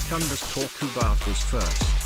Rebrick _ was first.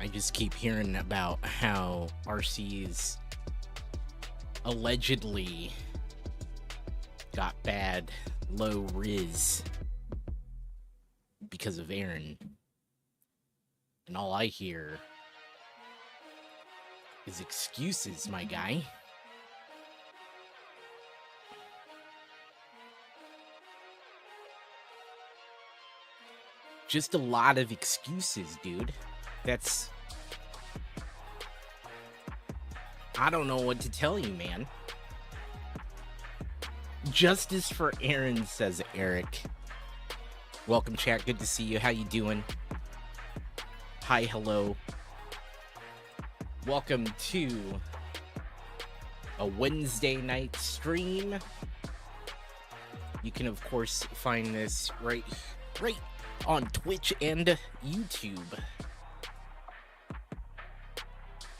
I just keep hearing about how RC's allegedly got bad low riz because of Aaron. And all I hear is excuses, my guy. Just a lot of excuses, dude. I don't know what to tell you, man. Justice for Aaron, says Eric. Welcome, chat. Good to see you. How you doing? Hi, hello. Welcome to a Wednesday night stream. You can, of course, find this right on Twitch and YouTube.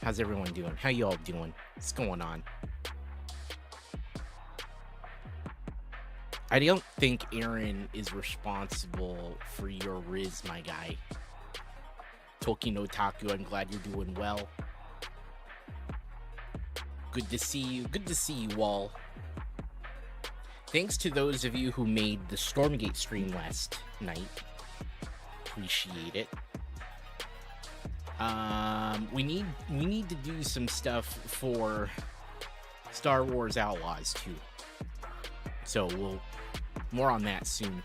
How's everyone doing? How y'all doing? What's going on? I don't think Aaron is responsible for your riz, my guy. Tolkien Otaku, I'm glad you're doing well. Good to see you. Good to see you all. Thanks to those of you who made the Stormgate stream last night. Appreciate it. We need to do some stuff for Star Wars Outlaws too. So more on that soon.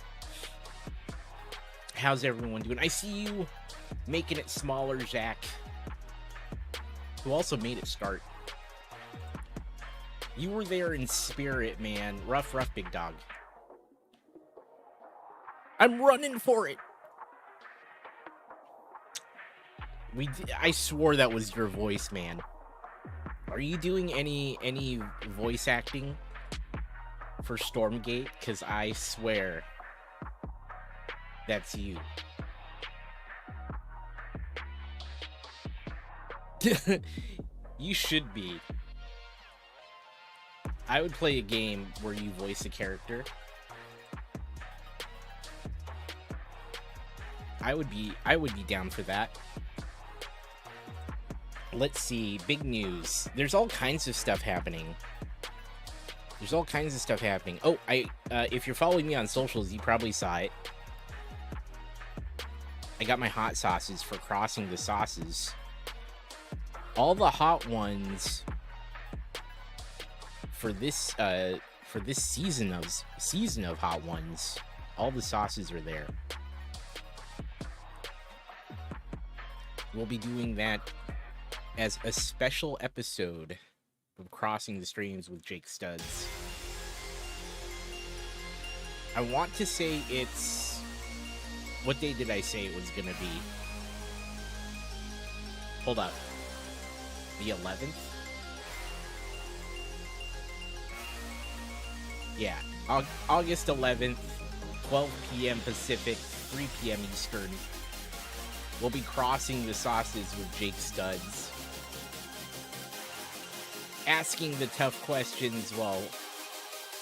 How's everyone doing? I see you making it smaller, Zach. Who also made it start. You were there in spirit, man. Rough, big dog. I'm running for it. I swore that was your voice, man. Are you doing any voice acting for Stormgate? Because I swear that's you. You should be. I would play a game where you voice a character. I would be down for that. Let's see, big news. There's all kinds of stuff happening. Oh, if you're following me on socials, you probably saw it. I got my hot sauces for crossing the sauces. All the hot ones for this season of hot ones, all the sauces are there. We'll be doing that as a special episode of Crossing the Streams with Jake Studs. I want to say it's... What day did I say it was gonna be? Hold up. The 11th? Yeah, August 11th, 12 p.m. Pacific, 3 p.m. Eastern. We'll be crossing the sauces with Jake Studs. Asking the tough questions while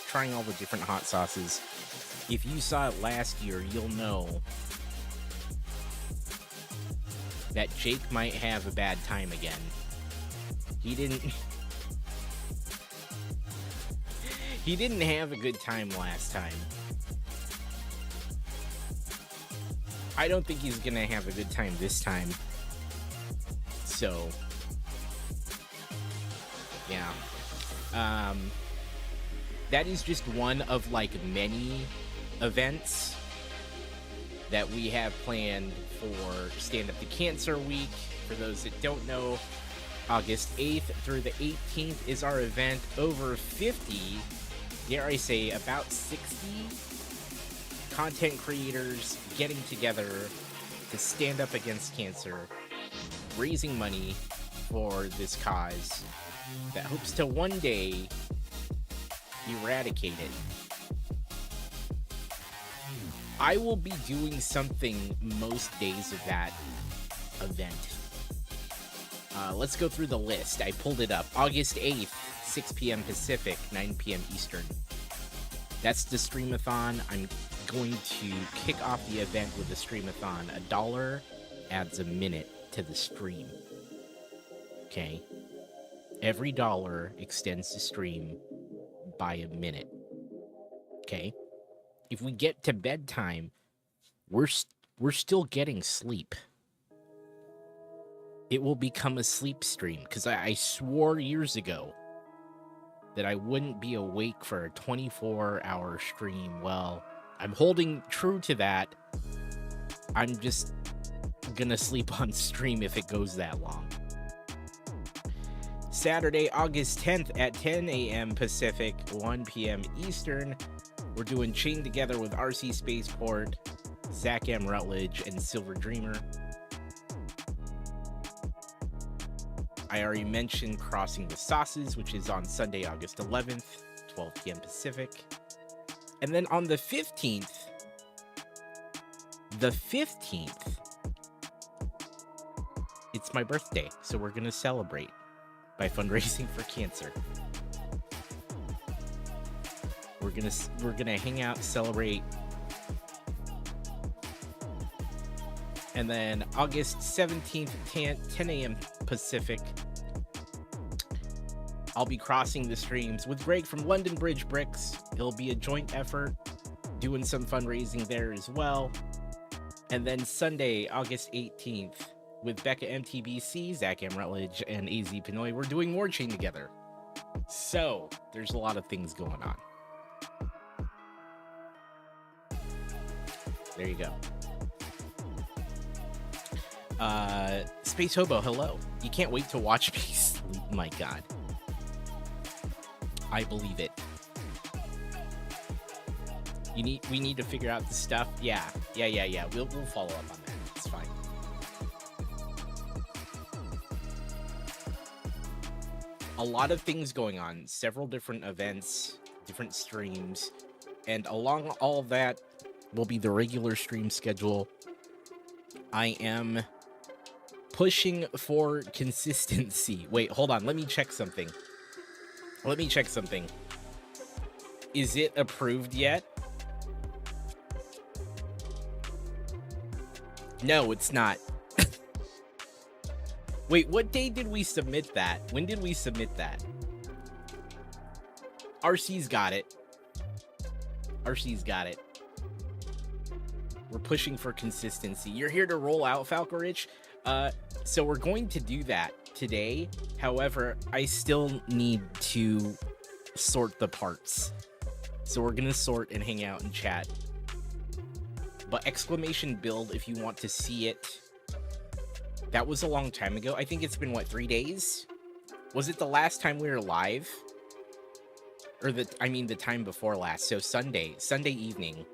trying all the different hot sauces. If you saw it last year, you'll know that Jake might have a bad time again. He didn't have a good time last time. I don't think he's gonna have a good time this time. So, yeah. That is just one of like many events that we have planned for Stand Up to Cancer Week. For those that don't know, August 8th through the 18th is our event. Over 50, dare I say, about 60 content creators getting together to stand up against cancer, raising money for this cause that hopes to one day eradicate it. I will be doing something most days of that event. Let's go through the list. I pulled it up. August 8th, 6 p.m. Pacific, 9 p.m. Eastern. That's the streamathon. I'm going to kick off the event with the streamathon. $1 adds a minute to the stream. Okay? Every dollar extends the stream by a minute. Okay? If we get to bedtime, we're still getting sleep. It will become a sleep stream, because I swore years ago that I wouldn't be awake for a 24-hour stream. Well, I'm holding true to that. I'm just gonna sleep on stream if it goes that long. Saturday, August 10th at 10 a.m. Pacific, 1 p.m. Eastern, we're doing Chain Together with RC Spaceport, Zach M. Rutledge, and Silver Dreamer. I already mentioned Crossing the Sauces, which is on Sunday, August 11th, 12 p.m. Pacific. And then on the 15th, it's my birthday, so we're going to celebrate by fundraising for cancer. We're gonna hang out, celebrate. And then August 17th, 10 a.m. Pacific, I'll be crossing the streams with Greg from London Bridge Bricks. It'll be a joint effort, doing some fundraising there as well. And then Sunday, August 18th, with Becca MTBC, Zach M. Rutledge, and AZ Pinoy, we're doing more Chain Together. So, there's a lot of things going on. There you go. Space Hobo, hello. You can't wait to watch me sleep. My God. I believe it. We need to figure out the stuff. Yeah. We'll follow up on that. It's fine. A lot of things going on. Several different events, different streams, and along all of that will be the regular stream schedule. I am pushing for consistency. Wait, hold on. Let me check something. Is it approved yet? No, it's not. Wait, what day did we submit that? When did we submit that? RC's got it. We're pushing for consistency. You're here to roll out, Falcorich. So we're going to do that today. However, I still need to sort the parts. So we're going to sort and hang out and chat. But exclamation build if you want to see it. That was a long time ago. I think it's been, what, 3 days? Was it the last time we were live? Or the time before last. So Sunday evening.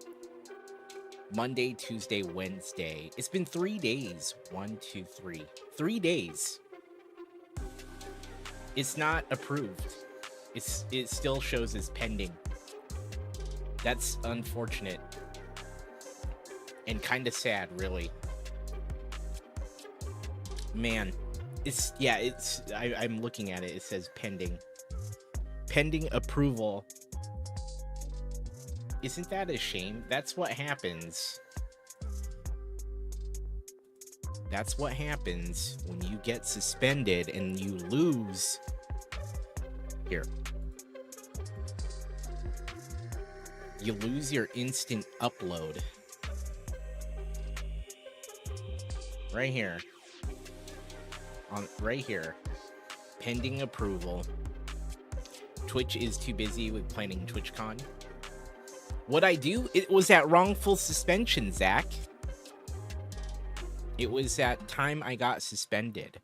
Monday, Tuesday, Wednesday. It's been 3 days. 1, 2, 3. 3 days. It's not approved. It still shows as pending. That's unfortunate. And kind of sad, really. Man. I'm looking at it. It says pending. Pending approval. Isn't that a shame? That's what happens. That's what happens when you get suspended and you lose. Here. You lose your instant upload. Right here. Right here. Pending approval. Twitch is too busy with planning TwitchCon. What I do? It was that wrongful suspension, Zach. It was that time I got suspended.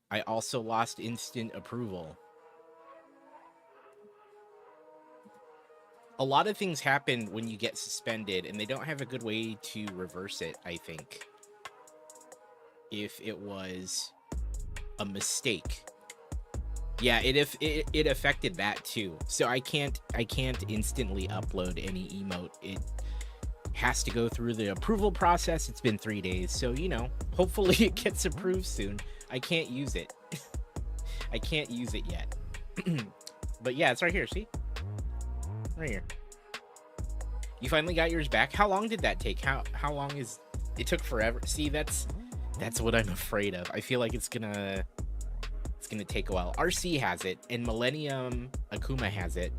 I also lost instant approval. A lot of things happen when you get suspended, and they don't have a good way to reverse it, I think. If it was a mistake. Yeah, it affected that too. So I can't instantly upload any emote. It has to go through the approval process. It's been 3 days, so hopefully it gets approved soon. I can't use it. I can't use it yet. But yeah, it's right here. See, right here. You finally got yours back. How long did that take? How long is it? Took forever. See, That's what I'm afraid of. I feel like it's gonna take a while. RC has it, and Millennium Akuma has it.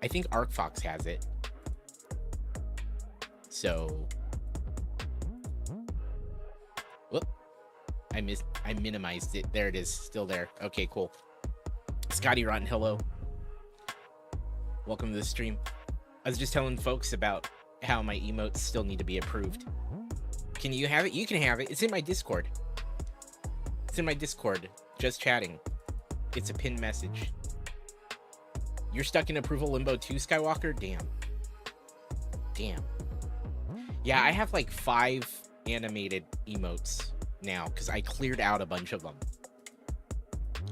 I think ArcFox has it. So, whoop! I minimized it. There it is, still there. Okay, cool. Scotty Rotten, hello. Welcome to the stream. I was just telling folks about how my emotes still need to be approved. Can you have it? You can have it. It's in my Discord. It's in my Discord. Just chatting. It's a pinned message. You're stuck in approval limbo too, Skywalker? Damn. Damn. Yeah, I have like 5 animated emotes now because I cleared out a bunch of them.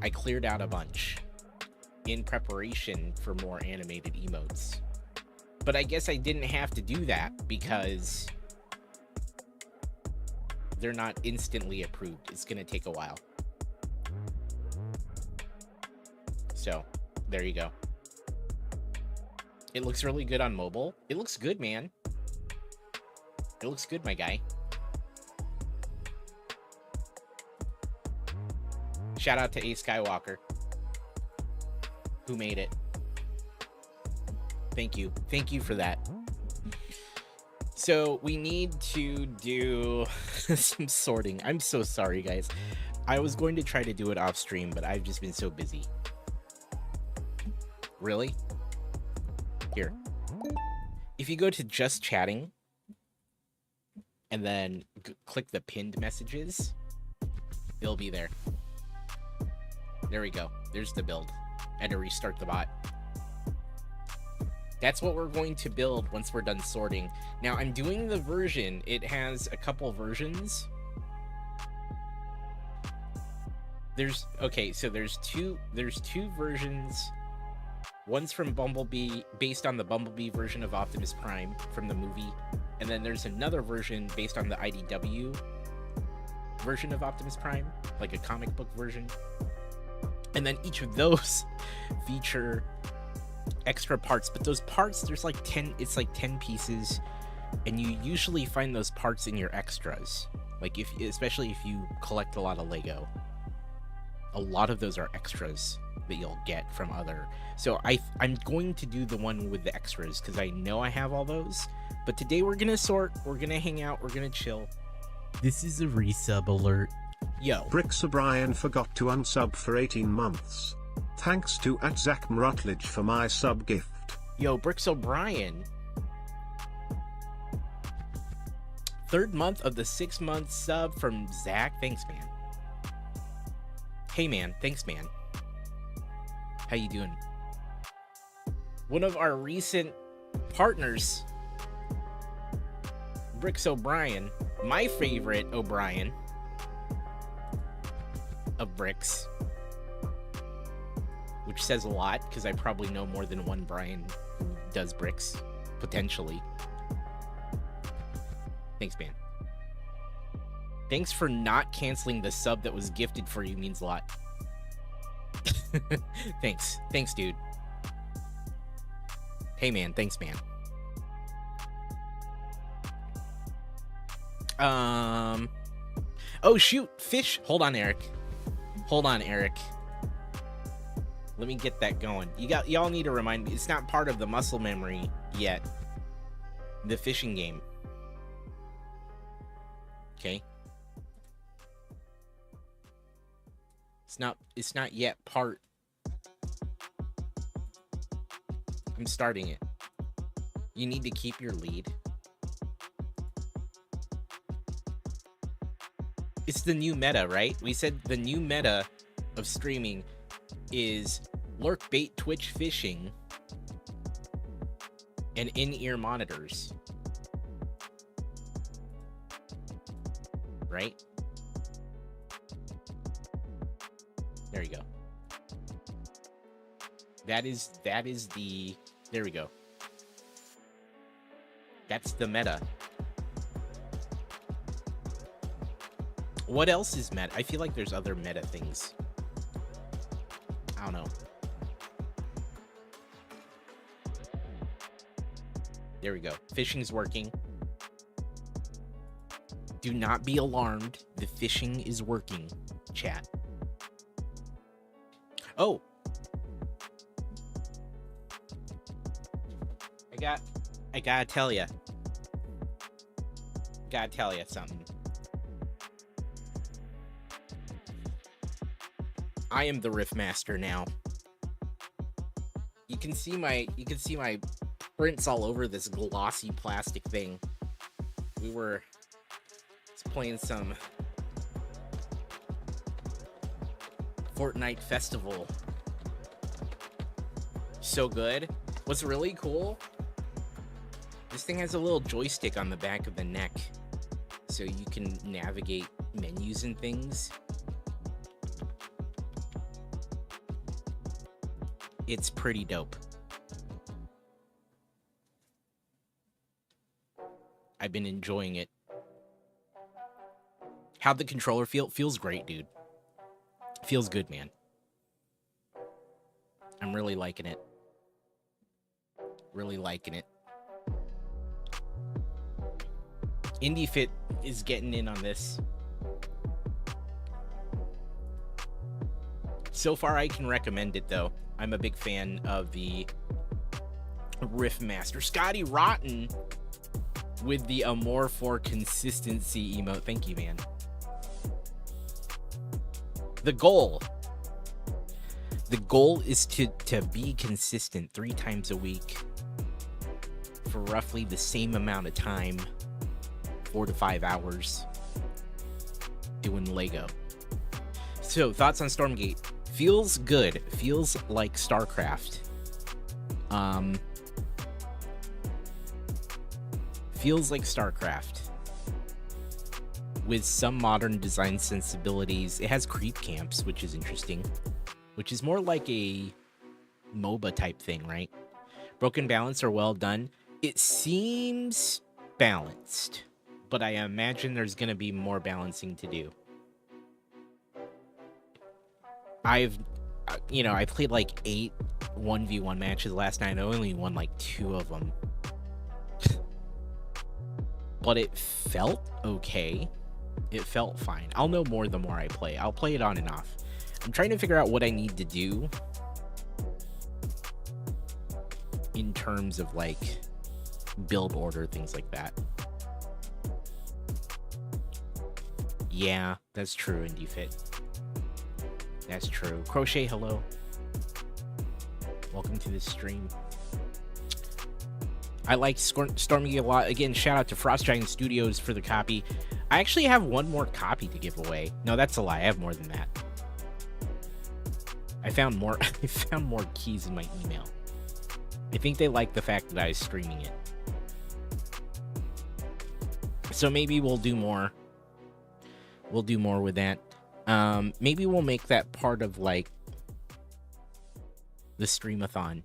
I cleared out a bunch in preparation for more animated emotes. But I guess I didn't have to do that because they're not instantly approved. It's gonna take a while. So, there you go. It looks really good on mobile. It looks good, man. It looks good, my guy. Shout out to A Skywalker, who made it. Thank you. Thank you for that. So we need to do some sorting. I'm so sorry, guys. I was going to try to do it off stream, but I've just been so busy. Really? Here. If you go to just chatting and then click the pinned messages, it'll be there. There we go. There's the build. I had to restart the bot. That's what we're going to build once we're done sorting. Now, I'm doing the version. It has a couple versions. There's two versions. One's from Bumblebee, based on the Bumblebee version of Optimus Prime from the movie. And then there's another version based on the IDW version of Optimus Prime, like a comic book version. And then each of those feature extra parts, but those parts, there's like 10, it's like 10 pieces, and you usually find those parts in your extras. Like especially if you collect a lot of Lego, a lot of those are extras that you'll get from other. So I'm going to do the one with the extras because I know I have all those. But today we're gonna sort, we're gonna hang out, we're gonna chill. This is a resub alert. Yo. Bricks O'Brien forgot to unsub for 18 months. Thanks to @Zach Rutledge for my sub gift. Yo, Bricks O'Brien. 3rd month of the 6-month sub from Zach. Thanks, man. Hey, man. Thanks, man. How you doing? One of our recent partners, Bricks O'Brien, my favorite O'Brien of Bricks, which says a lot because I probably know more than one Brian who does bricks, potentially. Thanks, man. Thanks for not canceling the sub that was gifted for you, means a lot. Thanks, dude. Hey, man. Thanks, man. Oh shoot, fish. Hold on, Eric. Let me get that going. Y'all need to remind me. It's not part of the muscle memory yet. The fishing game. Okay. It's not yet part. I'm starting it. You need to keep your lead. It's the new meta, right? We said the new meta of streaming is lurk bait Twitch fishing and in-ear monitors, right? There you go. That is the, there we go. That's the meta. What else is meta? I feel like there's other meta things. I don't know. There we go. Fishing's working. Do not be alarmed. The phishing is working, chat. Oh. I gotta tell ya. Gotta tell ya something. I am the Riff Master now. You can see my prints all over this glossy plastic thing. We were playing some Fortnite Festival. So good. What's really cool, this thing has a little joystick on the back of the neck, so you can navigate menus and things. It's pretty dope. I've been enjoying it. How'd the controller feel? Feels great, dude. Feels good, man. I'm really liking it. Really liking it. IndieFit is getting in on this. So far, I can recommend it, though. I'm a big fan of the Riff Master. Scotty Rotten with the more for consistency emote. Thank you, man. The goal is to be consistent 3 times a week for roughly the same amount of time, 4 to 5 hours, doing Lego. So, thoughts on Stormgate? Feels good. Feels like StarCraft. Feels like StarCraft. With some modern design sensibilities. It has creep camps, which is interesting. Which is more like a MOBA type thing, right? Broken balance are well done. It seems balanced, but I imagine there's going to be more balancing to do. I played like 8 1v1 matches last night. I only won like 2 of them. But it felt okay. It felt fine. I'll know more the more I play. I'll play it on and off. I'm trying to figure out what I need to do in terms of like build order, things like that. Yeah, that's true, IndieFit. That's true. Crochet, hello. Welcome to the stream. I like Stormy a lot. Again, shout out to Frost Dragon Studios for the copy. I actually have one more copy to give away. No, that's a lie. I have more than that. I found more. I found more keys in my email. I think they like the fact that I was streaming it. So maybe we'll do more. We'll do more with that. Maybe we'll make that part of like the streamathon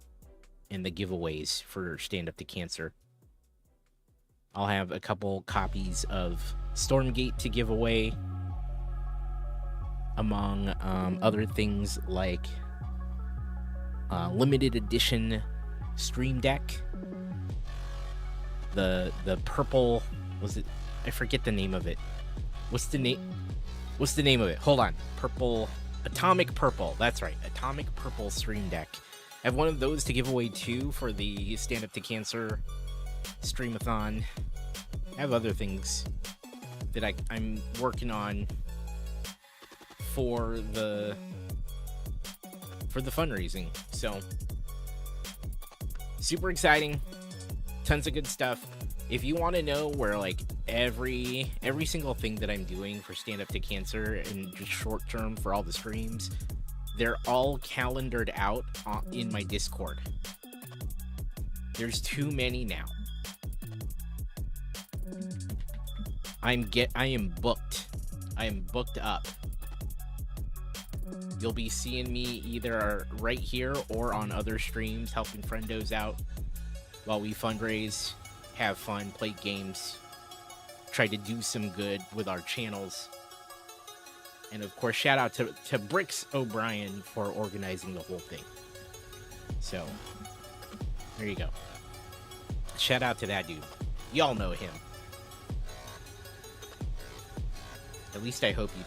and the giveaways for Stand Up to Cancer. I'll have a couple copies of Stormgate to give away, among other things like limited edition Stream Deck. The purple, was it? I forget the name of it. What's the name of it? Hold on. Atomic Purple. That's right. Atomic Purple Stream Deck. I have one of those to give away too for the Stand Up to Cancer Streamathon. I have other things that I'm working on for the fundraising. So super exciting. Tons of good stuff. If you want to know where like every single thing that I'm doing for Stand Up to Cancer and just short term for all the streams, they're all calendared out in my Discord. There's too many now. I am booked. I am booked up. You'll be seeing me either right here or on other streams helping friendos out while we fundraise, have fun, play games, try to do some good with our channels. And of course, shout out to Bricks O'Brien for organizing the whole thing. So, there you go. Shout out to that dude. Y'all know him. At least I hope you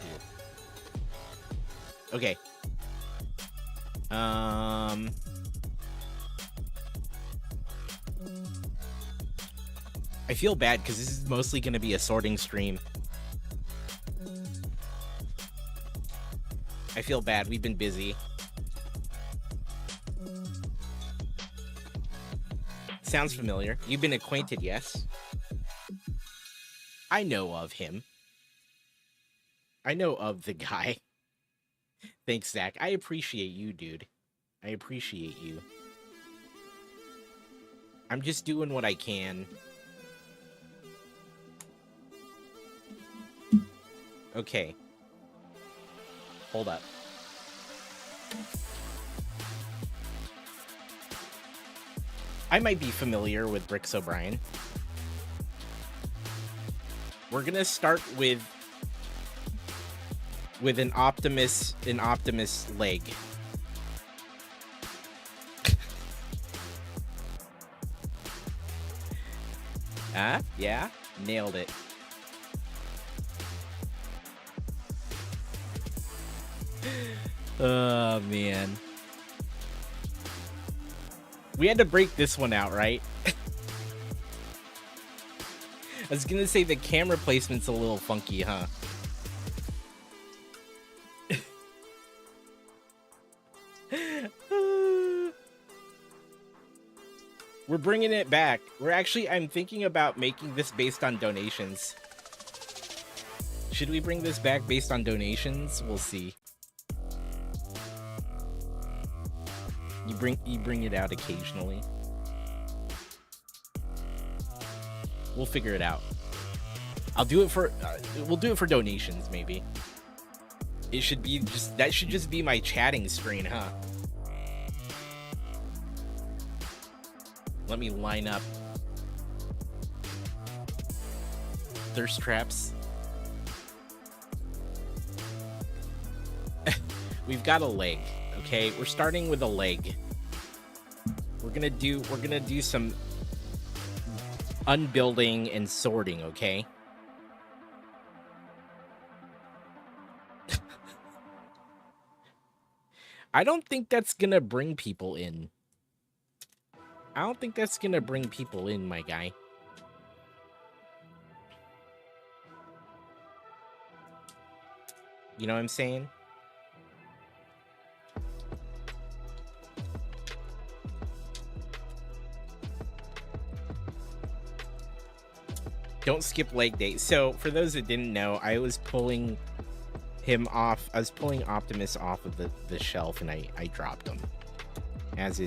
do. Okay. I feel bad because this is mostly going to be a sorting stream. I feel bad. We've been busy. Sounds familiar. You've been acquainted, yes? I know of him. I know of the guy. Thanks, Zach. I appreciate you, dude. I appreciate you. I'm just doing what I can. Okay. Hold up. I might be familiar with Bricks O'Brien. We're gonna start with an Optimus leg. Yeah? Nailed it. Oh, man. We had to break this one out, right? I was gonna say the camera placement's a little funky, huh? We're bringing it back. I'm thinking about making this based on donations. Should we bring this back based on donations? We'll see. You bring it out occasionally. We'll figure it out. I'll do it for we'll do it for donations, maybe. It should be that should just be my chatting screen, huh? Let me line up thirst traps. We've got a leg, okay? We're starting with a leg. We're gonna do some unbuilding and sorting, okay? I don't think that's gonna bring people in. I don't think that's gonna bring people in, my guy. You know what I'm saying? Don't skip leg day. So, for those that didn't know, I was pulling him off. I was pulling Optimus off of the shelf, and I dropped him. As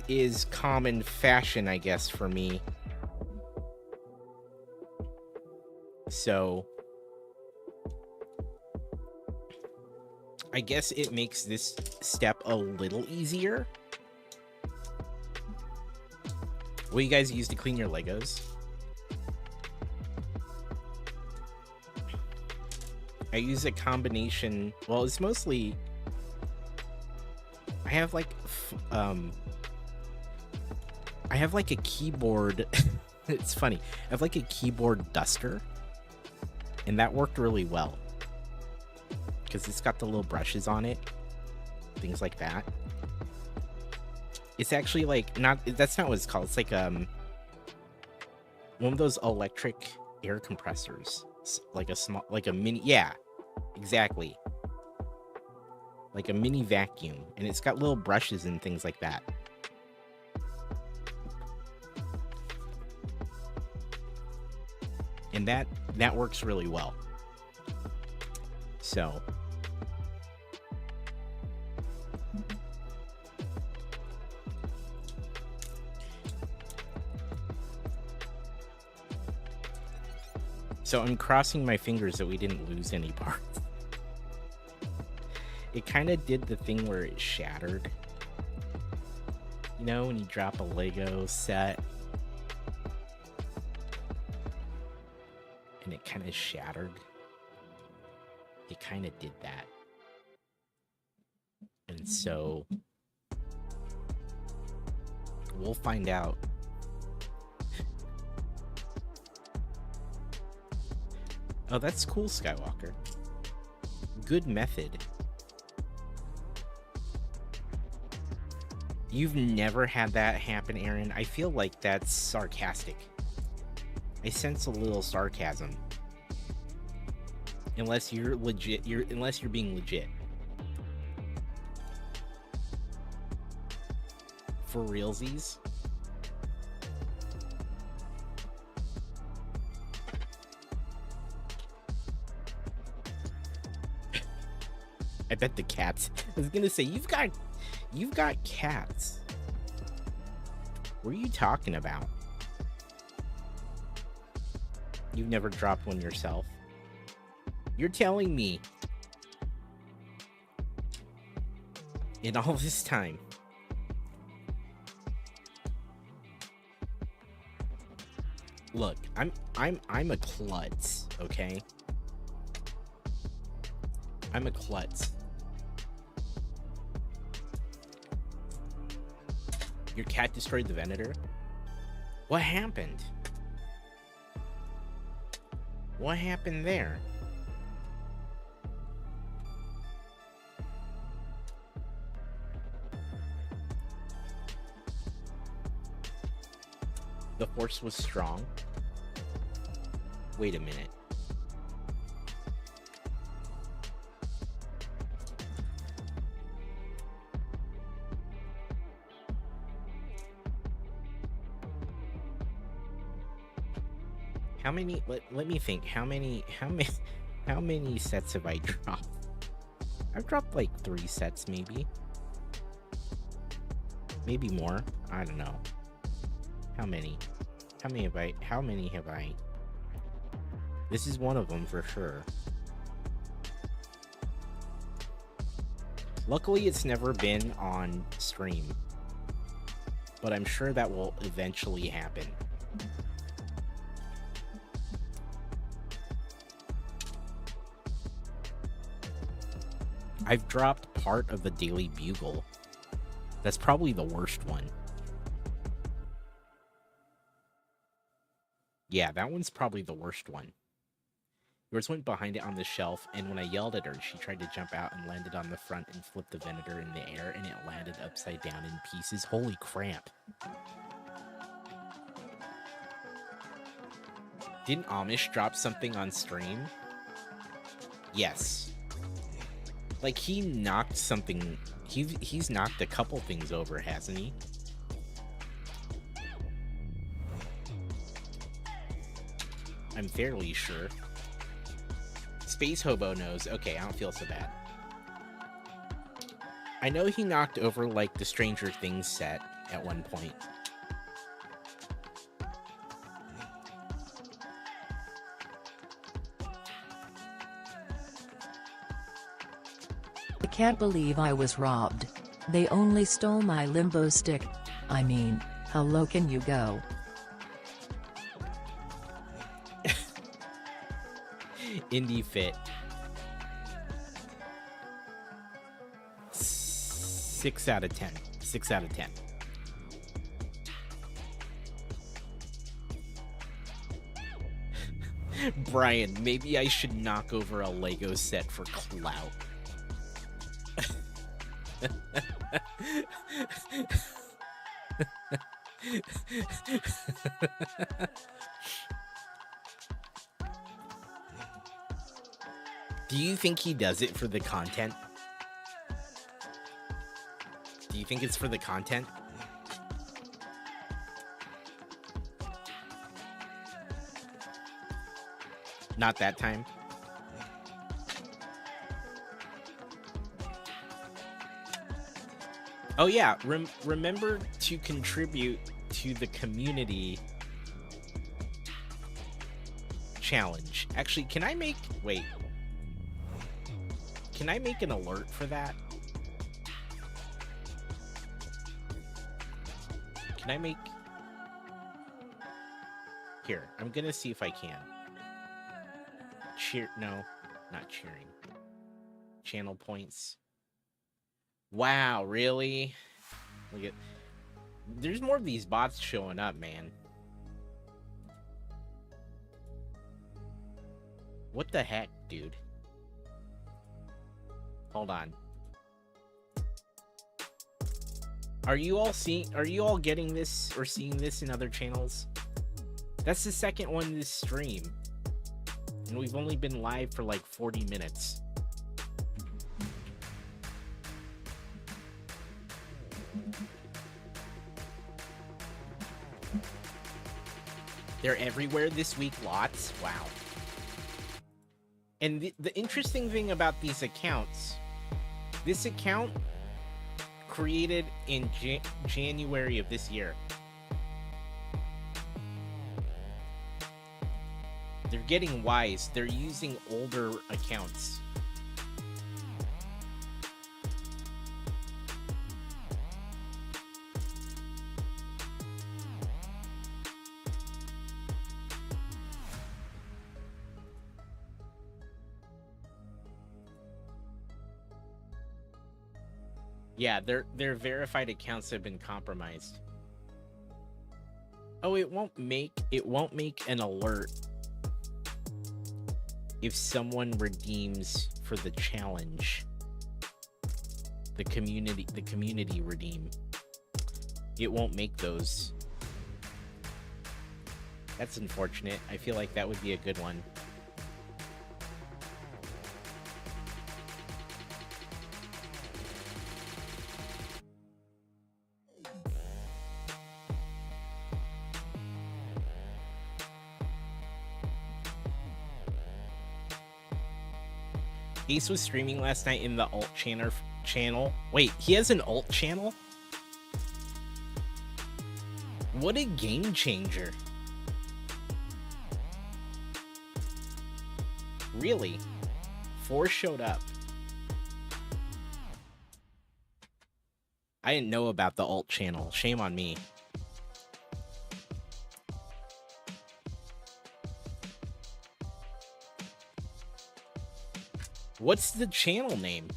is common fashion, I guess, for me. So, I guess it makes this step a little easier. What do you guys use to clean your Legos? I use a combination. Well, it's mostly. I have like a keyboard. It's funny. I have like a keyboard duster, and that worked really well because it's got the little brushes on it, things like that. It's actually like that's not what it's called. It's like one of those electric air compressors, like a mini. Yeah, exactly. Like a mini vacuum, and it's got little brushes and things like that. And that works really well. So I'm crossing my fingers that we didn't lose any parts. It kind of did the thing where it shattered. You know, when you drop a Lego set and it kind of shattered. It kind of did that. And so we'll find out. Oh, that's cool, Skywalker. Good method. You've never had that happen, Aaron? I feel like that's sarcastic. I sense a little sarcasm. Unless you're legit, unless you're being legit. For realsies? I bet the cats. I was gonna say you've got cats. What are you talking about? You've never dropped one yourself. You're telling me in all this time. Look, I'm a klutz, okay? I'm a klutz. Your cat destroyed the Venator? What happened? What happened there? The force was strong. Wait a minute. How many, let me think, how many sets have I dropped? I've dropped like 3 sets, maybe more. I don't know. How many have I? This is one of them for sure. Luckily, it's never been on stream, but I'm sure that will eventually happen. I've dropped part of the Daily Bugle. That's probably the worst one. Yeah, that one's probably the worst one. Yours went behind it on the shelf, and when I yelled at her, she tried to jump out and landed on the front and flipped the Venator in the air, and it landed upside down in pieces. Holy crap. Didn't Amish drop something on stream? Yes. Like, he knocked something... He's knocked a couple things over, hasn't he? I'm fairly sure. Space Hobo knows. Okay, I don't feel so bad. I know he knocked over, like, the Stranger Things set at one point. I can't believe I was robbed. They only stole my limbo stick. I mean, how low can you go? Indie Fit. 6 out of 10. 6 out of 10. Brian, maybe I should knock over a Lego set for clout. Do you think he does it for the content? Do you think it's for the content? Not that time. Oh yeah, remember to contribute to the community challenge. Actually, can I make... Wait. Can I make an alert for that? Can I make... Here, I'm gonna see if I can. No, not cheering. Channel points. Wow, really? Look at... There's more of these bots showing up, man. What the heck, dude? Hold on. Are you all getting this or seeing this in other channels? That's the second one this stream. And we've only been live for like 40 minutes. They're everywhere this week, lots. Wow. And the interesting thing about these accounts, this account created in January of this year. They're getting wise. They're using older accounts. Yeah, their verified accounts have been compromised. Oh, it won't make an alert if someone redeems for the challenge. The community redeem. It won't make those. That's unfortunate. I feel like that would be a good one. Ace was streaming last night in the alt channel. Wait, he has an alt channel? What a game changer. Really? 4 showed up. I didn't know about the alt channel. Shame on me. What's the channel name?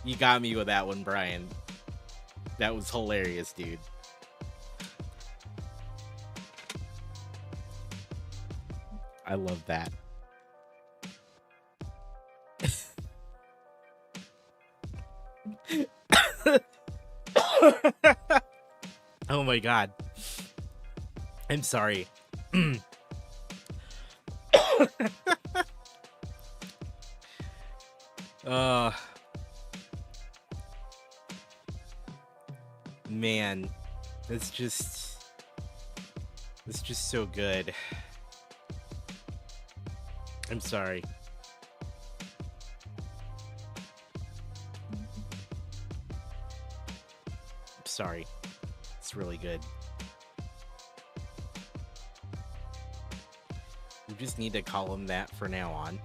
You got me with that one, Brian. That was hilarious, dude. I love that. Oh my god. I'm sorry. Man, it's just so good. I'm sorry. I'm sorry. It's really good. You just need to call him that for now on.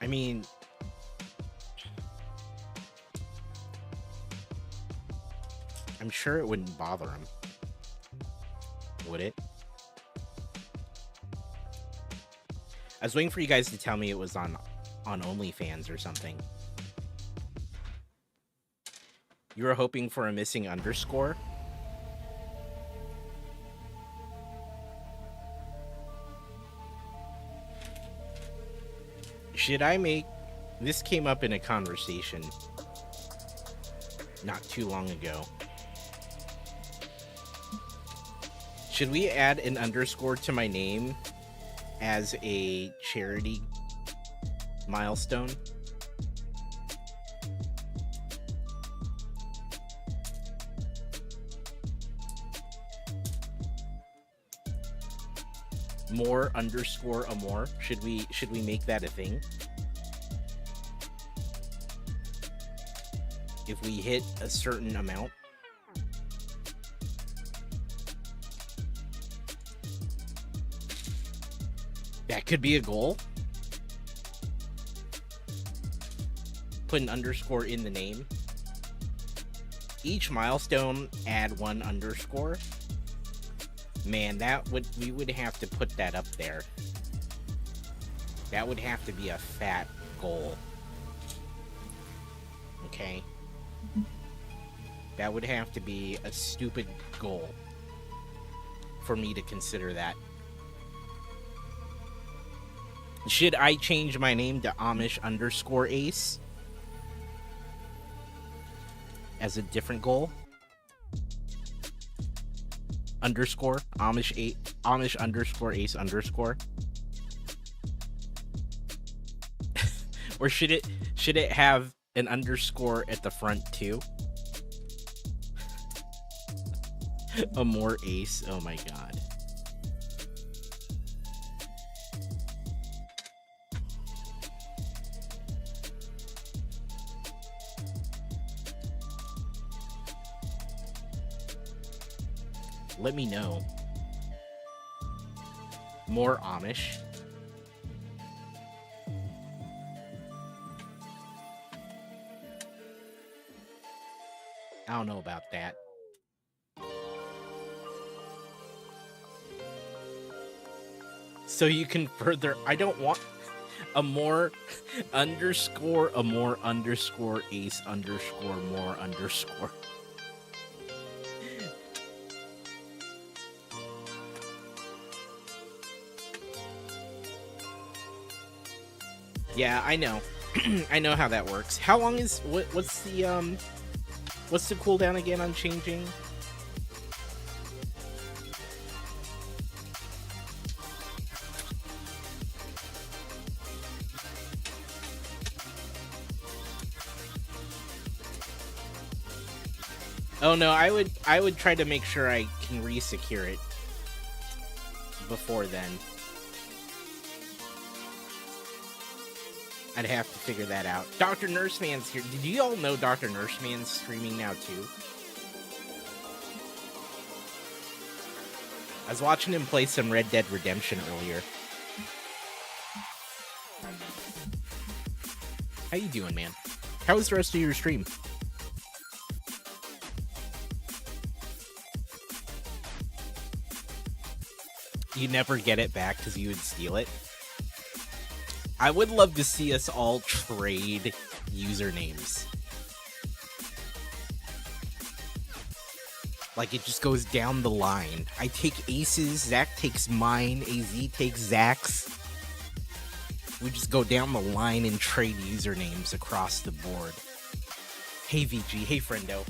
I mean, I'm sure it wouldn't bother him. Would it? I was waiting for you guys to tell me it was on OnlyFans or something. You were hoping for a missing underscore? Should I make... This came up in a conversation not too long ago. Should we add an underscore to my name as a charity milestone? More underscore amore. Should we make that a thing? if we hit a certain amount. That could be a goal. Put an underscore in the name. Each milestone, add 1 underscore. Man, we would have to put that up there. That would have to be a fat goal. Okay? That would have to be a stupid goal for me to consider that. Should I change my name to Amish_Ace? As a different goal? Underscore? Amish_Ace_. Or should it have an underscore at the front too? A more ace. Oh my god. Let me know. More Amish. I don't know about that. So you can further... I don't want a more underscore, a more underscore, ace underscore, more underscore. Yeah, I know. I know how that works. How long is... What's the cooldown again on changing? Oh no, I would try to make sure I can re-secure it before then. I'd have to figure that out. Dr. Nurseman's here. Did you all know Dr. Nurseman's streaming now too? I was watching him play some Red Dead Redemption earlier. How you doing, man? How was the rest of your stream? You never get it back because you would steal it? I would love to see us all trade usernames. Like, it just goes down the line. I take Ace's, Zach takes mine, AZ takes Zach's. We just go down the line and trade usernames across the board. Hey, VG. Hey, friendo.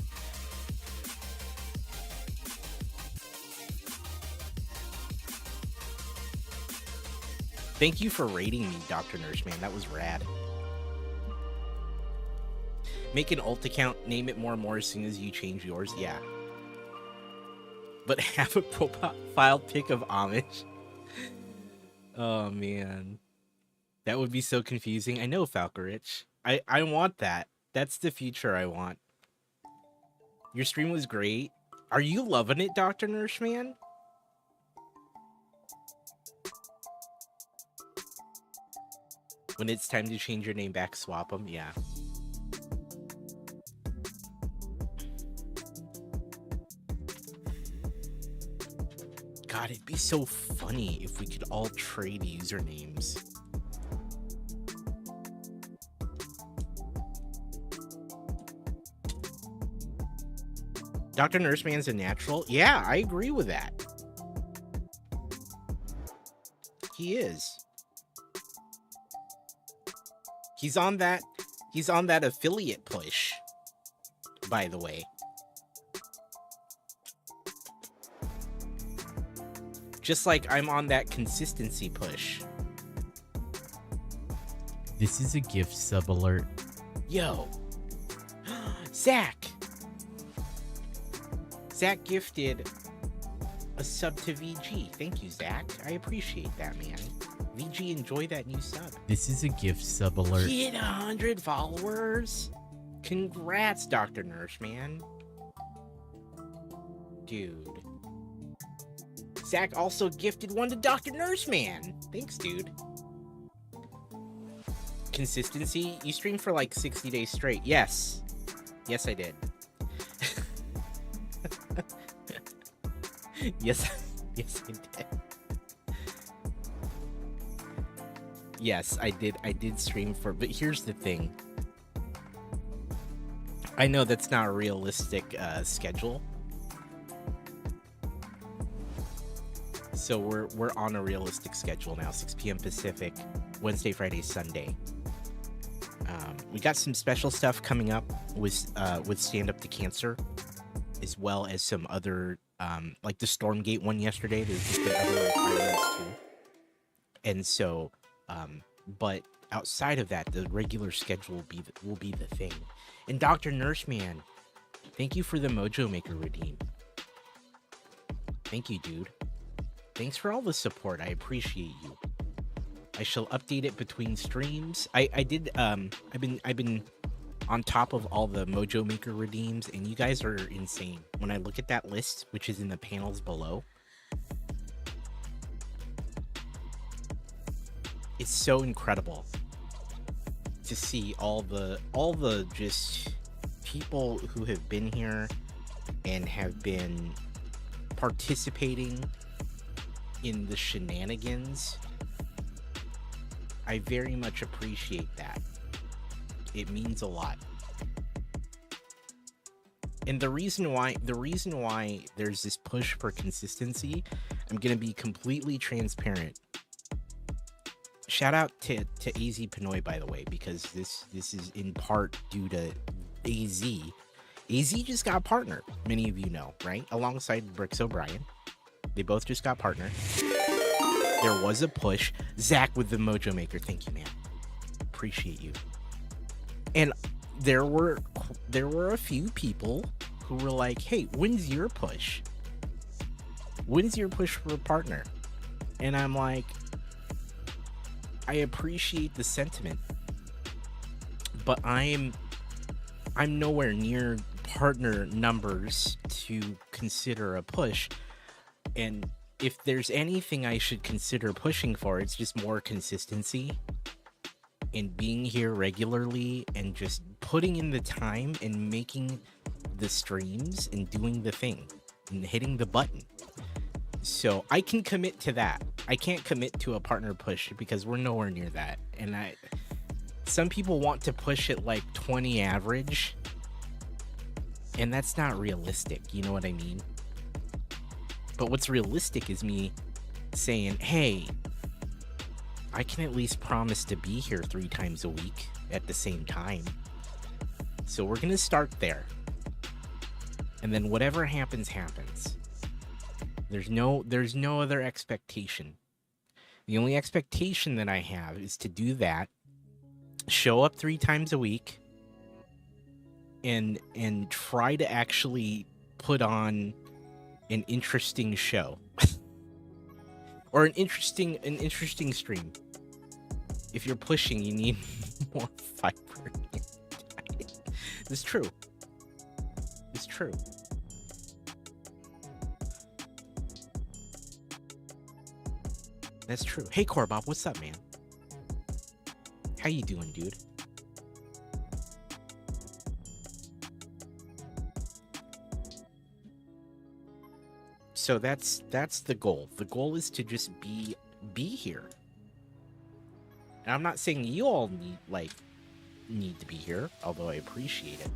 Thank you for rating me, Dr. Nurseman. That was rad. Make an alt account, name it more and more as soon as you change yours. Yeah. But have a profile pic of Amish. Oh, man. That would be so confusing. I know, Falcorich. I want that. That's the future I want. Your stream was great. Are you loving it, Dr. Nurseman? When it's time to change your name back, swap them. Yeah. God, it'd be so funny if we could all trade usernames. Dr. Nurseman's a natural? Yeah, I agree with that. He is. He's on that affiliate push, by the way. Just like I'm on that consistency push. This is a gift sub alert. Yo. Zach gifted a sub to VG. Thank you, Zach. I appreciate that, man. VG, enjoy that new sub. This is a gift sub alert. He hit 100 followers. Congrats, Dr. Nurse Man. Dude. Zach also gifted one to Dr. Nurse Man. Thanks, dude. Consistency? You streamed for like 60 days straight. Yes. Yes, I did. Yes, yes, I did. Yes, I did stream for, but here's the thing. I know that's not a realistic schedule. So we're on a realistic schedule now, 6 p.m. Pacific, Wednesday, Friday, Sunday. We got some special stuff coming up with Stand Up to Cancer, as well as some other like the Stormgate one yesterday. There's just been other requirements too. And so, but outside of that, the regular schedule will be the thing. And Dr. Nurseman, thank you for the Mojo Maker redeem. Thank you, dude. Thanks for all the support. I appreciate you. I shall update it between streams. I've been on top of all the Mojo Maker redeems, and you guys are insane. When I look at that list, which is in the panels below, it's so incredible to see all the just people who have been here and have been participating in the shenanigans. I very much appreciate that. It means a lot. And the reason why there's this push for consistency, I'm gonna be completely transparent. Shout out to AZ Pinoy, by the way, because this is in part due to AZ. AZ just got partner, many of you know, right? Alongside Bricks O'Brien. They both just got partner. There was a push. Zach with the Mojo Maker, thank you, man. Appreciate you. And there were a few people who were like, hey, when's your push? When's your push for a partner? And I'm like, I appreciate the sentiment, but I'm nowhere near partner numbers to consider a push. And if there's anything I should consider pushing for, it's just more consistency and being here regularly and just putting in the time and making the streams and doing the thing and hitting the button. So I can commit to that. I can't commit to a partner push because we're nowhere near that. And some people want to push it like 20 average, and that's not realistic. You know what I mean? But what's realistic is me saying, hey, I can at least promise to be here 3 times a week at the same time. So we're going to start there. And then whatever happens, happens. There's no other expectation. The only expectation that I have is to do that, show up 3 times a week, and try to actually put on an interesting show. Or an interesting stream. If you're pushing, you need more fiber. It's true. It's true. That's true. Hey, Corbob, what's up, man? How you doing, dude? So that's the goal. The goal is to just be here. And I'm not saying you all need to be here, although I appreciate it.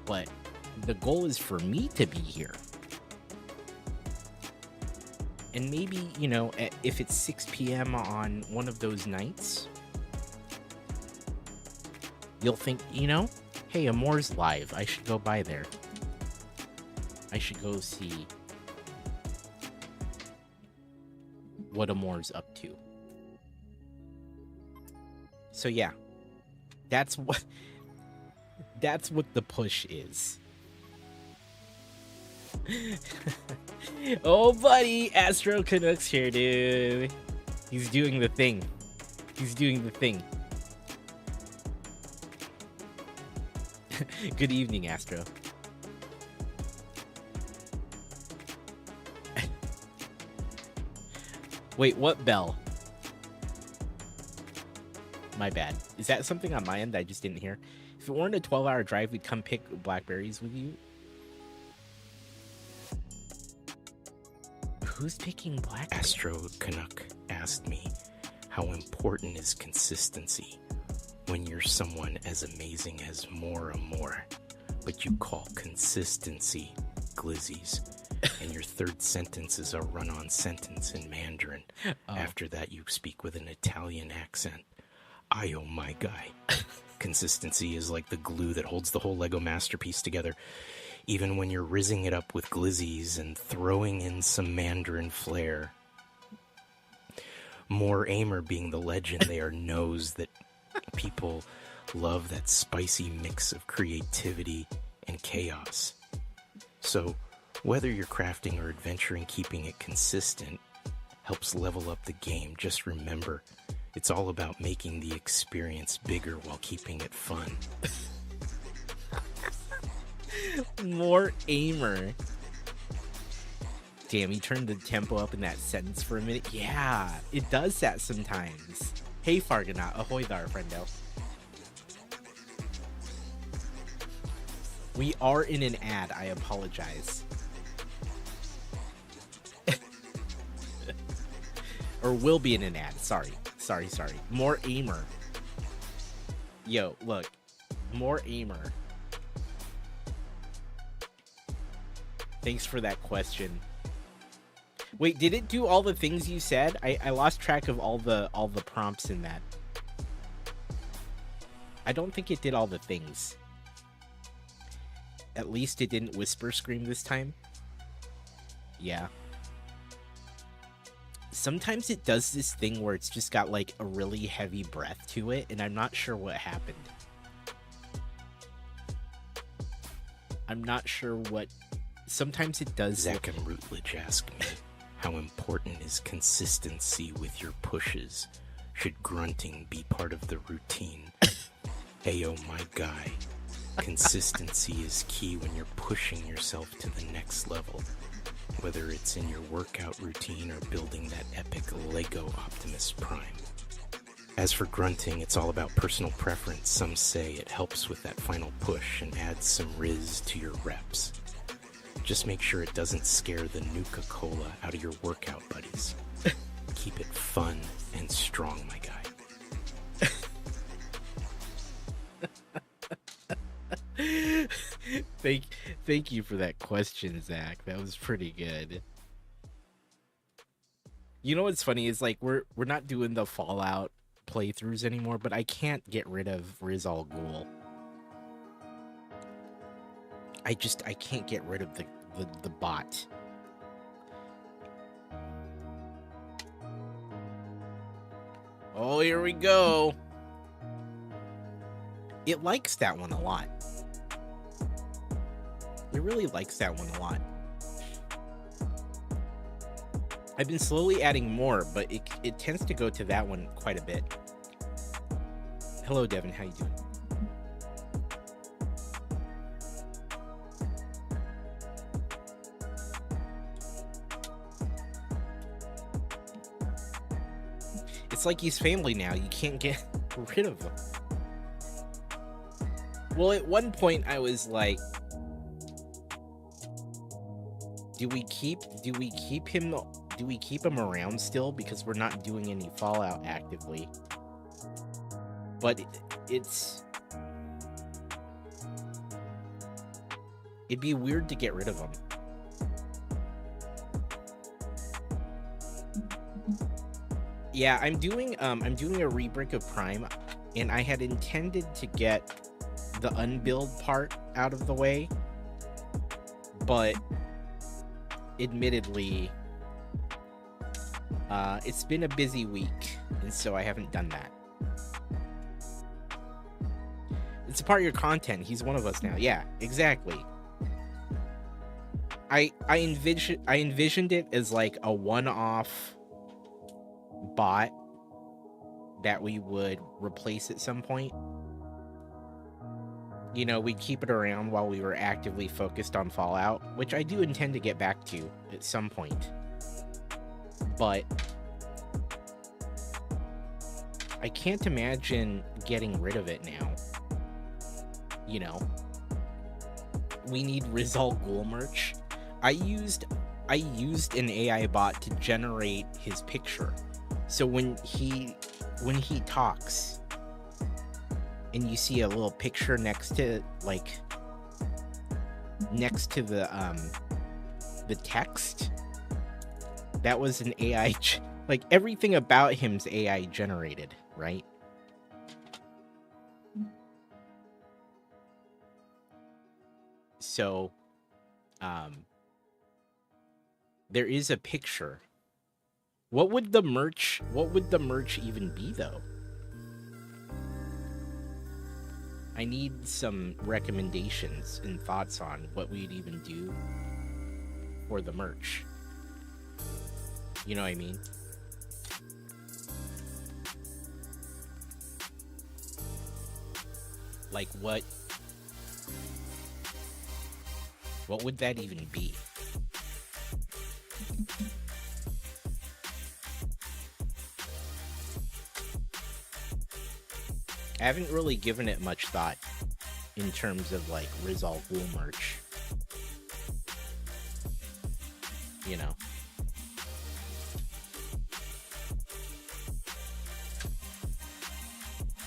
But the goal is for me to be here. And maybe, you know, if it's 6 p.m. on one of those nights, you'll think, you know, hey, Amore's live. I should go by there. I should go see what Amore's up to. So yeah, that's what the push is. Oh, buddy, Astro Canucks here, dude. He's doing the thing. He's doing the thing. Good evening, Astro. Wait, what bell? My bad. Is that something on my end that I just didn't hear? If it weren't a 12-hour drive, we'd come pick blackberries with you. Who's picking blackberries? Astro Canuck asked me, how important is consistency when you're someone as amazing as Mora More, but you call consistency glizzies, and your third sentence is a run-on sentence in Mandarin. After that, you speak with an Italian accent. Oh my guy. Consistency is like the glue that holds the whole Lego masterpiece together. Even when you're rizzing it up with glizzies and throwing in some Mandarin flair. More Aimer being the legend there knows that people love that spicy mix of creativity and chaos. So, whether you're crafting or adventuring, keeping it consistent helps level up the game. Just remember, it's all about making the experience bigger while keeping it fun. More Aimer. Damn, he turned the tempo up in that sentence for a minute. Yeah, it does that sometimes. Hey, Fargonaut. Ahoy there, friendo. We are in an ad. I apologize. Or will be in an ad. Sorry. More Aimer. Yo, look. More Aimer. Thanks for that question. Wait, did it do all the things you said? I lost track of all the prompts in that. I don't think it did all the things. At least it didn't whisper scream this time. Yeah. Sometimes it does this thing where it's just got like a really heavy breath to it, and I'm not sure what happened. I'm not sure what... Sometimes it does... Zach and Rootledge ask me, how important is consistency with your pushes? Should grunting be part of the routine? Ayo, my guy. Consistency is key when you're pushing yourself to the next level. Whether it's in your workout routine or building that epic Lego Optimus Prime. As for grunting, it's all about personal preference. Some say it helps with that final push and adds some riz to your reps. Just make sure it doesn't scare the Nuka-Cola out of your workout buddies. Keep it fun and strong, my guy. Thank you for that question, Zach. That was pretty good. You know what's funny is like we're not doing the Fallout playthroughs anymore, but I can't get rid of Riz Al Ghul. I can't get rid of the bot. Oh, here we go. It likes that one a lot. It really likes that one a lot. I've been slowly adding more, but it tends to go to that one quite a bit. Hello, Devin. How you doing? It's like he's family now. You can't get rid of him. Well, at one point I was like, do we keep him around still, because we're not doing any Fallout actively? But it'd be weird to get rid of him. Yeah, I'm doing a Rebrick of Prime, and I had intended to get the unbuild part out of the way, but admittedly, it's been a busy week, and so I haven't done that. It's a part of your content. He's one of us now. Yeah, exactly. I envisioned it as like a one-off bot that we would replace at some point. you know, we'd keep it around while we were actively focused on Fallout, which I do intend to get back to at some point. But I can't imagine getting rid of it now. You know, we need Rizal Ghoul merch. I used an AI bot to generate his picture. So when he talks and you see a little picture next to the text, that was an AI like everything about him's AI generated, right? So there is a picture. What would the merch even be though? I need some recommendations and thoughts on what we'd even do for the merch. You know what I mean? Like what would that even be? I haven't really given it much thought in terms of like Rizal Ghoul merch. You know.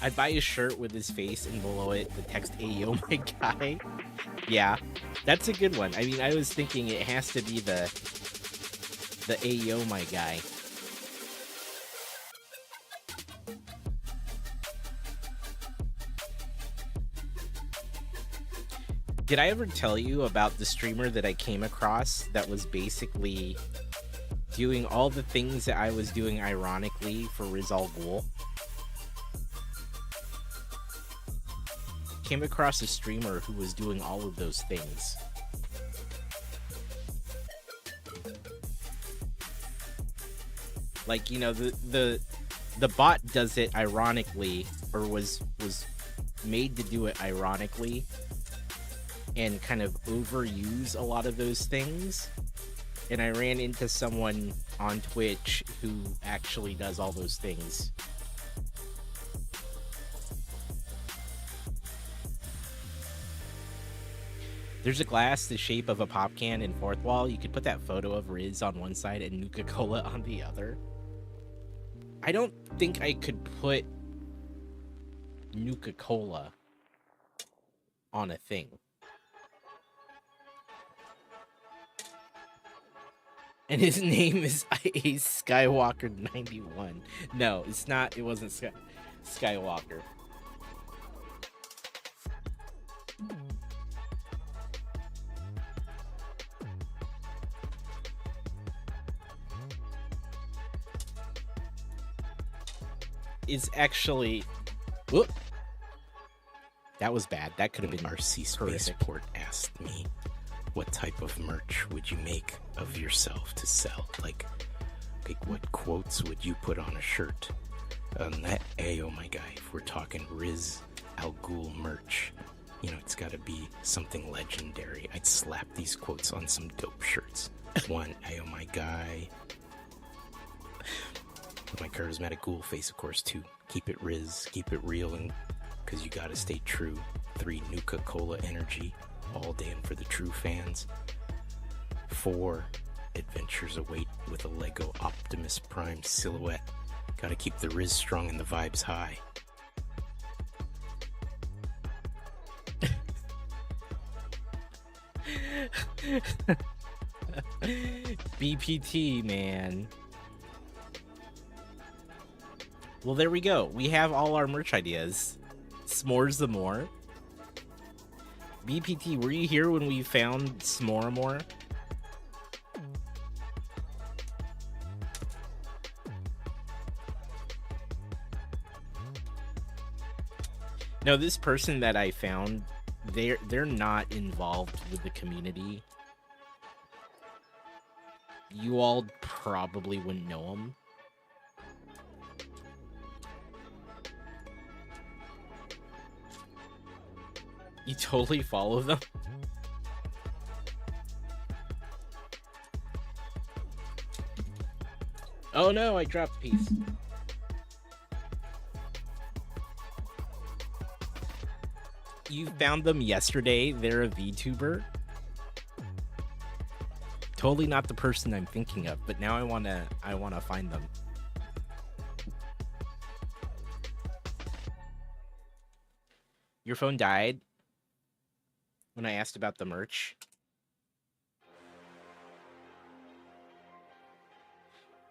I'd buy a shirt with his face and below it the text "Ayo my guy." Yeah, that's a good one. I mean, I was thinking it has to be the "Ayo my guy." Did I ever tell you about the streamer that I came across that was basically doing all the things that I was doing ironically for Rizal Ghoul? Came across a streamer who was doing all of those things. Like, you know, the bot does it ironically, or was made to do it ironically, and kind of overuse a lot of those things. And I ran into someone on Twitch who actually does all those things. There's a glass the shape of a pop can in fourth wall. You could put that photo of Riz on one side and Nuka-Cola on the other. I don't think I could put Nuka-Cola on a thing. And his name is Ice Skywalker 91. No, it's not. It wasn't Skywalker. Is actually. Whoop. That was bad. That could have been RC horrific. Spaceport asked me, what type of merch would you make of yourself to sell? Like what quotes would you put on a shirt? That Ayo my guy, if we're talking Riz Al Ghul merch, you know, it's got to be something legendary. I'd slap these quotes on some dope shirts. One, Ayo my guy. My charismatic ghoul face, of course. 2, keep it Riz, keep it real, and because you gotta stay true. 3, Nuka-Cola energy, all day and for the true fans. 4, adventures await with a Lego Optimus Prime silhouette. Gotta keep the Riz strong and the vibes high. BPT, man. Well, there we go. We have all our merch ideas. S'mores the more. BPT, were you here when we found S'more-more? No, this person that I found, they're not involved with the community. You all probably wouldn't know them. You totally follow them? Oh no, I dropped a piece. You found them yesterday. They're a VTuber. Totally not the person I'm thinking of, but now I wanna find them. Your phone died when I asked about the merch.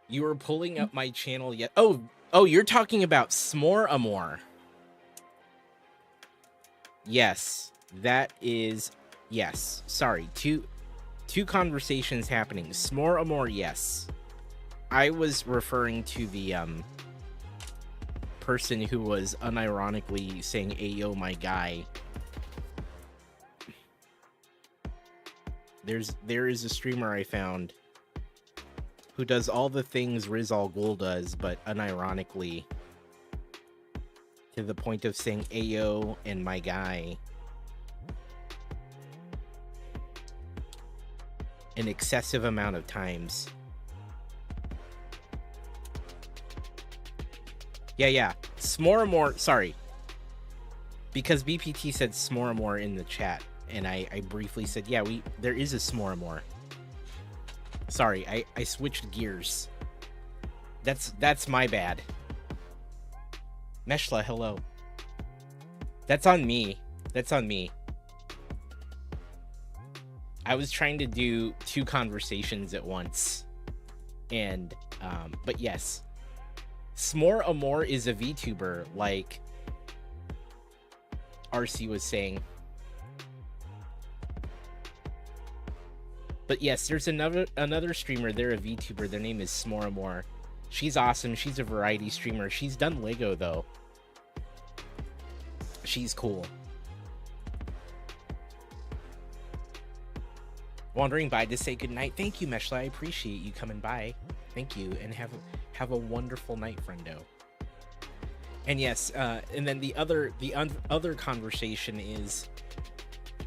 You were pulling up my channel yet. Oh, you're talking about S'more Amore. Yes, that is, yes. Sorry, two conversations happening. S'more Amore, yes. I was referring to the person who was unironically saying "Ayo, my guy." There is a streamer I found who does all the things Riz Al Ghul does, but unironically, to the point of saying "Ayo" and "my guy" an excessive amount of times. Yeah. S'more Amore, sorry. Because BPT said S'more Amore in the chat, and I briefly said, yeah, there is a S'more Amore. Sorry, I switched gears. That's my bad. Meshla, hello. That's on me. I was trying to do two conversations at once. And, but yes. S'more Amore is a VTuber, like RC was saying. But yes, there's another streamer. They're a VTuber. Their name is S'more Amore. She's awesome. She's a variety streamer. She's done Lego though. She's cool. Wandering by to say goodnight. Thank you, Meshla. I appreciate you coming by. Thank you, and have a wonderful night, friendo. And yes, and then the other conversation is,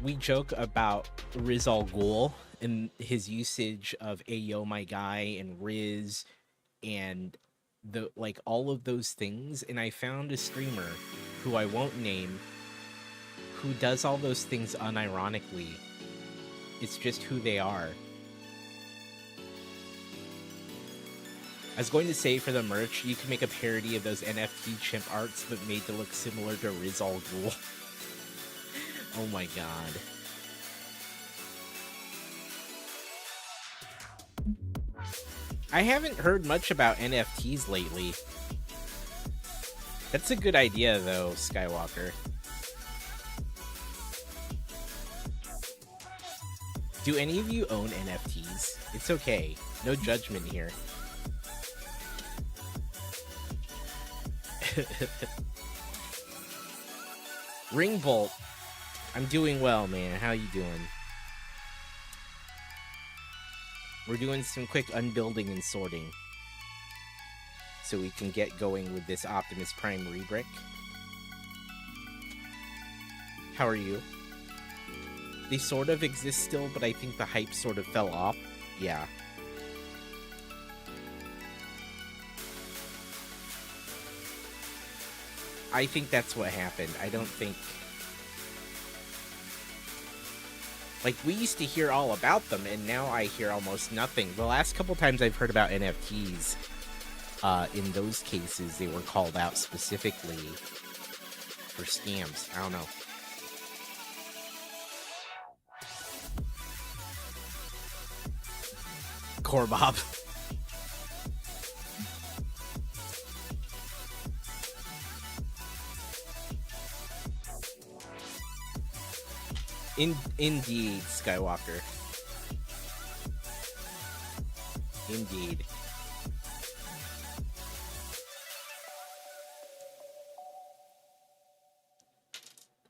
we joke about Riz Al Ghul and his usage of "Ayo, my guy" and Riz and all of those things, and I found a streamer who I won't name who does all those things unironically. It's just who they are. I was going to say, for the merch, you can make a parody of those NFT chimp arts, but made to look similar to Riz Al Ghul. Oh my god. I haven't heard much about NFTs lately. That's a good idea, though, Skywalker. Do any of you own NFTs? It's okay. No judgment here. Ringbolt. I'm doing well, man. How you doing? We're doing some quick unbuilding and sorting, so we can get going with this Optimus Prime Rebrick. How are you? They sort of exist still, but I think the hype sort of fell off. Yeah. I think that's what happened. I don't think... Like, we used to hear all about them, and now I hear almost nothing. The last couple times I've heard about NFTs, in those cases, they were called out specifically for scams. I don't know. Corbob. Indeed, Skywalker. Indeed.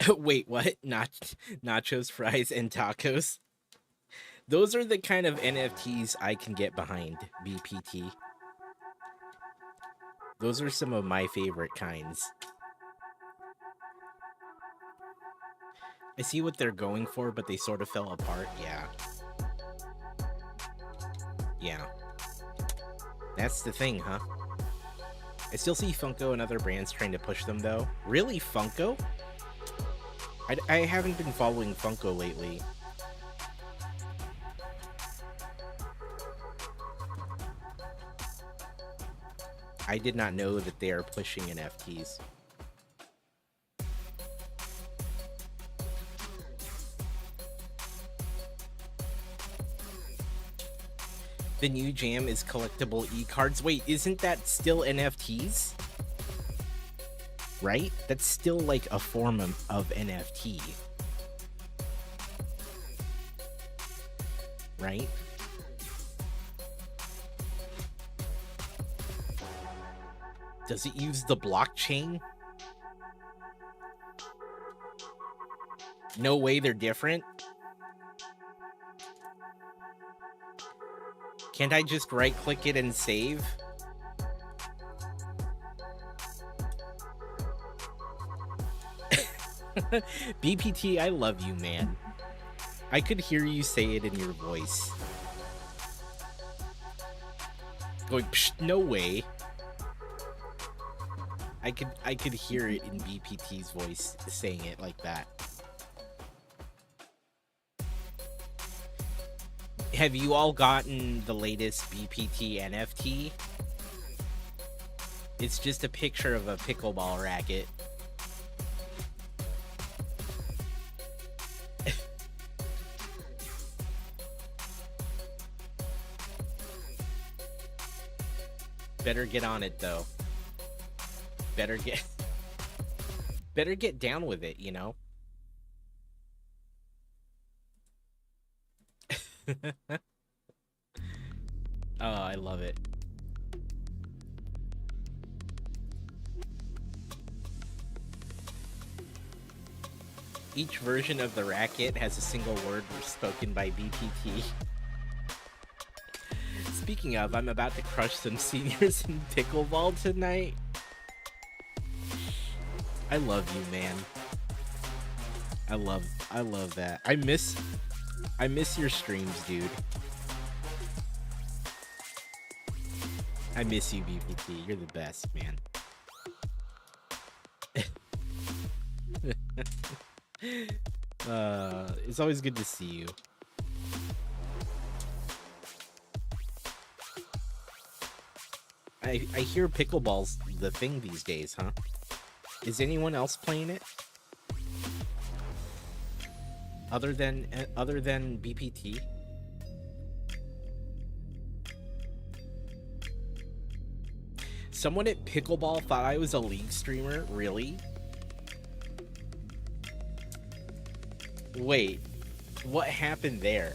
Wait, what? Nachos, fries, and tacos? Those are the kind of NFTs I can get behind, BPT. Those are some of my favorite kinds. I see what they're going for, but they sort of fell apart. Yeah. Yeah. That's the thing, huh? I still see Funko and other brands trying to push them, though. Really, Funko? I haven't been following Funko lately. I did not know that they are pushing NFTs. The new jam is collectible e-cards. Wait, isn't that still NFTs? Right? That's still like a form of NFT. Right? Does it use the blockchain? No way they're different. Can't I just right-click it and save? BPT, I love you, man. I could hear you say it in your voice. Going, psh, no way. I could hear it in BPT's voice saying it like that. Have you all gotten the latest BPT NFT? It's just a picture of a pickleball racket. Better get on it, though. Better get down with it, you know? Oh, I love it. Each version of the racket has a single word spoken by BPT. Speaking of, I'm about to crush some seniors in pickleball tonight. I love you, man. I love that. I miss your streams, dude. I miss you, BPT. You're the best, man. It's always good to see you. I hear pickleball's the thing these days, huh? Is anyone else playing it? Other than BPT? Someone at Pickleball thought I was a League streamer? Really? Wait, what happened there?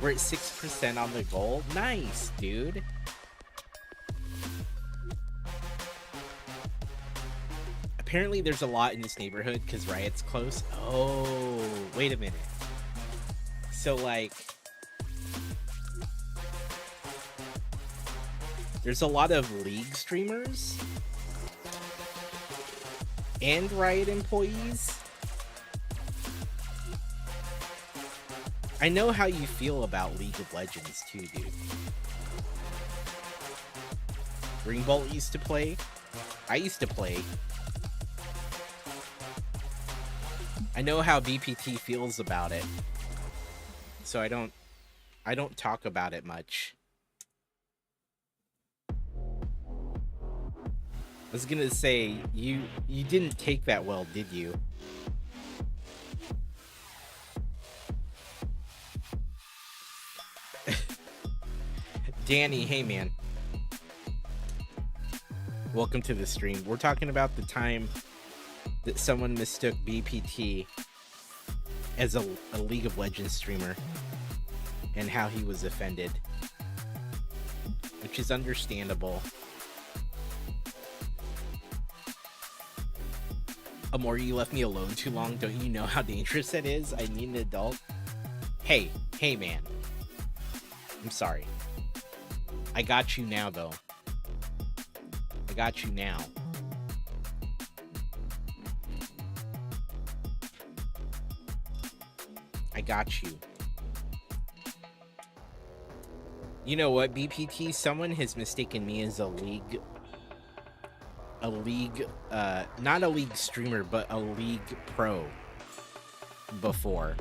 We're at 6% on the goal? Nice, dude. Apparently there's a lot in this neighborhood because Riot's close. Oh, wait a minute. So, like, there's a lot of League streamers and Riot employees. I know how you feel about League of Legends too, dude. Greenbolt used to play. I used to play. I know how BPT feels about it. So I don't talk about it much. I was gonna say, you didn't take that well, did you? Danny, hey man. Welcome to the stream. We're talking about the time that someone mistook BPT as a League of Legends streamer and how he was offended, which is understandable. Amor, you left me alone too long. Don't you know how dangerous that is? I need an adult. Hey man. I'm sorry. I got you now, though. I got you now. got you. You know what, BPT? Someone has mistaken me as a league, not a league streamer, but a league pro before.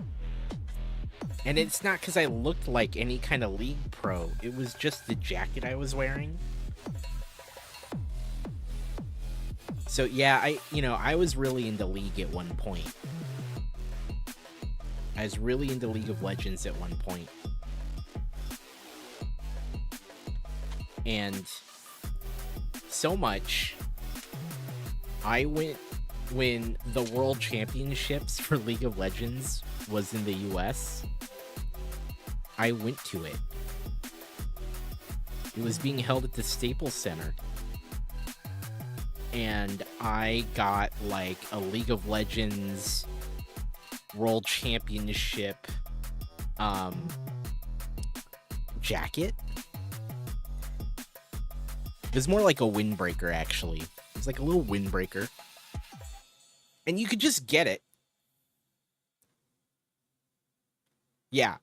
And it's not because I looked like any kind of league pro. It was just the jacket I was wearing. So yeah, I was really into League at one point. I was really into League of Legends at one point. And so much, I went when the World Championships for League of Legends was in the US. I went to it. It was being held at the Staples Center. And I got like a League of Legends World Championship jacket. It was more like a windbreaker, actually. It was like a little windbreaker. And you could just get it. Yeah.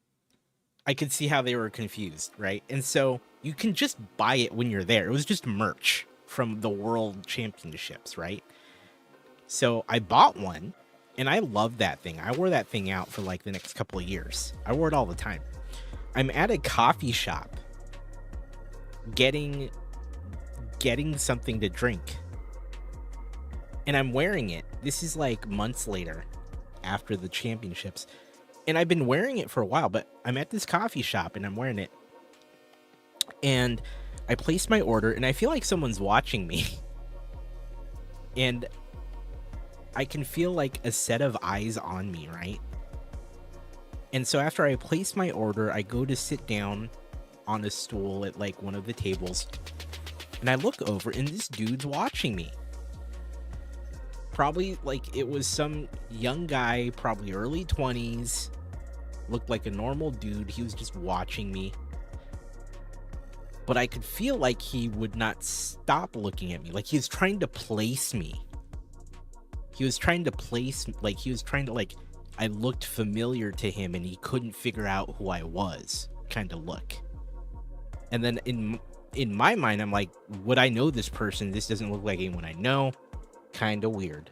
I could see how they were confused, right? And so you can just buy it when you're there. It was just merch from the World Championships, right? So I bought one, and I loved that thing. I wore that thing out for like the next couple of years. I wore it all the time. I'm at a coffee shop getting something to drink, and I'm wearing it. This is like months later after the championships, and I've been wearing it for a while, but I'm at this coffee shop and I'm wearing it, and I placed my order, and I feel like someone's watching me. And I can feel like a set of eyes on me, right? And so after I place my order, I go to sit down on a stool at like one of the tables, and I look over, and this dude's watching me. Probably like it was some young guy, probably early 20s, looked like a normal dude. He was just watching me. But I could feel like he would not stop looking at me. Like he was trying to place me. He was trying to place, like he was trying to, like, I looked familiar to him and he couldn't figure out who I was kind of look. And then in my mind, I'm like, would I know this person? This doesn't look like anyone I know. Kind of weird.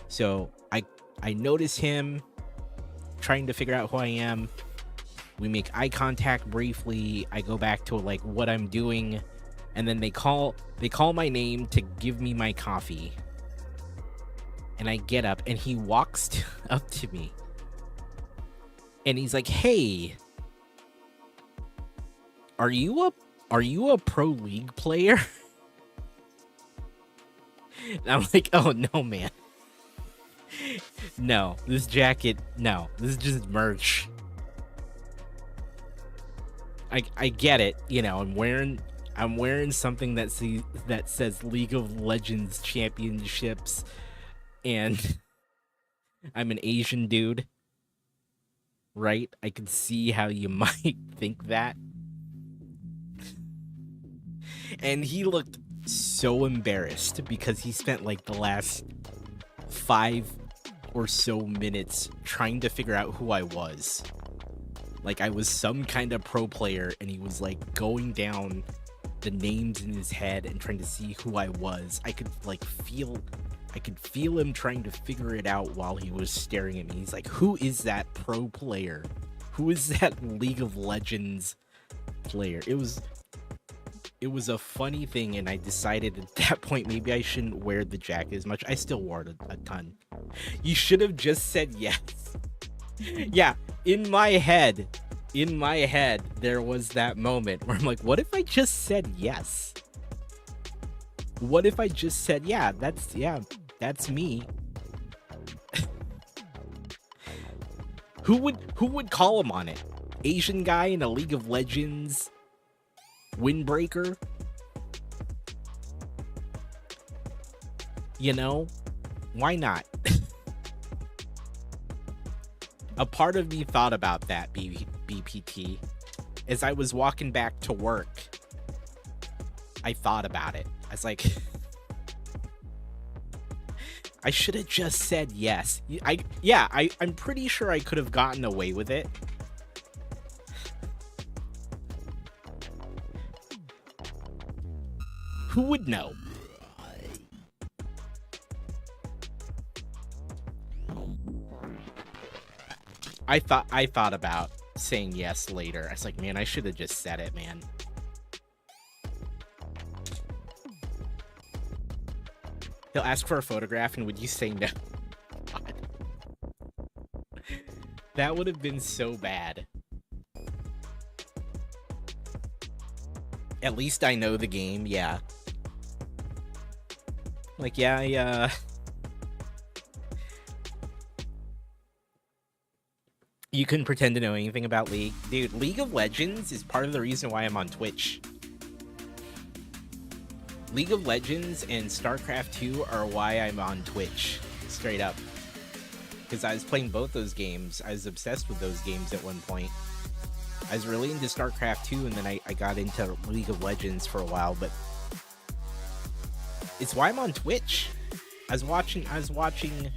So I notice him trying to figure out who I am. We make eye contact briefly. I go back to like what I'm doing, and then they call my name to give me my coffee. And I get up, and he walks up to me, and he's like, "Hey, are you a pro league player?" And I'm like, "Oh no, man. No, this jacket. No, this is just merch." I get it, you know. I'm wearing something that says League of Legends Championships, and I'm an Asian dude, right? I can see how you might think that. And he looked so embarrassed because he spent like the last 5 or so minutes trying to figure out who I was. Like I was some kind of pro player, and he was like going down the names in his head and trying to see who I was. I could feel him trying to figure it out while he was staring at me. He's like, "Who is that pro player? Who is that League of Legends player?" It was a funny thing, and I decided at that point maybe I shouldn't wear the jacket as much. I still wore it a ton. You should have just said yes. Yeah, in my head, there was that moment where I'm like, what if I just said yes? What if I just said, yeah, that's me. Who would call him on it? Asian guy in a League of Legends windbreaker? You know, why not? A part of me thought about that, BPT. As I was walking back to work, I thought about it. I was like, I should have just said yes. I'm pretty sure I could have gotten away with it. Who would know? I thought about saying yes later. I was like, man, I should have just said it, man. He'll ask for a photograph, and would you say no? God. That would have been so bad. At least I know the game, yeah. Like, yeah, you couldn't pretend to know anything about League. Dude, League of Legends is part of the reason why I'm on Twitch. League of Legends and StarCraft 2 are why I'm on Twitch. Straight up. Because I was playing both those games. I was obsessed with those games at one point. I was really into StarCraft 2, and then I got into League of Legends for a while, but it's why I'm on Twitch. I was watching, it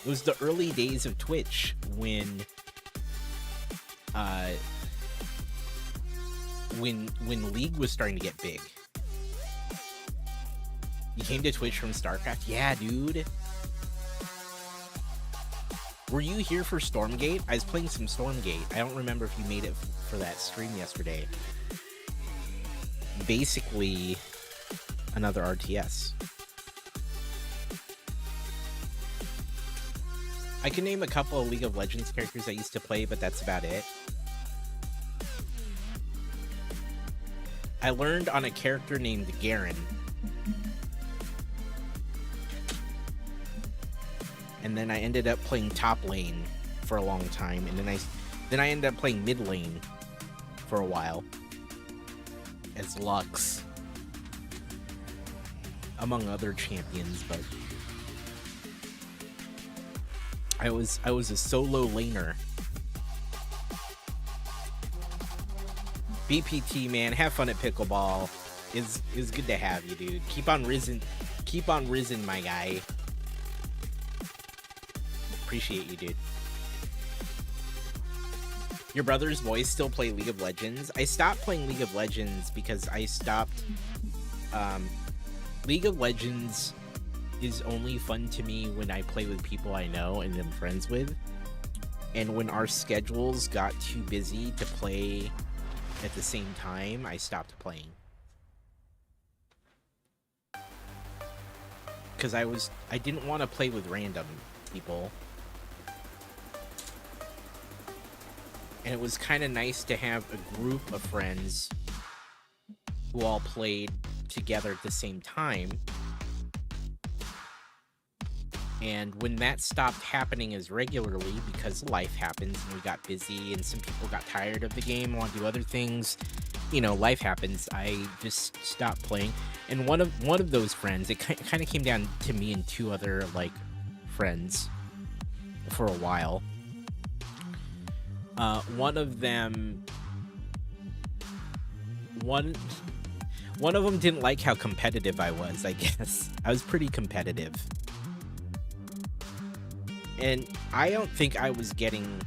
was the early days of Twitch when League was starting to get big. You came to Twitch from StarCraft? Yeah, dude. Were you here for Stormgate? I was playing some Stormgate. I don't remember if you made it for that stream yesterday. Basically, another RTS. I can name a couple of League of Legends characters I used to play, but that's about it. I learned on a character named Garen. And then I ended up playing top lane for a long time, and then I ended up playing mid lane for a while as Lux, among other champions. But I was a solo laner. BPT, man, have fun at pickleball. Is good to have you, dude. Keep on risen, my guy. Appreciate you, dude. Your brother's boys still play League of Legends? I stopped playing League of Legends because I stopped. League of Legends is only fun to me when I play with people I know and am friends with. And when our schedules got too busy to play at the same time, I stopped playing. Because I didn't want to play with random people. And it was kind of nice to have a group of friends who all played together at the same time. And when that stopped happening as regularly, because life happens and we got busy and some people got tired of the game and want to do other things, you know, life happens, I just stopped playing. And one of those friends, it kind of came down to me and two other, like, friends for a while. One of them didn't like how competitive I was, I guess. I was pretty competitive. And I don't think I was getting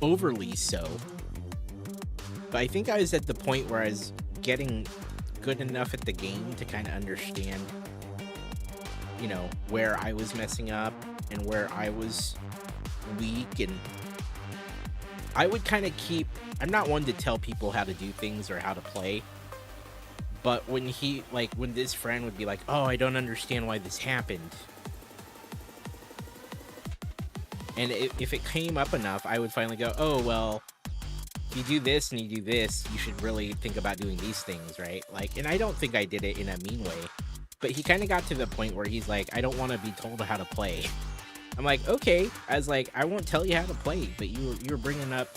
overly so. But I think I was at the point where I was getting good enough at the game to kind of understand, you know, where I was messing up and where I was weak. And I would kind of I'm not one to tell people how to do things or how to play. But when when this friend would be like, oh, I don't understand why this happened. And if it came up enough, I would finally go, oh, well, if you do this and you do this, you should really think about doing these things, right? Like, and I don't think I did it in a mean way. But he kind of got to the point where he's like, I don't want to be told how to play. I'm like, okay. I was like, I won't tell you how to play, but you're bringing up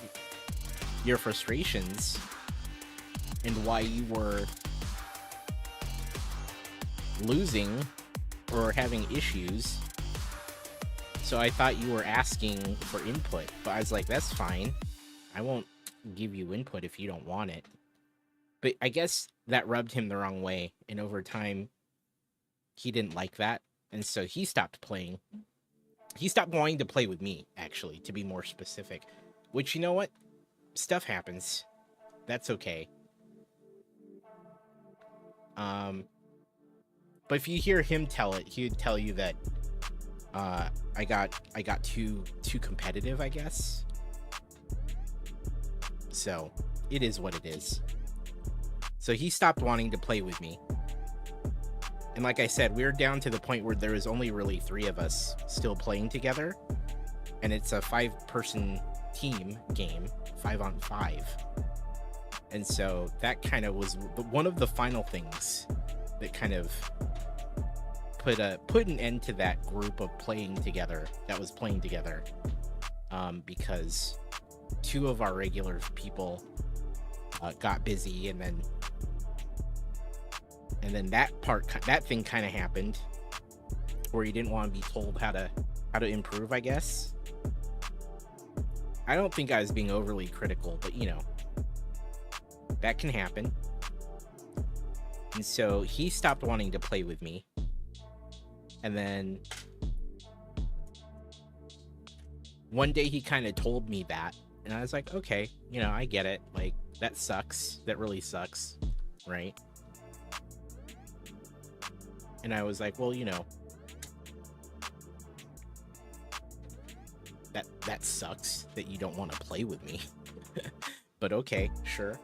your frustrations and why you were losing or having issues. So I thought you were asking for input, but I was like, that's fine. I won't give you input if you don't want it. But I guess that rubbed him the wrong way, and over time, he didn't like that, and so he stopped playing. He stopped wanting to play with me, actually, to be more specific. Which, you know what? Stuff happens. That's okay. But if you hear him tell it, he would tell you that I got too competitive, I guess. So it is what it is. So he stopped wanting to play with me. And like I said, we were down to the point where there was only really 3 of us still playing together. And it's a 5-person team game, 5-on-5. And so that kind of was one of the final things that kind of put an end to that group of playing together, that was playing together. Because 2 of our regular people got busy, and then that thing kind of happened where you didn't want to be told how to improve, I guess. I don't think I was being overly critical, but you know, that can happen. And so he stopped wanting to play with me. And then one day he kind of told me that, and I was like, okay, you know, I get it. Like, that sucks. That really sucks, right? And I was like, well, you know, that sucks that you don't want to play with me. But okay, sure.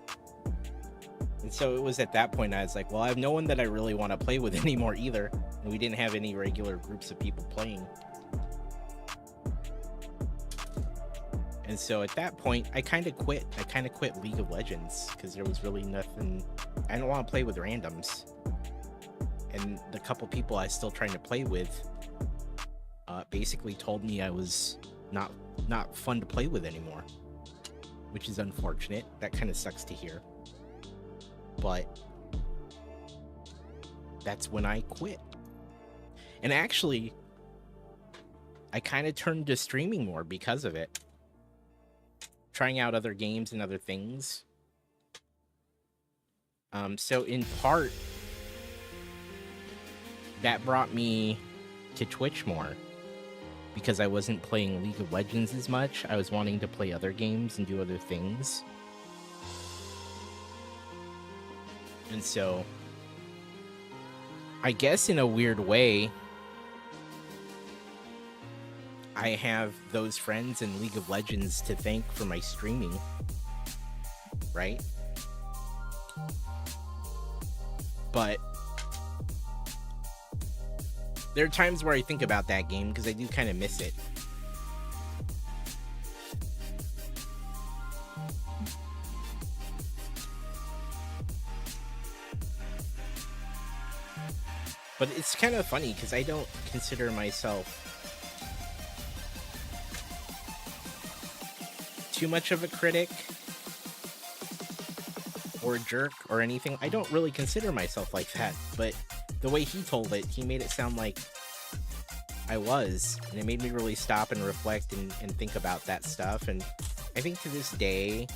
And so it was at that point I was like, well, I have no one that I really want to play with anymore either. And we didn't have any regular groups of people playing. And so at that point, I kind of quit. I kind of quit League of Legends because there was really nothing. I don't want to play with randoms. And the couple people I was still trying to play with basically told me I was not fun to play with anymore, which is unfortunate. That kind of sucks to hear. But that's when I quit. And actually, I kind of turned to streaming more because of it. Trying out other games and other things. So in part, that brought me to Twitch more. Because I wasn't playing League of Legends as much. I was wanting to play other games and do other things. And so, I guess in a weird way, I have those friends in League of Legends to thank for my streaming, right? But there are times where I think about that game because I do kind of miss it. But it's kind of funny because I don't consider myself too much of a critic or a jerk or anything. I don't really consider myself like that, but the way he told it, he made it sound like I was, and it made me really stop and reflect and think about that stuff. And I think to this day,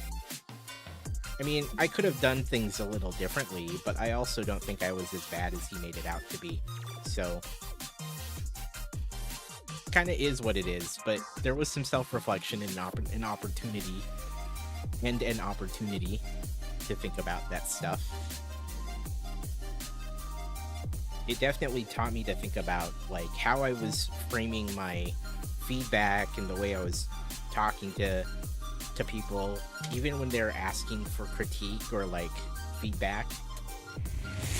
I mean, I could have done things a little differently, but I also don't think I was as bad as he made it out to be. So, kind of is what it is, but there was some self-reflection and an opportunity to think about that stuff. It definitely taught me to think about like how I was framing my feedback and the way I was talking to people, even when they're asking for critique or like feedback.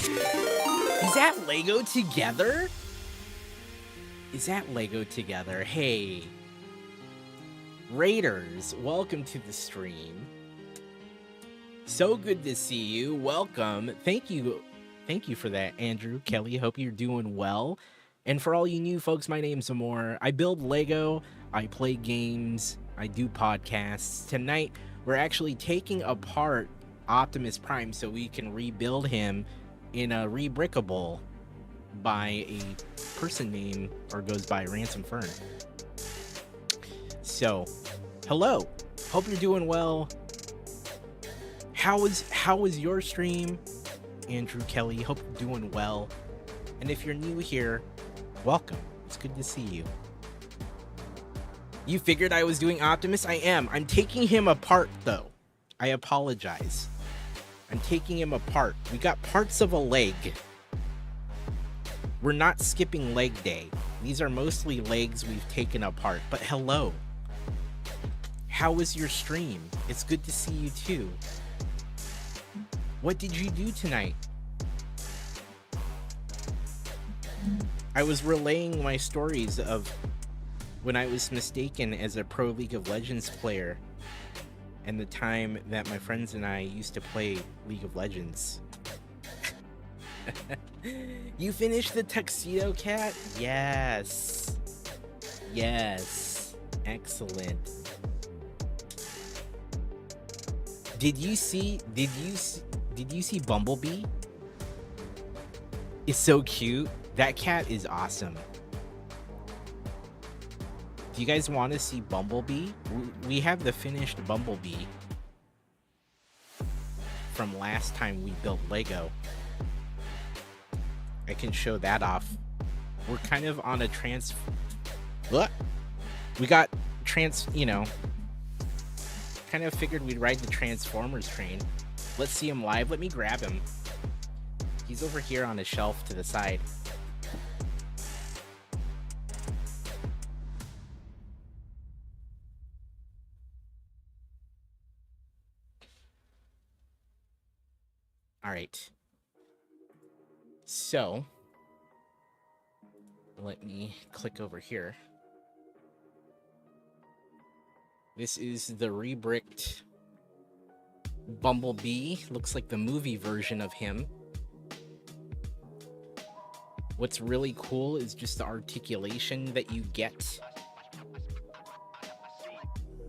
Is that Lego together? Is that Lego together? Hey, Raiders, welcome to the stream. So good to see you. Welcome. Thank you for that, Andrew, Kelly. Hope you're doing well. And for all you new folks, my name's Amor. I build Lego, I play games, I do podcasts. Tonight, we're actually taking apart Optimus Prime so we can rebuild him in a Rebrickable by a person named, or goes by Ransom Fern. So, hello. Hope you're doing well. How was your stream, Andrew Kelly? Hope you're doing well. And if you're new here, welcome. It's good to see you. You figured I was doing Optimus? I am. I'm taking him apart, though. I apologize. I'm taking him apart. We got parts of a leg. We're not skipping leg day. These are mostly legs we've taken apart. But hello. How was your stream? It's good to see you, too. What did you do tonight? I was relaying my stories of when I was mistaken as a pro League of Legends player and the time that my friends and I used to play League of Legends. You finished the Tuxedo Cat? Yes. Yes. Excellent. Did you see Bumblebee? It's so cute. That cat is awesome. Do you guys want to see Bumblebee? We have the finished Bumblebee from last time we built Lego. I can show that off. We're kind of on a what? We got you know, kind of figured we'd ride the Transformers train. Let's see him live. Let me grab him. He's over here on a shelf to the side. All right. So, let me click over here. This is the Rebricked Bumblebee. Looks like the movie version of him. What's really cool is just the articulation that you get.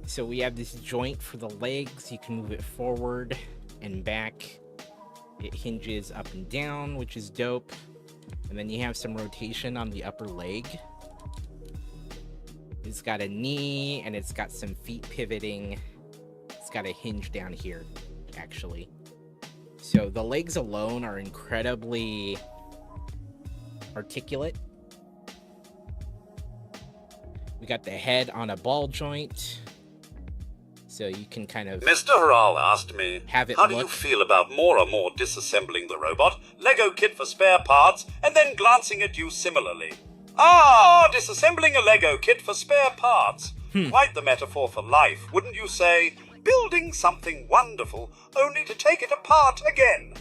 So we have this joint for the legs. You can move it forward and back. It hinges up and down, which is dope. And then you have some rotation on the upper leg. It's got a knee and it's got some feet pivoting. It's got a hinge down here, actually. So the legs alone are incredibly articulate. We got the head on a ball joint. So you can kind of... Mr. Harral asked me, how do you feel about more and more disassembling the robot, Lego kit for spare parts, and then glancing at you similarly? Ah, disassembling a Lego kit for spare parts. Quite the metaphor for life, wouldn't you say? Building something wonderful, only to take it apart again.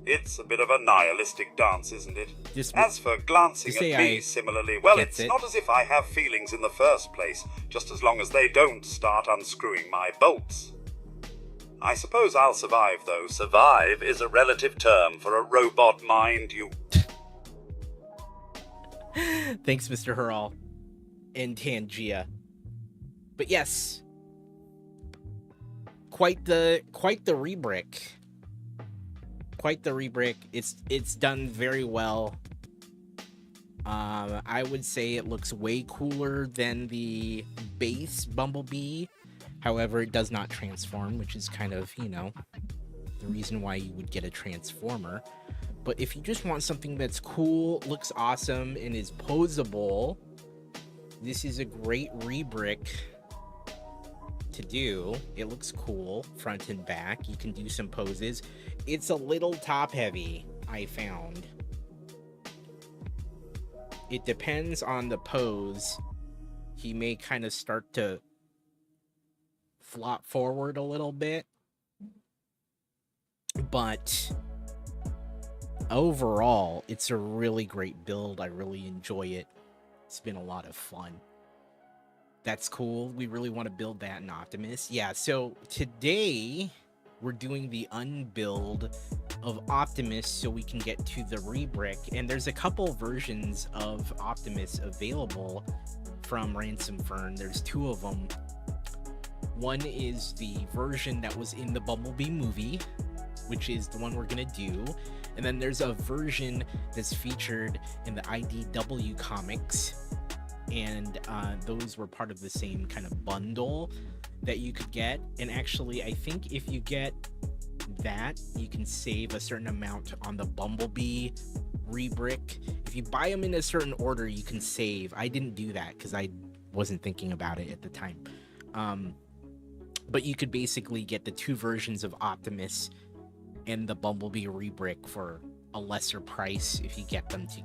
It's a bit of a nihilistic dance, isn't it? As for glancing at me similarly, well, it's not as if I have feelings in the first place, just as long as they don't start unscrewing my bolts. I suppose I'll survive, though. Survive is a relative term for a robot mind, you... Thanks, Mr. Harral. And Tangia. But yes. Quite the rebrick. Quite the rebrick. It's done very well. I would say it looks way cooler than the base Bumblebee. However, it does not transform, which is kind of, you know, the reason why you would get a transformer. But if you just want something that's cool, looks awesome, and is posable, this is a great rebrick to do. It looks cool front and back. You can do some poses. It's a little top heavy, I found. It depends on the pose. He may kind of start to flop forward a little bit, but overall it's a really great build. I really enjoy it. It's been a lot of fun. That's cool. We really want to build that in Optimus. Yeah, so today we're doing the unbuild of Optimus so we can get to the Rebrick. And there's a couple versions of Optimus available from Ransom Fern. There's two of them. One is the version that was in the Bumblebee movie, which is the one we're gonna do. And then there's a version that's featured in the IDW comics. And those were part of the same kind of bundle that you could get. And actually, I think if you get that, you can save a certain amount on the Bumblebee Rebrick. If you buy them in a certain order, you can save. I didn't do that because I wasn't thinking about it at the time. But you could basically get the 2 versions of Optimus and the Bumblebee Rebrick for a lesser price if you get them to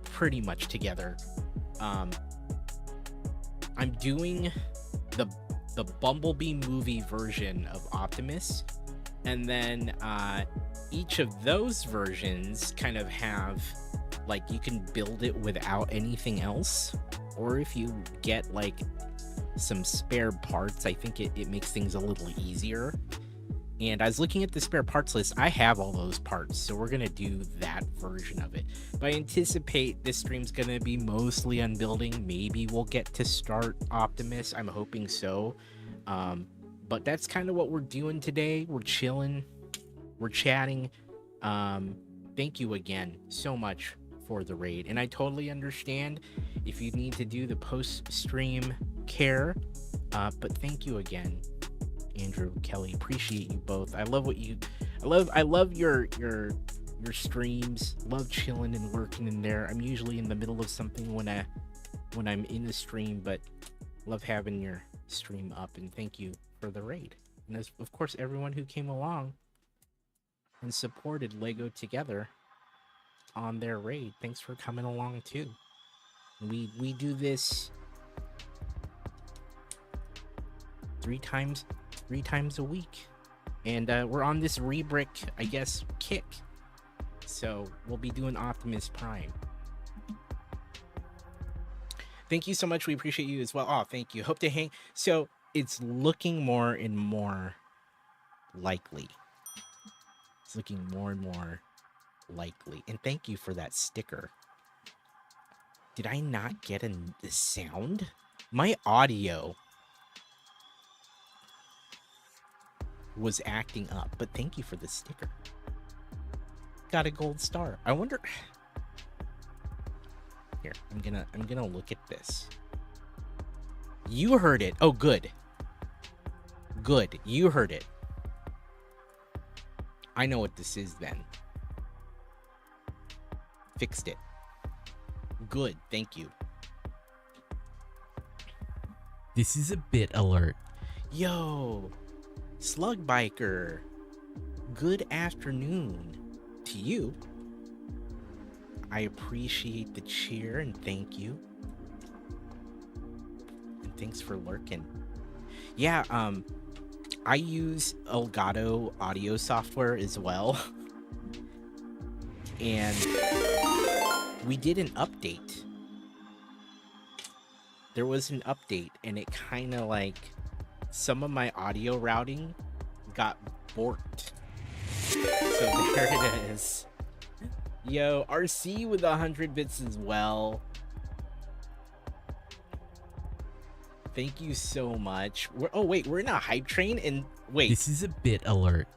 pretty much together. I'm doing the Bumblebee movie version of Optimus, and then each of those versions kind of have, like, you can build it without anything else, or if you get like some spare parts, I think it makes things a little easier. And I was looking at the spare parts list. I have all those parts, so we're gonna do that version of it. But I anticipate this stream's gonna be mostly unbuilding. Maybe we'll get to start Optimus. I'm hoping so. But that's kind of what we're doing today. We're chilling, we're chatting. Thank you again so much for the raid, and I totally understand if you need to do the post-stream care. But thank you again, Andrew, Kelly. Appreciate you both. I love I love your streams. Love chilling and lurking in there. I'm usually in the middle of something when I'm in the stream, but love having your stream up. And thank you for the raid, and of course everyone who came along and supported Lego Together on their raid. Thanks for coming along too. We do this 3 times a week, and we're on this Rebrick, I guess, kick, so we'll be doing Optimus Prime. Thank you so much. We appreciate you as well. Oh, thank you. Hope to hang. So it's looking more and more likely. It's looking more and more likely. And thank you for that sticker. Did I not get the sound? My audio was acting up, but thank you for the sticker. Got a gold star. I wonder. Here, I'm gonna look at this. You heard it. Oh, good. Good. You heard it. I know what this is then. Fixed it. Good. Thank you. This is a bit alert. Yo, Slug Biker. Good afternoon to you. I appreciate the cheer and thank you. And thanks for lurking. Yeah, I use Elgato audio software as well. And we did an update. There was an update and it kind of like some of my audio routing got borked. So there it is. Yo, RC with 100 bits as well. Thank you so much. Oh wait, we're in a hype train, and wait. This is a bit alert.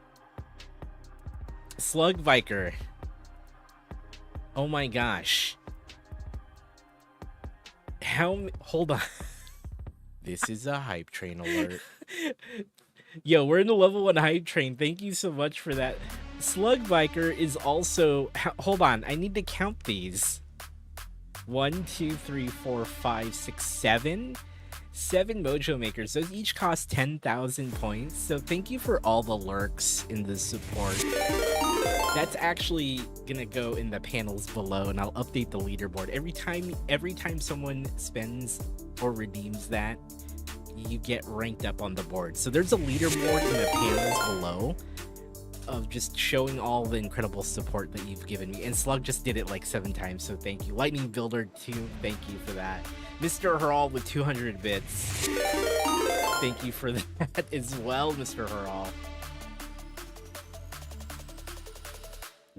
Slug Viker. Oh my gosh. Hold on. This is a hype train alert. Yo, we're in the level 1 hype train. Thank you so much for that. Slug Biker is also. Hold on, I need to count these. 1, 2, 3, 4, 5, 6, 7. 7 Mojo Makers. Those each cost 10,000 points. So thank you for all the lurks in the support. That's actually gonna go in the panels below, and I'll update the leaderboard every time someone spends or redeems that. You get ranked up on the board. So there's a leaderboard in the panels below of just showing all the incredible support that you've given me. And Slug just did it like 7 times, so thank you. Lightning Builder too, thank you for that. Mr. Heral with 200 bits. Thank you for that as well, Mr. Heral.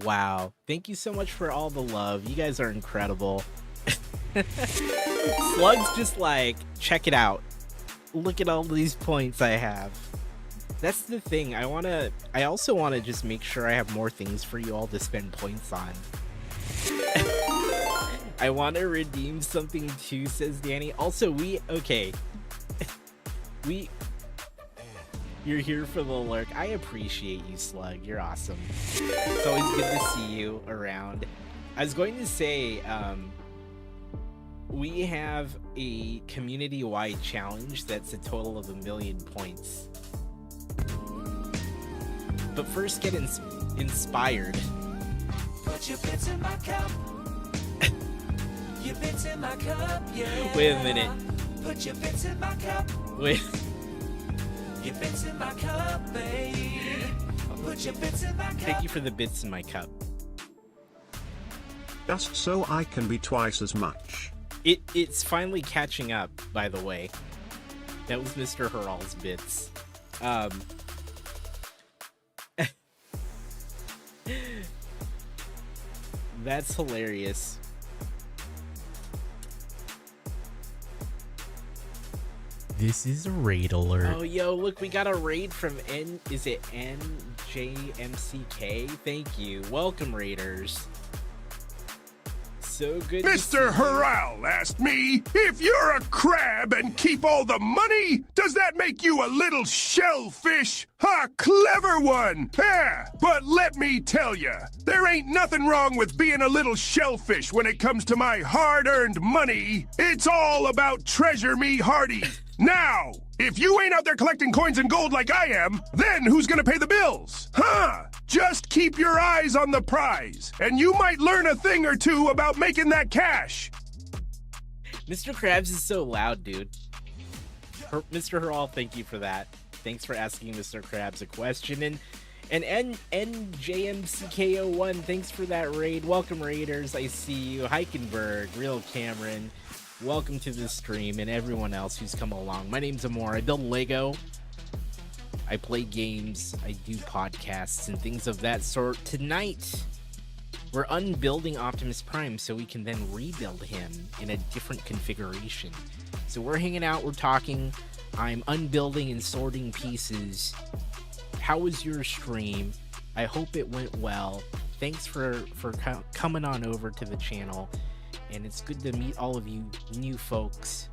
Wow. Thank you so much for all the love. You guys are incredible. Slug's just like, check it out. Look at all these points I have. That's the thing. I also want to just make sure I have more things for you all to spend points on. I want to redeem something too, says Danny. Also, okay. You're here for the lurk. I appreciate you, Slug. You're awesome. It's always good to see you around. I was going to say, we have a community-wide challenge that's a total of 1,000,000 points. But first, get inspired. Put your bits in my cup. Your bits in my cup, yeah. Wait a minute. Put your bits in my cup. Wait. Your bits in my cup, babe. Put your bits in my cup. Thank you for the bits in my cup. Just so I can be twice as much. It's finally catching up, by the way. That was Mr. Hurl's bits. That's hilarious. This is a raid alert. Oh, yo, look, we got a raid from is it NJMCK? Thank you. Welcome, Raiders. So good. Mr. Hurrell asked me, if you're a crab and keep all the money, does that make you a little shellfish? A clever one! Yeah, but let me tell ya, there ain't nothing wrong with being a little shellfish when it comes to my hard-earned money. It's all about treasure me hearty. Now, if you ain't out there collecting coins and gold like I am, then who's gonna pay the bills? Huh? Just keep your eyes on the prize, and you might learn a thing or two about making that cash. Mr. Krabs is so loud, dude. Mr. Hurl, thank you for that. Thanks for asking Mr. Krabs a question. And NJMCK01, thanks for that raid. Welcome, Raiders. I see you. Heikenberg, Real Cameron. Welcome to the stream, and everyone else who's come along. My name's Amor. I build Lego. I play games. I do podcasts and things of that sort. Tonight, we're unbuilding Optimus Prime so we can then rebuild him in a different configuration. So we're hanging out. We're talking. I'm unbuilding and sorting pieces. How was your stream? I hope it went well. Thanks for coming on over to the channel. And it's good to meet all of you new folks.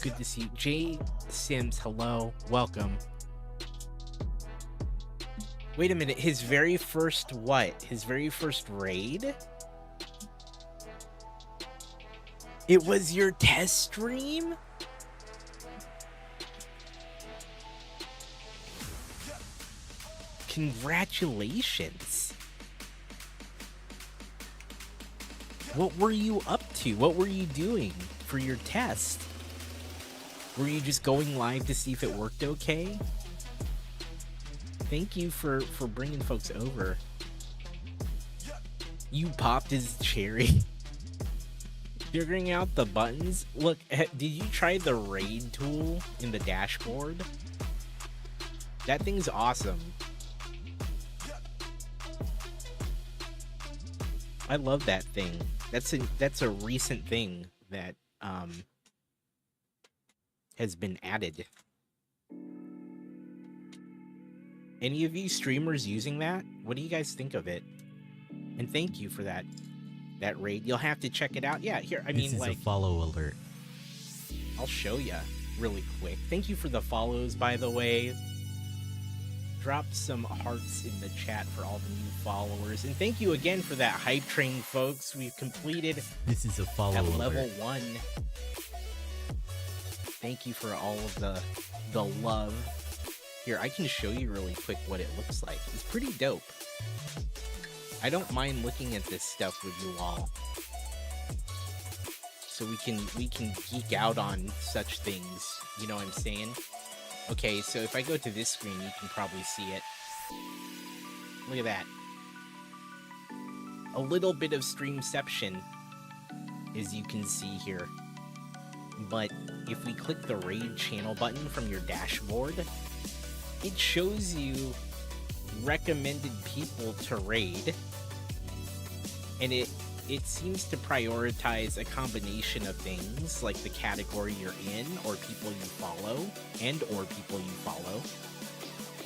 Good to see you. Jay Sims, hello. Welcome. Wait a minute. His very first what? His very first raid? It was your test stream? Congratulations. What were you up to? What were you doing for your test? Were you just going live to see if it worked okay? Thank you for bringing folks over. You popped his cherry. Figuring out the buttons. Look, did you try the raid tool in the dashboard? That thing's awesome. I love that thing. That's a recent thing that has been added. Any of you streamers using that? What do you guys think of it? And thank you for that raid. You'll have to check it out. Yeah, here. This is a follow alert. I'll show you really quick. Thank you for the follows, by the way. Drop some hearts in the chat for all the new followers. And thank you again for that hype train, folks. We've completed This is a follow at alert. level 1. Thank you for all of the love. Here, I can show you really quick what it looks like. It's pretty dope. I don't mind looking at this stuff with you all. So we can geek out on such things. You know what I'm saying? Okay, so if I go to this screen, you can probably see it. Look at that. A little bit of streamception, as you can see here. But if we click the raid channel button from your dashboard, it shows you recommended people to raid. And it seems to prioritize a combination of things, like the category you're in, or people you follow,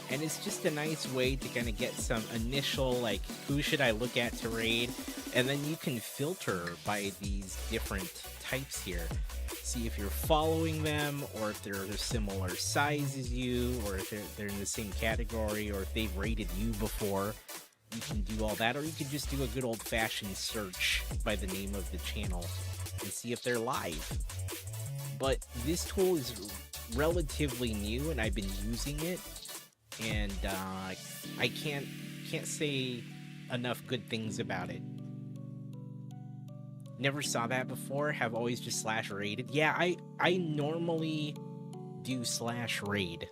And it's just a nice way to kind of get some initial, like, who should I look at to raid? And then you can filter by these different types here. See if you're following them, or if they're the similar size as you, or if they're in the same category, or if they've rated you before. You can do all that, or you can just do a good old-fashioned search by the name of the channel and see if they're live. But this tool is relatively new, and I've been using it, and I can't say enough good things about it. Never saw that before. Have always just / rated. Yeah, I normally do / raid.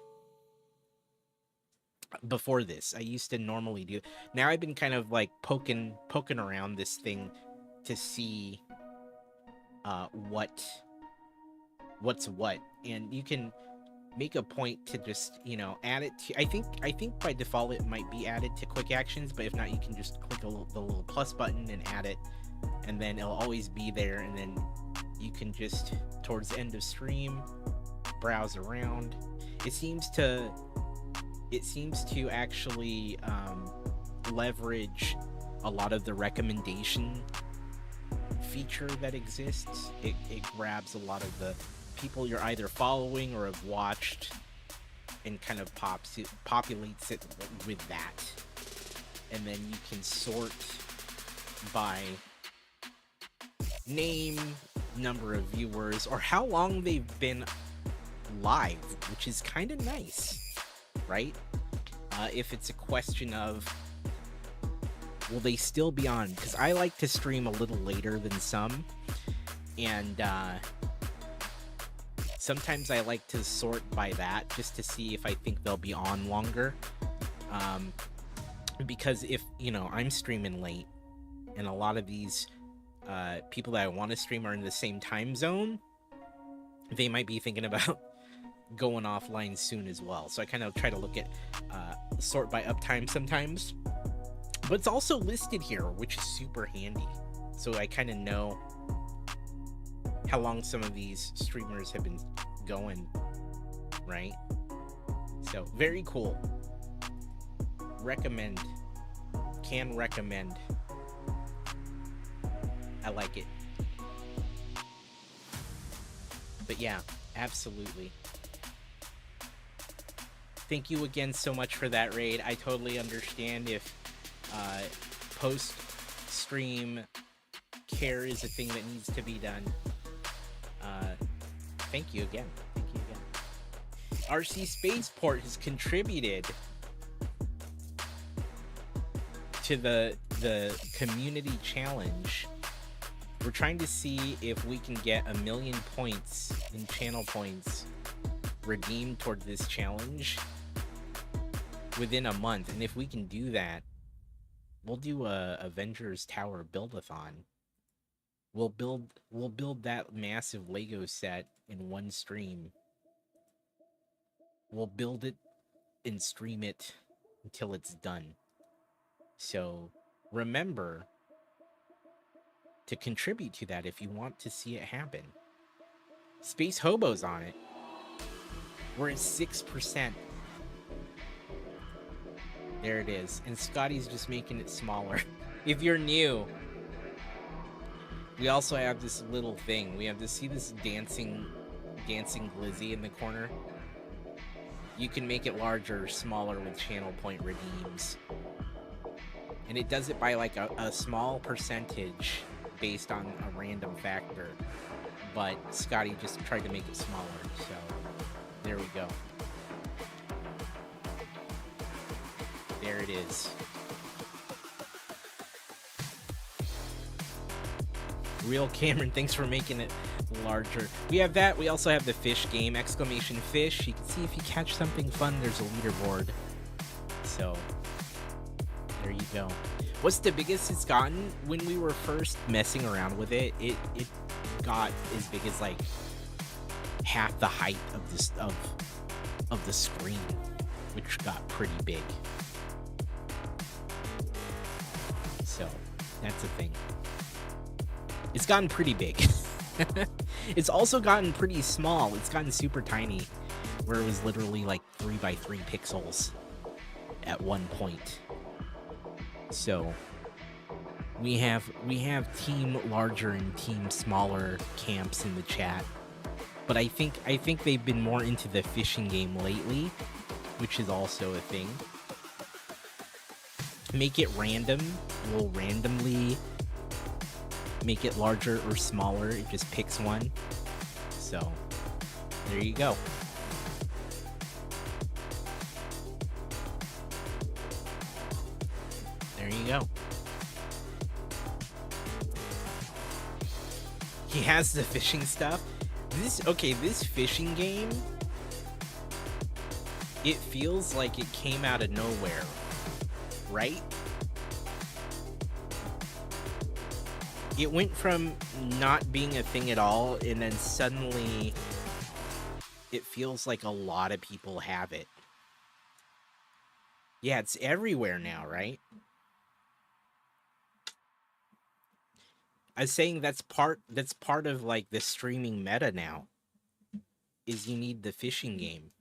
Before this, I used to normally do. Now I've been kind of like poking around this thing to see what's what, and you can make a point to just, you know, add it to. I think by default it might be added to quick actions, but if not, you can just click the little plus button and add it, and then it'll always be there, and then you can just, towards the end of stream, browse around. It seems to actually leverage a lot of the recommendation feature that exists. It grabs a lot of the people you're either following or have watched, and kind of populates it with that. And then you can sort by name, number of viewers, or how long they've been live, which is kind of nice, right? If it's a question of, will they still be on? Because I like to stream a little later than some, and sometimes I like to sort by that just to see if I think they'll be on longer. Because if, you know, I'm streaming late, and a lot of these people that I want to stream are in the same time zone, they might be thinking about going offline soon as well. So I kind of try to look at sort by uptime sometimes, but it's also listed here, which is super handy, so I kind of know how long some of these streamers have been going, right? So very cool. Can recommend. I like it. But yeah, absolutely. Thank you again so much for that raid. I totally understand if post-stream care is a thing that needs to be done. Thank you again. Thank you again. RC Spaceport has contributed to the community challenge. We're trying to see if we can get 1 million points in channel points redeemed toward this challenge within a month, and if we can do that, we'll do a Avengers Tower build-a-thon. We'll build that massive Lego set in one stream. We'll build it and stream it until it's done. So remember to contribute to that if you want to see it happen. Space Hobo's on it. We're at 6%. There it is. And Scotty's just making it smaller. If you're new, we also have this little thing. We have to see this dancing glizzy in the corner. You can make it larger or smaller with channel point redeems. And it does it by like a small percentage based on a random factor. But Scotty just tried to make it smaller, so there we go. There it is. Real Cameron, thanks for making it larger. We have that. We also have the fish game, exclamation fish. You can see if you catch something fun, there's a leaderboard. So there you go. What's the biggest it's gotten? When we were first messing around with it, it got as big as like half the height of this of the screen, which got pretty big. So that's the thing. It's gotten pretty big. It's also gotten pretty small. It's gotten super tiny, where it was literally like 3x3 pixels at one point. So We have team larger and team smaller camps in the chat. But I think they've been more into the fishing game lately, which is also a thing. Make it random. We'll randomly make it larger or smaller. It just picks one. So, there you go. There you go. He has the fishing stuff. This fishing game, it feels like it came out of nowhere, right? It went from not being a thing at all, and then suddenly it feels like a lot of people have it. Yeah, it's everywhere now, right? I was saying that's part of like the streaming meta now. Is you need the fishing game.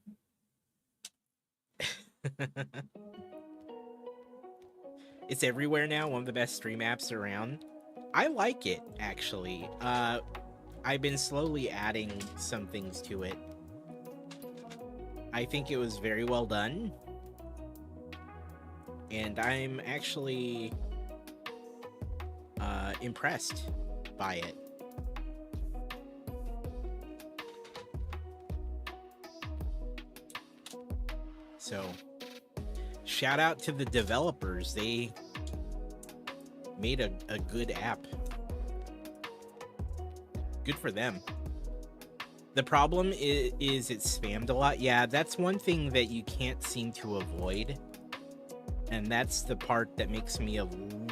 It's everywhere now, one of the best stream apps around. I like it, actually. I've been slowly adding some things to it. I think it was very well done. And I'm actually impressed by it. So, shout out to the developers. They made a good app. Good for them. The problem is it's spammed a lot. Yeah, that's one thing that you can't seem to avoid. And that's the part that makes me a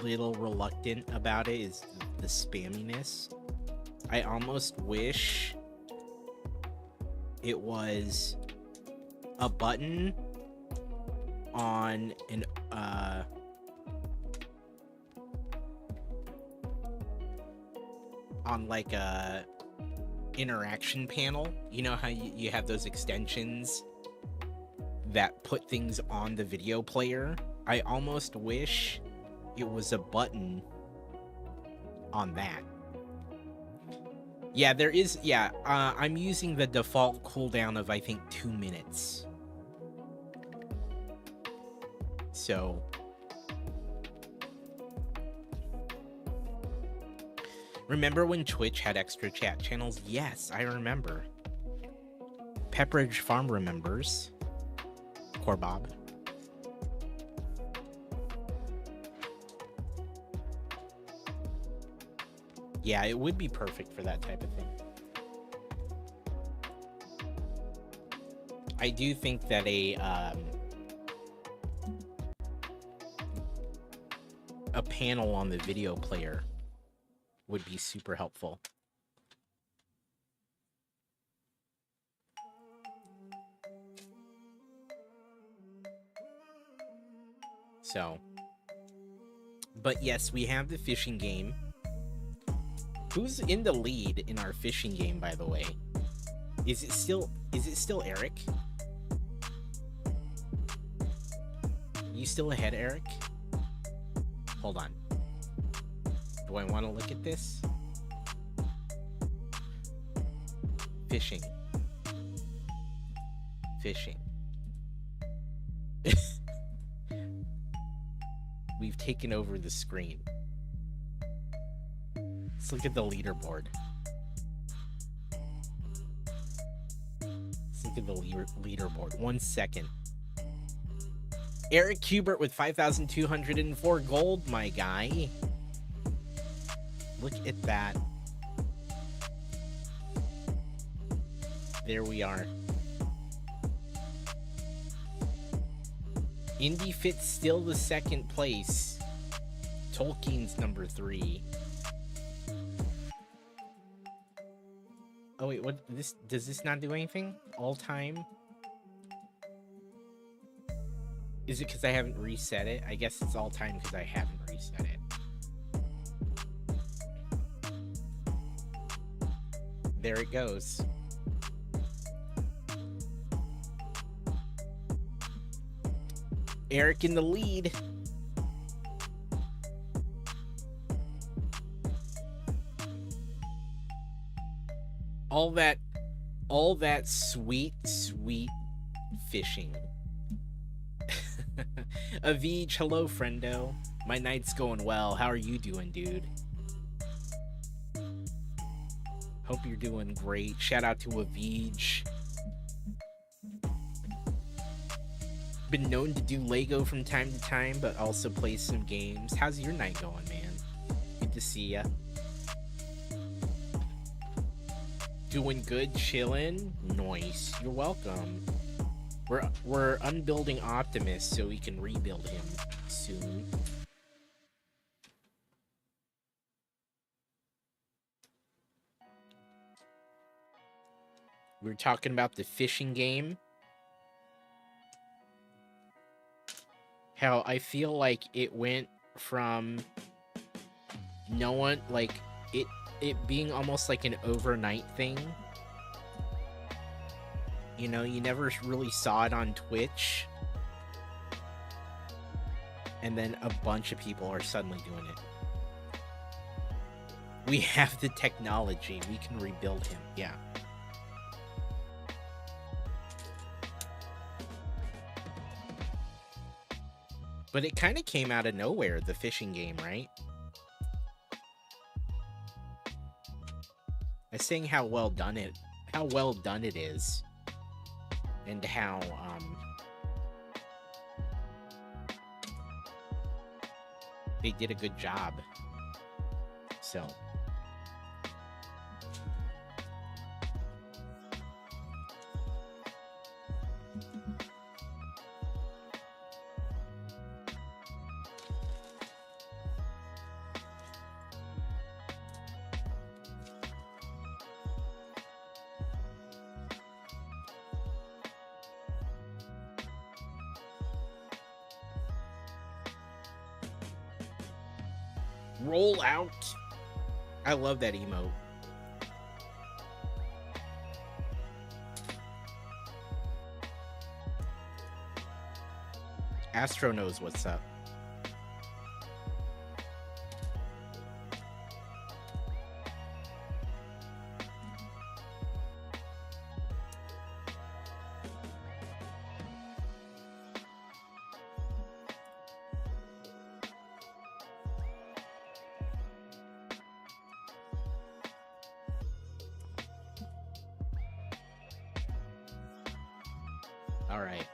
little reluctant about it, is the spamminess. I almost wish it was a button on an on like a interaction panel. You know how you have those extensions that put things on the video player? I almost wish it was a button on that. Yeah, there is. Yeah, I'm using the default cooldown of, I think, 2 minutes. So, remember when Twitch had extra chat channels? Yes, I remember. Pepperidge Farm remembers. Corbob. Yeah, it would be perfect for that type of thing. I do think that a panel on the video player would be super helpful. So, but yes, we have the fishing game. Who's in the lead in our fishing game, by the way? Is it still Eric? You still ahead, Eric? Hold on. Do I want to look at this? Fishing. Fishing. We've taken over the screen. Let's look at the leaderboard. Let's look at the leaderboard. 1 second. Eric Hubert with 5,204 gold, my guy. Look at that. There we are. Indie Fit's still the second place. Tolkien's number 3. Oh wait, what? Does this not do anything? All time? Is it because I haven't reset it? I guess it's all time because I haven't reset it. There it goes. Eric in the lead. all that sweet fishing. Avij, hello friendo. My night's going well. How are you doing, dude? Hope you're doing great. Shout out to Avij. Been known to do Lego from time to time, but also play some games. How's your night going, man? Good to see ya. Doing good, chilling. Nice. You're welcome. We're unbuilding Optimus so we can rebuild him soon. We were talking about the fishing game. How I feel like it went from no one, like it being almost like an overnight thing. You know, you never really saw it on Twitch. And then a bunch of people are suddenly doing it. We have the technology. We can rebuild him. Yeah. But it kind of came out of nowhere, the fishing game, right? I was saying how well done it is. And how, they did a good job. So. Roll out. I love that emote. Astro knows what's up. All right.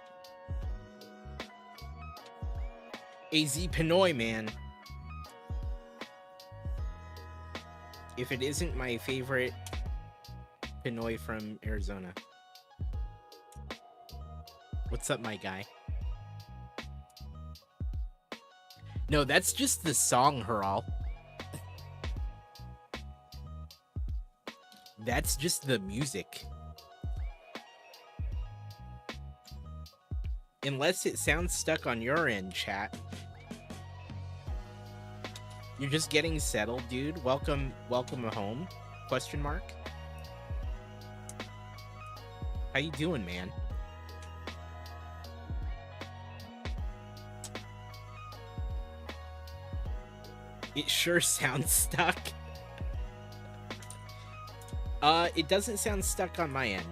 AZ Pinoy, man. If it isn't my favorite Pinoy from Arizona. What's up, my guy? No, that's just the song, Haral. That's just the music. Unless it sounds stuck on your end, chat. You're just getting settled, dude. Welcome home? Question mark. How you doing, man? It sure sounds stuck. It doesn't sound stuck on my end.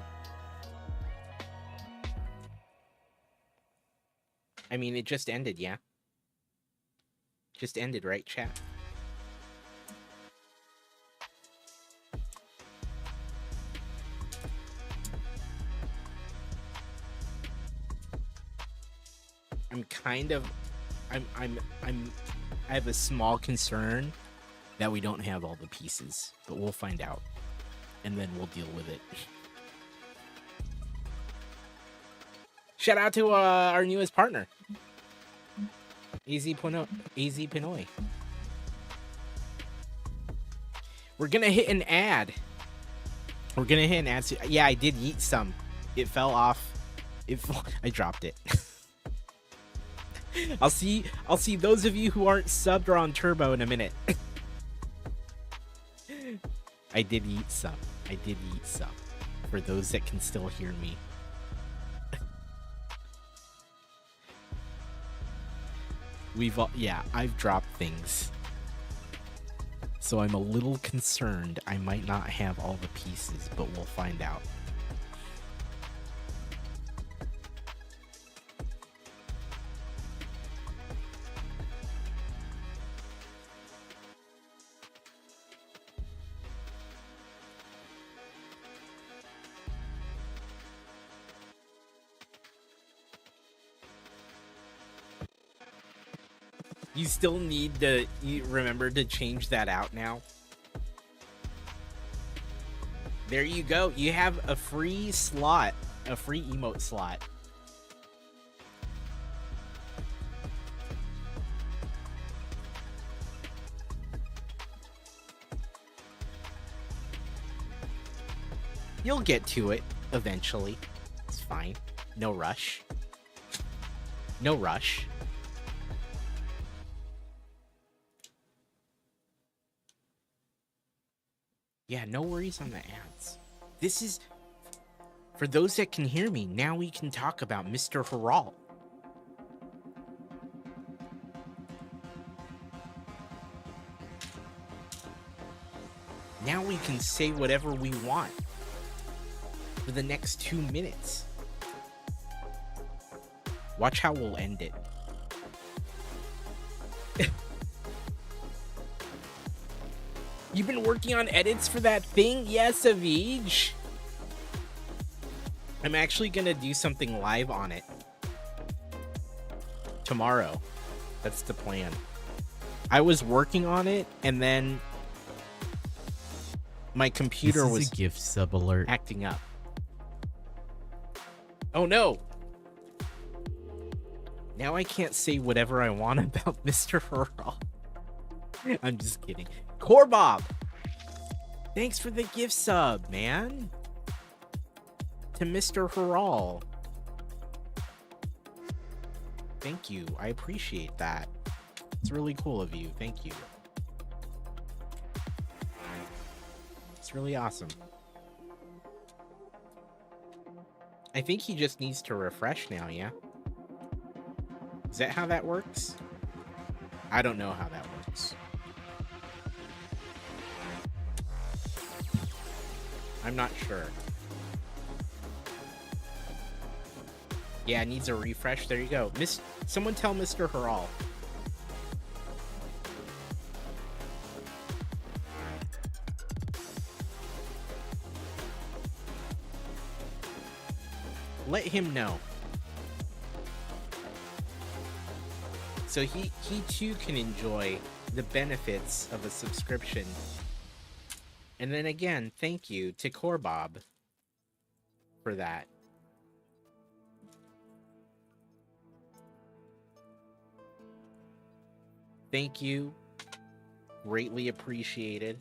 I mean, it just ended, yeah? Just ended, right, chat? I have a small concern that we don't have all the pieces, but we'll find out. And then we'll deal with it. Shout out to our newest partner, AZ Pinoy. We're gonna hit an ad. Yeah, I did eat some. It fell off. I dropped it. I'll see those of you who aren't subbed or on Turbo in a minute. I did eat some. For those that can still hear me. I've dropped things. So I'm a little concerned I might not have all the pieces, but we'll find out. You still need to remember to change that out now. There you go. You have a free slot, a free emote slot. You'll get to it eventually. It's fine. No rush. No rush. Yeah, no worries on the ads. This is, for those that can hear me, now we can talk about Mr. Harral. Now we can say whatever we want for the next 2 minutes. Watch how we'll end it. You've been working on edits for that thing? Yes, Avij. I'm actually gonna do something live on it tomorrow. That's the plan. I was working on it, and then my computer was a gift sub alert. acting up. Oh no! Now I can't say whatever I want about Mr. Harral. I'm just kidding. Corbob! Thanks for the gift sub, man. To Mr. Harral. Thank you. I appreciate that. It's really cool of you. Thank you. It's really awesome. I think he just needs to refresh now, yeah? Is that how that works? I don't know how that works. I'm not sure. Yeah, it needs a refresh. There you go. Someone tell Mr. Harral. Let him know. So he too can enjoy the benefits of a subscription. And then again, thank you to Corbob for that. Thank you. Greatly appreciated.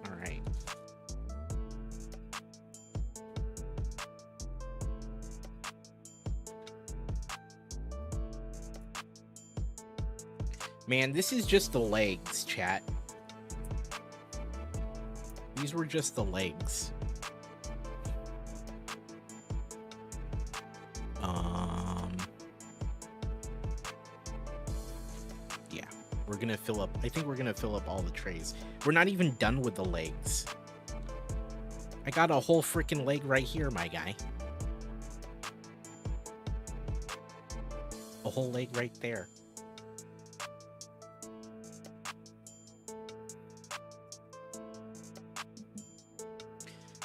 All right. Man, this is just the legs, chat. These were just the legs. Yeah, we're gonna fill up. I think we're gonna fill up all the trays. We're not even done with the legs. I got a whole freaking leg right here, my guy. A whole leg right there.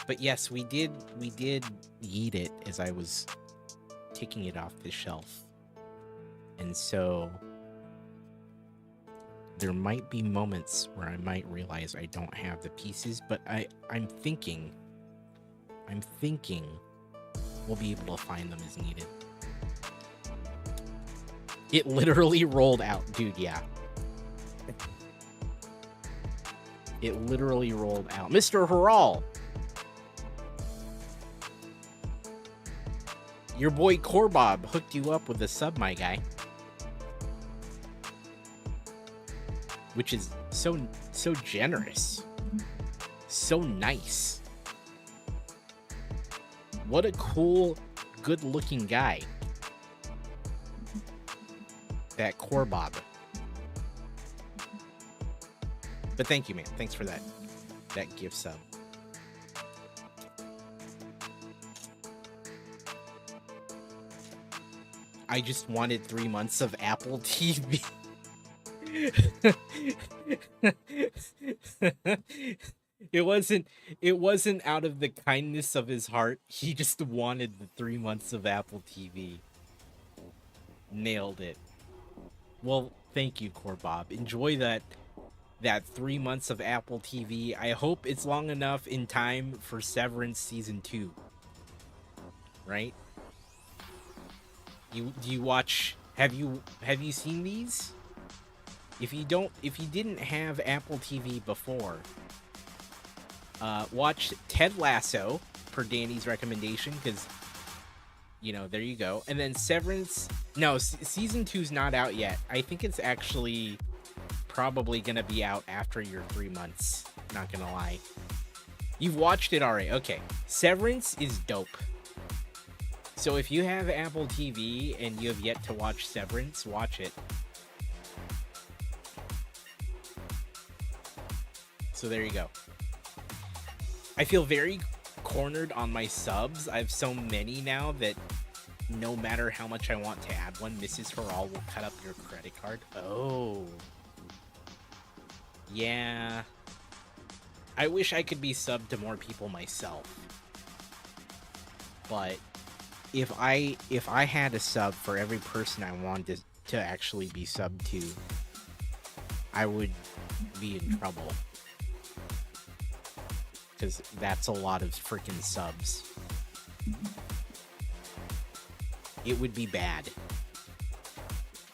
But yes, we did yeet it as I was taking it off the shelf. And so there might be moments where I might realize I don't have the pieces, but I'm thinking we'll be able to find them as needed. It literally rolled out, dude, yeah. It literally rolled out. Mr. Harral! Your boy Corbob hooked you up with a sub, my guy. Which is so generous. So nice. What a cool, good-looking guy. That Corbob. But thank you, man. Thanks for that gift sub. I just wanted 3 months of Apple TV. It wasn't out of the kindness of his heart. He just wanted the 3 months of Apple TV. Nailed it. Well, thank you, Core Bob. Enjoy that 3 months of Apple TV. I hope it's long enough in time for Severance Season 2. Right? Do you watch, have you seen these? If you didn't have Apple TV before, watch Ted Lasso per Danny's recommendation, because, you know, there you go. And then Severance, no, Season 2's not out yet. I think it's actually probably gonna be out after your 3 months, not gonna lie. You've watched it already. Okay, Severance is dope. So if you have Apple TV and you have yet to watch Severance, watch it. So there you go. I feel very cornered on my subs. I have so many now that no matter how much I want to add one, Mrs. For All will cut up your credit card. Oh. Yeah. I wish I could be subbed to more people myself. But if I had a sub for every person I wanted to actually be subbed to, I would be in trouble. Because that's a lot of freaking subs. It would be bad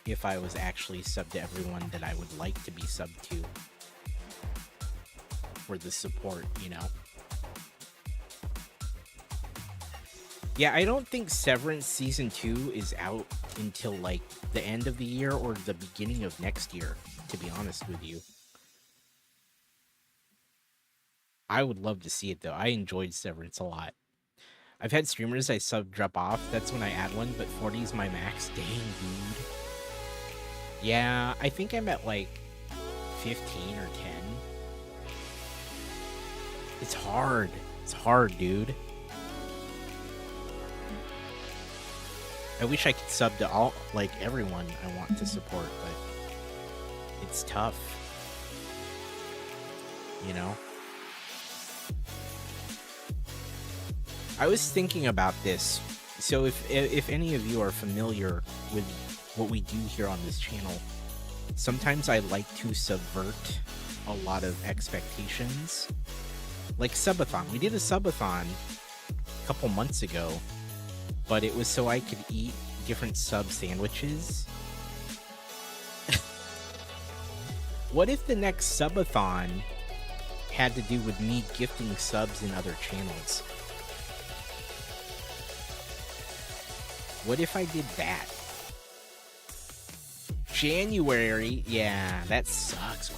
if I was actually subbed to everyone that I would like to be subbed to for the support, you know? Yeah, I don't think Severance Season 2 is out until, like, the end of the year or the beginning of next year, to be honest with you. I would love to see it, though. I enjoyed Severance a lot. I've had streamers I sub drop off. That's when I add one, but 40 is my max. Dang, dude. Yeah, I think I'm at, like, 15 or 10. It's hard. It's hard, dude. I wish I could sub to all, like, everyone I want to support, but it's tough. You know? I was thinking about this. So if any of you are familiar with what we do here on this channel, sometimes I like to subvert a lot of expectations. Like subathon. We did a subathon a couple months ago, but it was so I could eat different sub sandwiches. What if the next subathon had to do with me gifting subs in other channels? What if I did that? January, yeah, that sucks.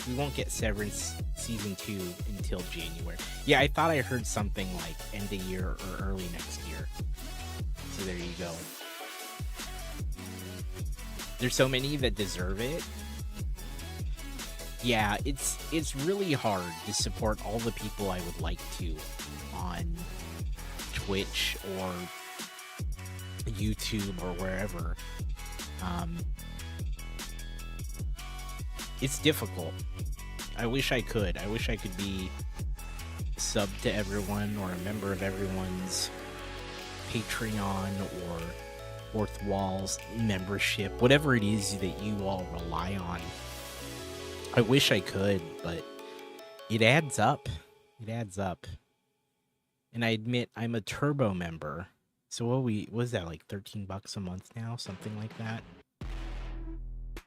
We won't get Severance Season 2 until January. Yeah, I thought I heard something like end of year or early next year. So there you go. There's so many that deserve it. Yeah, it's really hard to support all the people I would like to on Twitch or YouTube or wherever. It's difficult. I wish I could. I wish I could be subbed to everyone or a member of everyone's Patreon or Fourth Wall's membership, whatever it is that you all rely on. I wish I could, but it adds up. It adds up. And I admit I'm a Turbo member. So what was that, like $13 a month now? Something like that.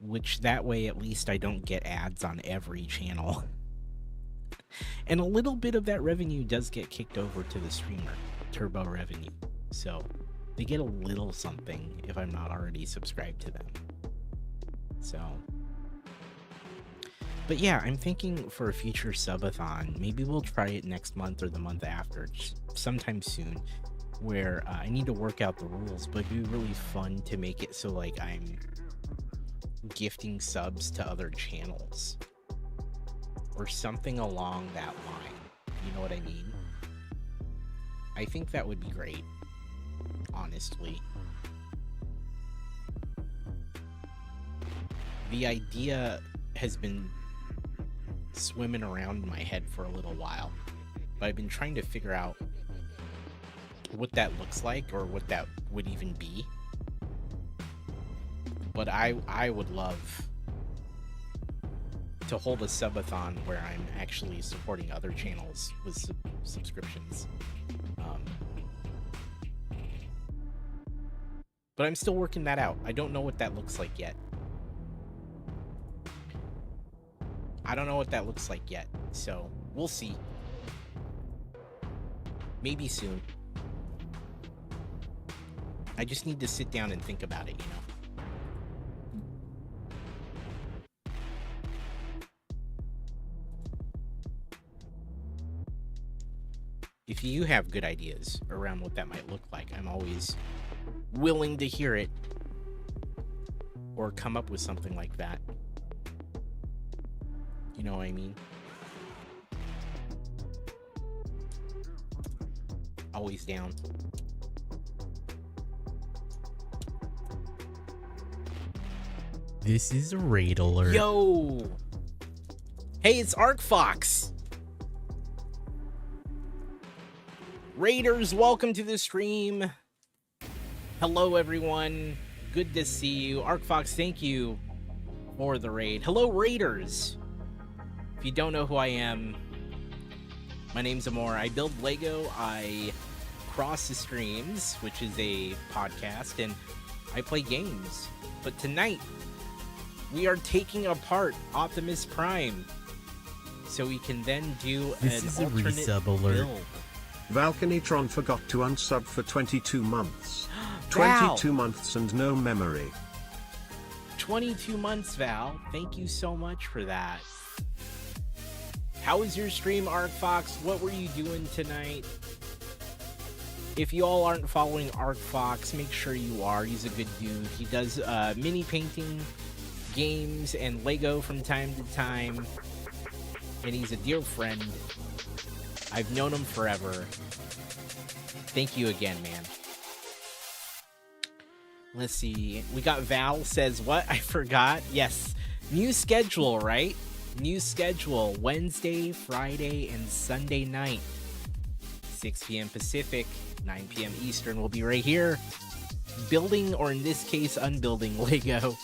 Which that way at least I don't get ads on every channel. And a little bit of that revenue does get kicked over to the streamer. Turbo revenue. So they get a little something if I'm not already subscribed to them. So... But yeah, I'm thinking for a future subathon, maybe we'll try it next month or the month after, sometime soon, where I need to work out the rules, but it'd be really fun to make it so like I'm gifting subs to other channels. or something along that line. You know what I mean? I think that would be great, honestly. The idea has been swimming around in my head for a little while, but I've been trying to figure out what that looks like or what that would even be. But I would love to hold a subathon where I'm actually supporting other channels with subscriptions. But I'm still working that out. I don't know what that looks like yet. So we'll see. Maybe soon. I just need to sit down and think about it, you know? If you have good ideas around what that might look like, I'm always willing to hear it or come up with something like that. You know what I mean? Always down. This is a raid alert. Yo! Hey, it's ArcFox! Raiders, welcome to the stream. Hello, everyone. Good to see you. ArcFox, thank you for the raid. Hello, Raiders. If you don't know who I am, my name's Amor. I build Lego. I cross the streams, which is a podcast, and I play games. But tonight, we are taking apart Optimus Prime, so we can then do This an is a alternate resub alert. build. Valkanitron forgot to unsub for 22 months. Val. 22 months and no memory. 22 months, Val. Thank you so much for that. How was your stream, ArcFox? What were you doing tonight? If you all aren't following ArcFox, make sure you are. He's a good dude. He does mini painting, games, and Lego from time to time. And he's a dear friend. I've known him forever. Thank you again, man. Let's see. We got Val says, what? I forgot. Yes. New schedule, right? New schedule. Wednesday, Friday, and Sunday night. 6 p.m. Pacific, 9 p.m. Eastern. We'll be right here. Building, or in this case, unbuilding Lego.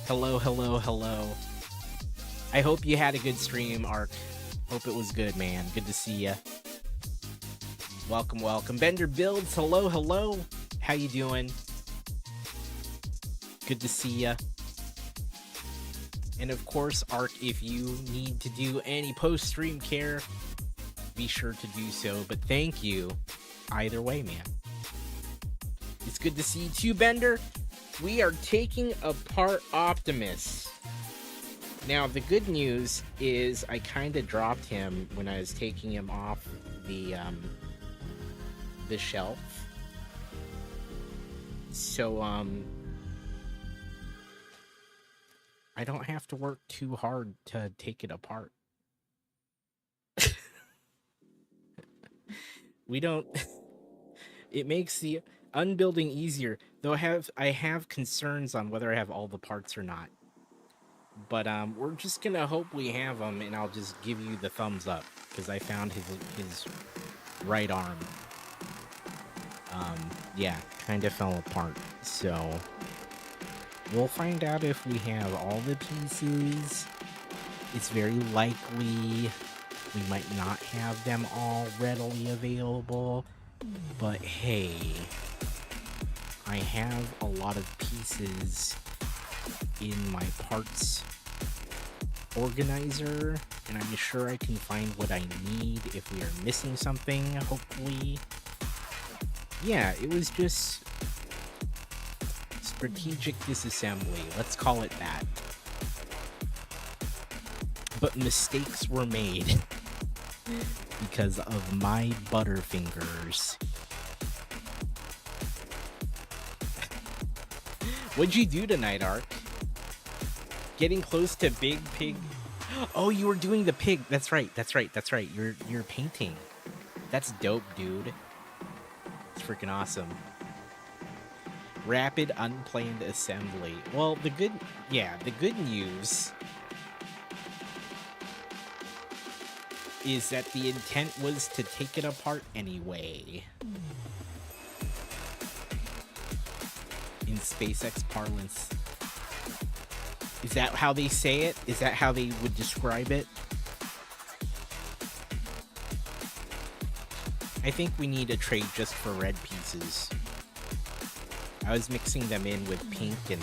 Hello, hello, hello. I hope you had a good stream, Arc. Hope it was good, man. Good to see ya. Welcome, welcome. Bender Builds, hello, hello. How you doing? Good to see ya. And of course, Arc, if you need to do any post-stream care, be sure to do so. But thank you either way, man. It's good to see you too, Bender. We are taking apart Optimus. Now, the good news is I kind of dropped him when I was taking him off the shelf. So, I don't have to work too hard to take it apart. We don't... It makes the unbuilding easier, though I have concerns on whether I have all the parts or not. But we're just gonna hope we have them, and I'll just give you the thumbs up because I found his right arm. Yeah, kind of fell apart. So we'll find out if we have all the pieces. It's very likely we might not have them all readily available, but hey, I have a lot of pieces in my parts organizer, and I'm sure I can find what I need if we are missing something, hopefully. Yeah, it was just strategic disassembly, let's call it that. But mistakes were made because of my butterfingers. What'd you do tonight, Ark? Getting close to Big Pig. Oh, you were doing the pig. That's right. You're painting. That's dope, dude. It's freaking awesome. Rapid unplanned assembly. Well, the good news is that the intent was to take it apart anyway. In SpaceX parlance. Is that how they say it? Is that how they would describe it? I think we need a trade just for red pieces. I was mixing them in with pink and...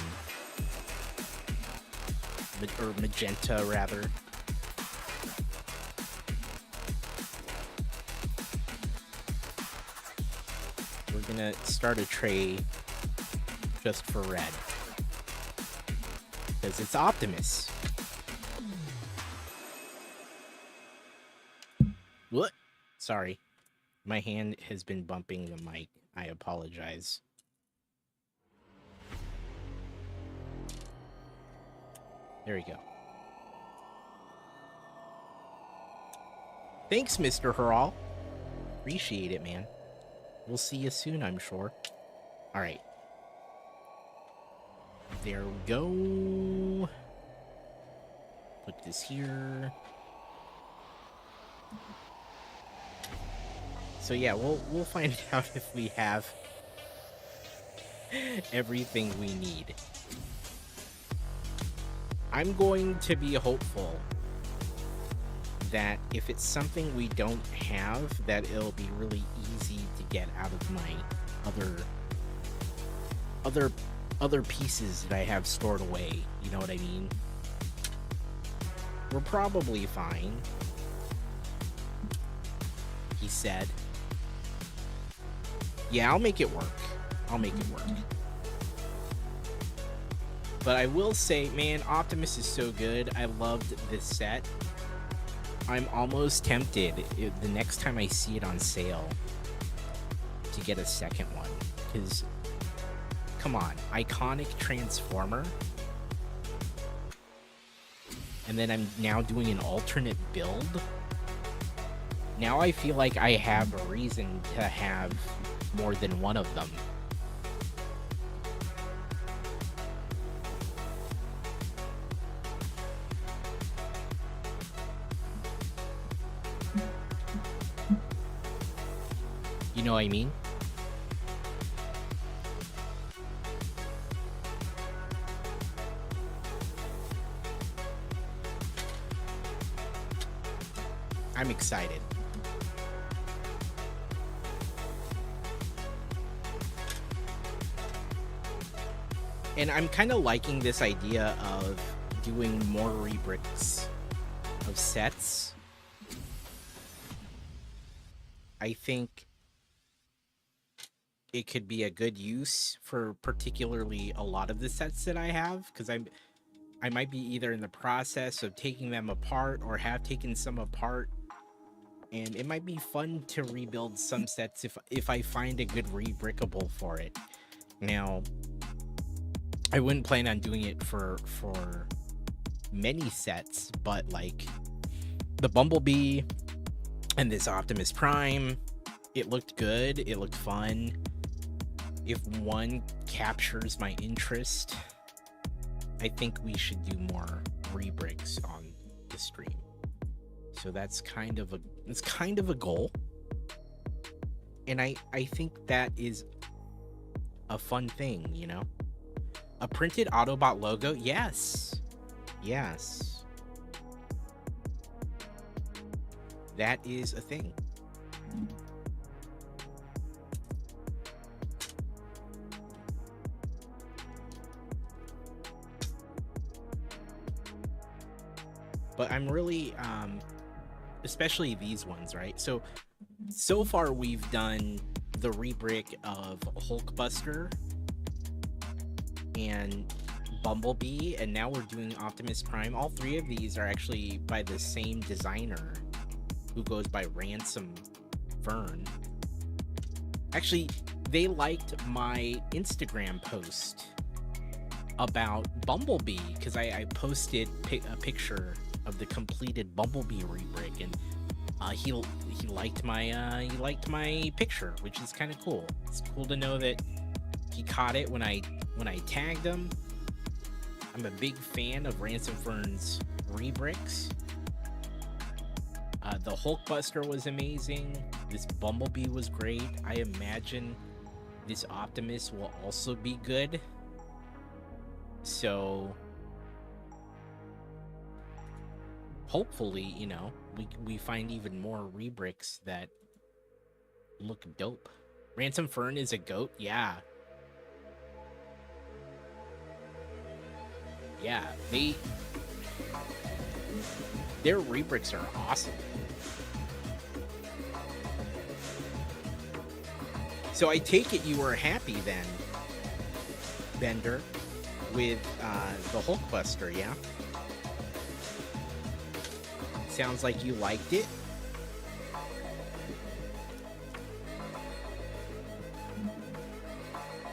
or magenta, rather. We're gonna start a trade just for red. Because it's Optimus. What? Sorry. My hand has been bumping the mic. I apologize. There we go. Thanks, Mr. Hurrell. Appreciate it, man. We'll see you soon, I'm sure. Alright. There we go. Put this here. So yeah, we'll find out if we have everything we need. I'm going to be hopeful that if it's something we don't have, that it'll be really easy to get out of my other pieces that I have stored away. You know what I mean? We're probably fine, he said. Yeah, I'll make it work. But I will say, man, Optimus is so good. I loved this set. I'm almost tempted the next time I see it on sale to get a second one. Because, come on, iconic Transformer. And then I'm now doing an alternate build. Now I feel like I have a reason to have more than one of them. You know what I mean? I'm excited. And I'm kind of liking this idea of doing more rebricks of sets. I think it could be a good use for particularly a lot of the sets that I have, because I might be either in the process of taking them apart or have taken some apart, and it might be fun to rebuild some sets if I find a good rebrickable for it. Now, I wouldn't plan on doing it for many sets, but like the Bumblebee and this Optimus Prime, it looked good, it looked fun. If one captures my interest, I think we should do more rebricks on the stream. So that's kind of a goal. And I think that is a fun thing, you know? A printed Autobot logo? Yes. Yes. That is a thing. But I'm really, especially these ones, right? So far we've done the rebrick of Hulkbuster and Bumblebee, and now we're doing Optimus Prime. All three of these are actually by the same designer who goes by Ransom Vern. Actually, they liked my Instagram post about Bumblebee because I posted a picture of the completed Bumblebee rebrick, and he liked my picture, which is kind of cool. It's cool to know that he caught it when I tagged him. I'm a big fan of Ransom Fern's rebricks. The Hulkbuster was amazing. This Bumblebee was great. I imagine this Optimus will also be good. So hopefully, you know, we find even more rebricks that look dope. Ransom Fern is a goat? Yeah. Yeah, their rebricks are awesome. So I take it you were happy then, Bender, with the Hulkbuster, yeah? Sounds like you liked it.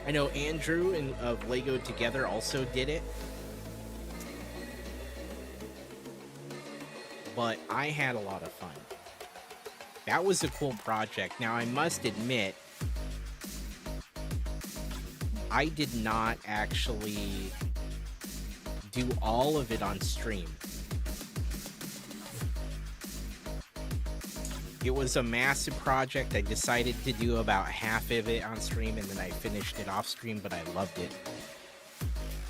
I know Andrew of Lego Together also did it. But I had a lot of fun. That was a cool project. Now, I must admit, I did not actually do all of it on stream. It was a massive project. I decided to do about half of it on stream, and then I finished it off stream, but I loved it.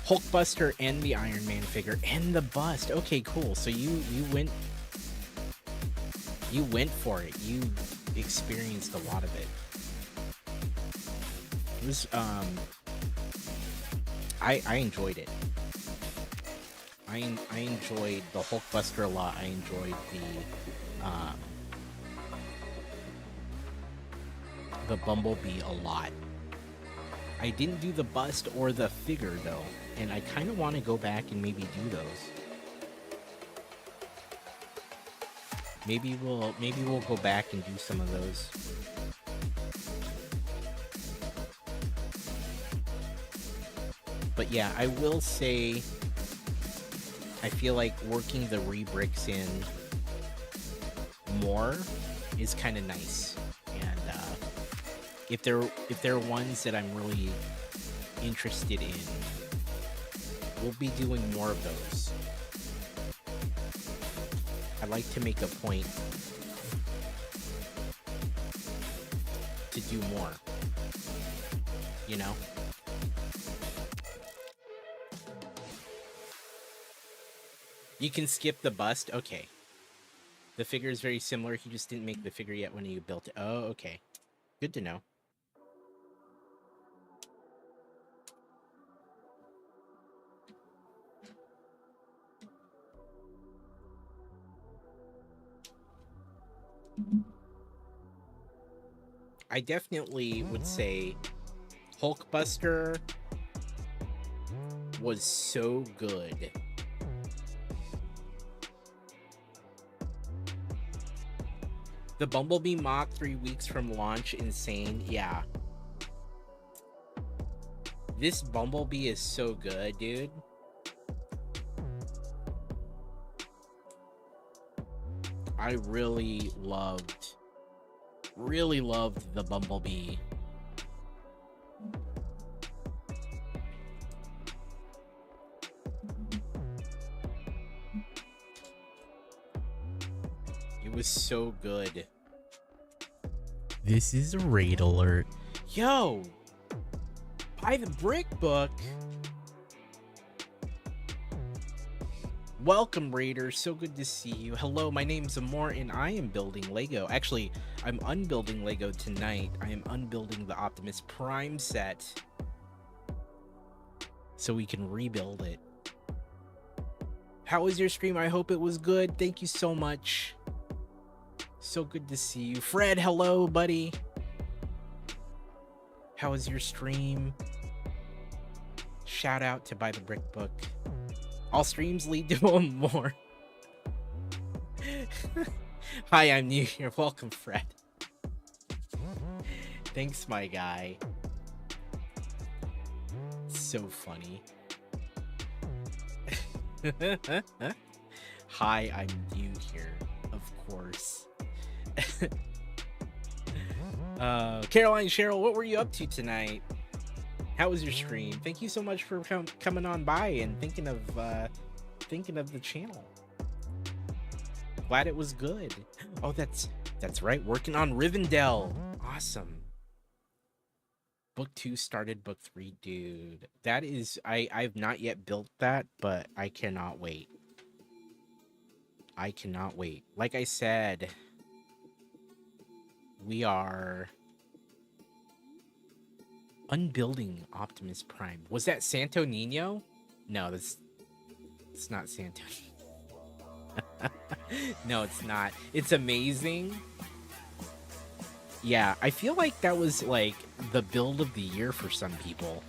Hulkbuster and the Iron Man figure and the bust. Okay, cool. So you went for it. You experienced a lot of it. It was I enjoyed it. I enjoyed the Hulkbuster a lot. I enjoyed the Bumblebee a lot. I didn't do the bust or the figure though, and I kind of want to go back and maybe do those. Maybe we'll go back and do some of those. But yeah, I will say I feel like working the rebricks in more is kind of nice. And if they're ones that I'm really interested in, we'll be doing more of those. I like to make a point to do more, you know? You can skip the bust? Okay. The figure is very similar. He just didn't make the figure yet when you built it. Oh, okay. Good to know. I definitely would say Hulkbuster was so good. The Bumblebee mock 3 weeks from launch, insane. Yeah. This Bumblebee is so good, dude. I really loved the Bumblebee. It was so good. This is a raid alert. Yo! Buy the brick book! Welcome, Raiders. So good to see you. Hello, my name's Amor, and I am building Lego. Actually, I'm unbuilding Lego tonight. I am unbuilding the Optimus Prime set so we can rebuild it. How was your stream? I hope it was good. Thank you so much. So good to see you. Fred, hello, buddy. How was your stream? Shout out to Buy the Brick Book. All streams lead to more. Hi, I'm new here. Welcome, Fred. Thanks, my guy. So funny. Hi, I'm new here, of course. Caroline Cheryl, what were you up to tonight? How was your stream? Thank you so much for coming on by and thinking of the channel. Glad it was good. Oh, that's right. Working on Rivendell. Awesome. Book 2 started, book 3, dude. That is, I've not yet built that, but I cannot wait. I cannot wait. Like I said, we are unbuilding Optimus Prime. Was that Santo Nino? No, it's not Santo Nino. No, it's not. It's amazing. Yeah, I feel like that was like the build of the year for some people.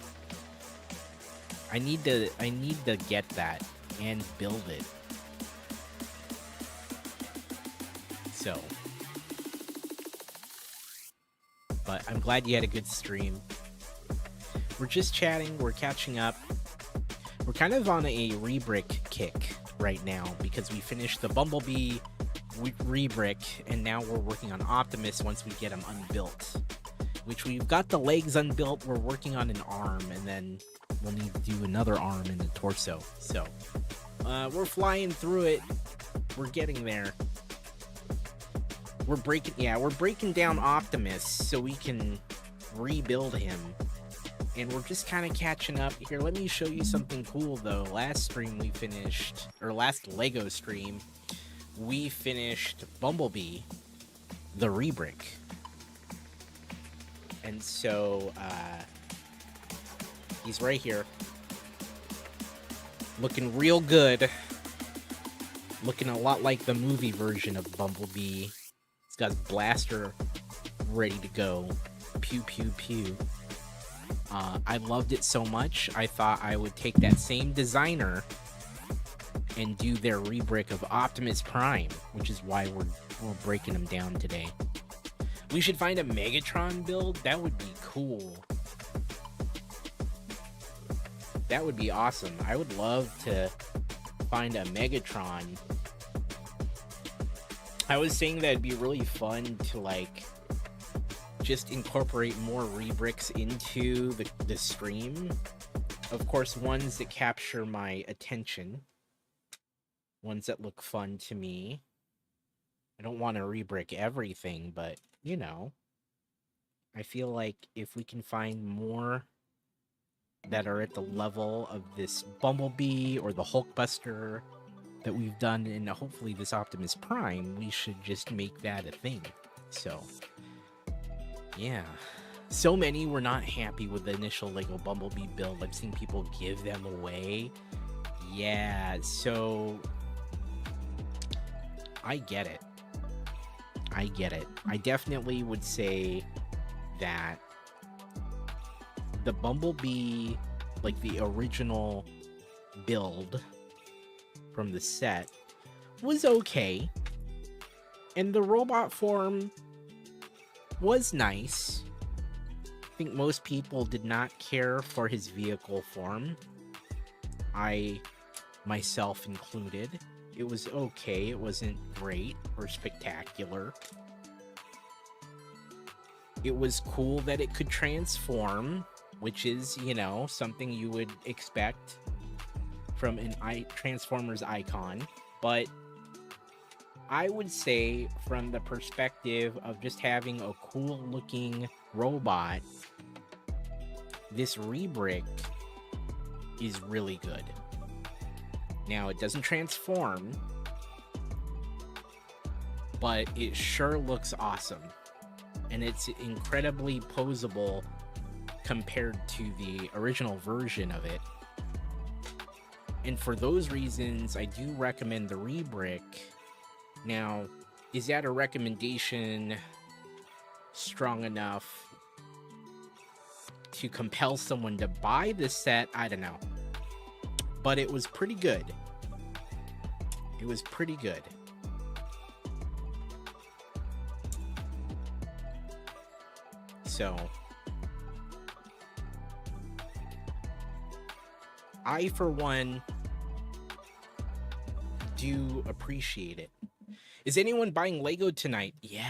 I need to get that and build it. So, but I'm glad you had a good stream. We're just chatting, we're catching up. We're kind of on a Rebrick kick right now because we finished the Bumblebee Rebrick, and now we're working on Optimus once we get him unbuilt. Which we've got the legs unbuilt, we're working on an arm, and then we'll need to do another arm and a torso. So, we're flying through it. We're getting there. We're breaking down Optimus so we can rebuild him. And we're just kind of catching up. Here, let me show you something cool, though. Last Lego stream, we finished Bumblebee, the Rebrick. And so, he's right here. Looking real good. Looking a lot like the movie version of Bumblebee. He's got his blaster ready to go. Pew, pew, pew. I loved it so much, I thought I would take that same designer and do their rebrick of Optimus Prime, which is why we're breaking them down today. We should find a Megatron build. That would be cool. That would be awesome. I would love to find a Megatron. I was saying that it'd be really fun to like just incorporate more rebricks into the stream. Of course, ones that capture my attention. Ones that look fun to me. I don't want to rebrick everything, but, you know. I feel like if we can find more that are at the level of this Bumblebee or the Hulkbuster that we've done, and hopefully this Optimus Prime, we should just make that a thing. So, yeah. So many were not happy with the initial Lego Bumblebee build. I've seen people give them away. Yeah, so I get it. I get it. I definitely would say that the Bumblebee, like the original build from the set, was okay. And the robot form was nice. I think most people did not care for his vehicle form. I, myself included. It was okay. It wasn't great or spectacular. It was cool that it could transform, which is, you know, something you would expect from an Transformers icon. But I would say from the perspective of just having a cool looking robot, this Rebrick is really good. Now, it doesn't transform, but it sure looks awesome. And it's incredibly posable compared to the original version of it. And for those reasons, I do recommend the Rebrick. Now, is that a recommendation strong enough to compel someone to buy this set? I don't know. But it was pretty good. It was pretty good. So, I, for one, do appreciate it. Is anyone buying Lego tonight? Yeah.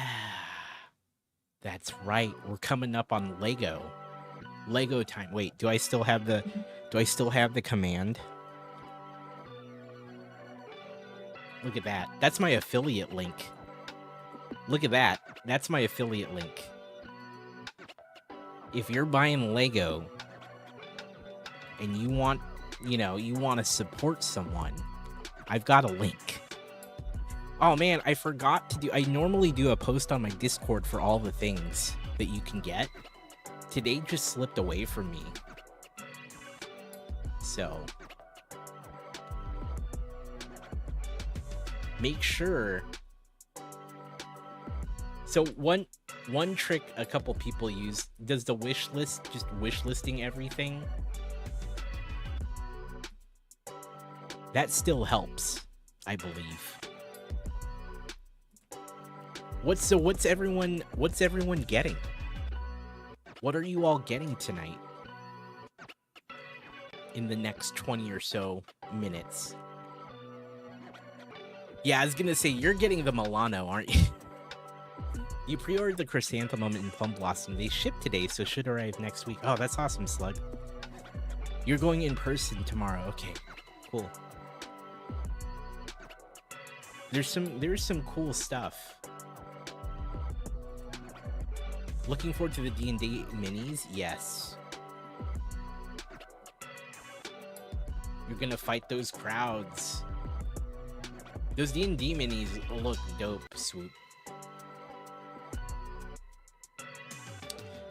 That's right. We're coming up on Lego. Lego time. Wait, do I still have the command? Look at that. That's my affiliate link. Look at that. That's my affiliate link. If you're buying Lego and you want to support someone, I've got a link. Oh man, I forgot to do. I normally do a post on my Discord for all the things that you can get. Today just slipped away from me. So make sure. So one trick a couple people use, does the wish list just wish listing everything? That still helps, I believe. What's everyone getting? What are you all getting tonight? In the next 20 or so minutes. Yeah, I was gonna say, you're getting the Milano, aren't you? You pre-ordered the Chrysanthemum and Plum Blossom. They ship today, so should arrive next week. Oh, that's awesome, Slug. You're going in person tomorrow. Okay, cool. There's some cool stuff. Looking forward to the D&D minis? Yes. You're gonna fight those crowds. Those D&D minis look dope, Swoop.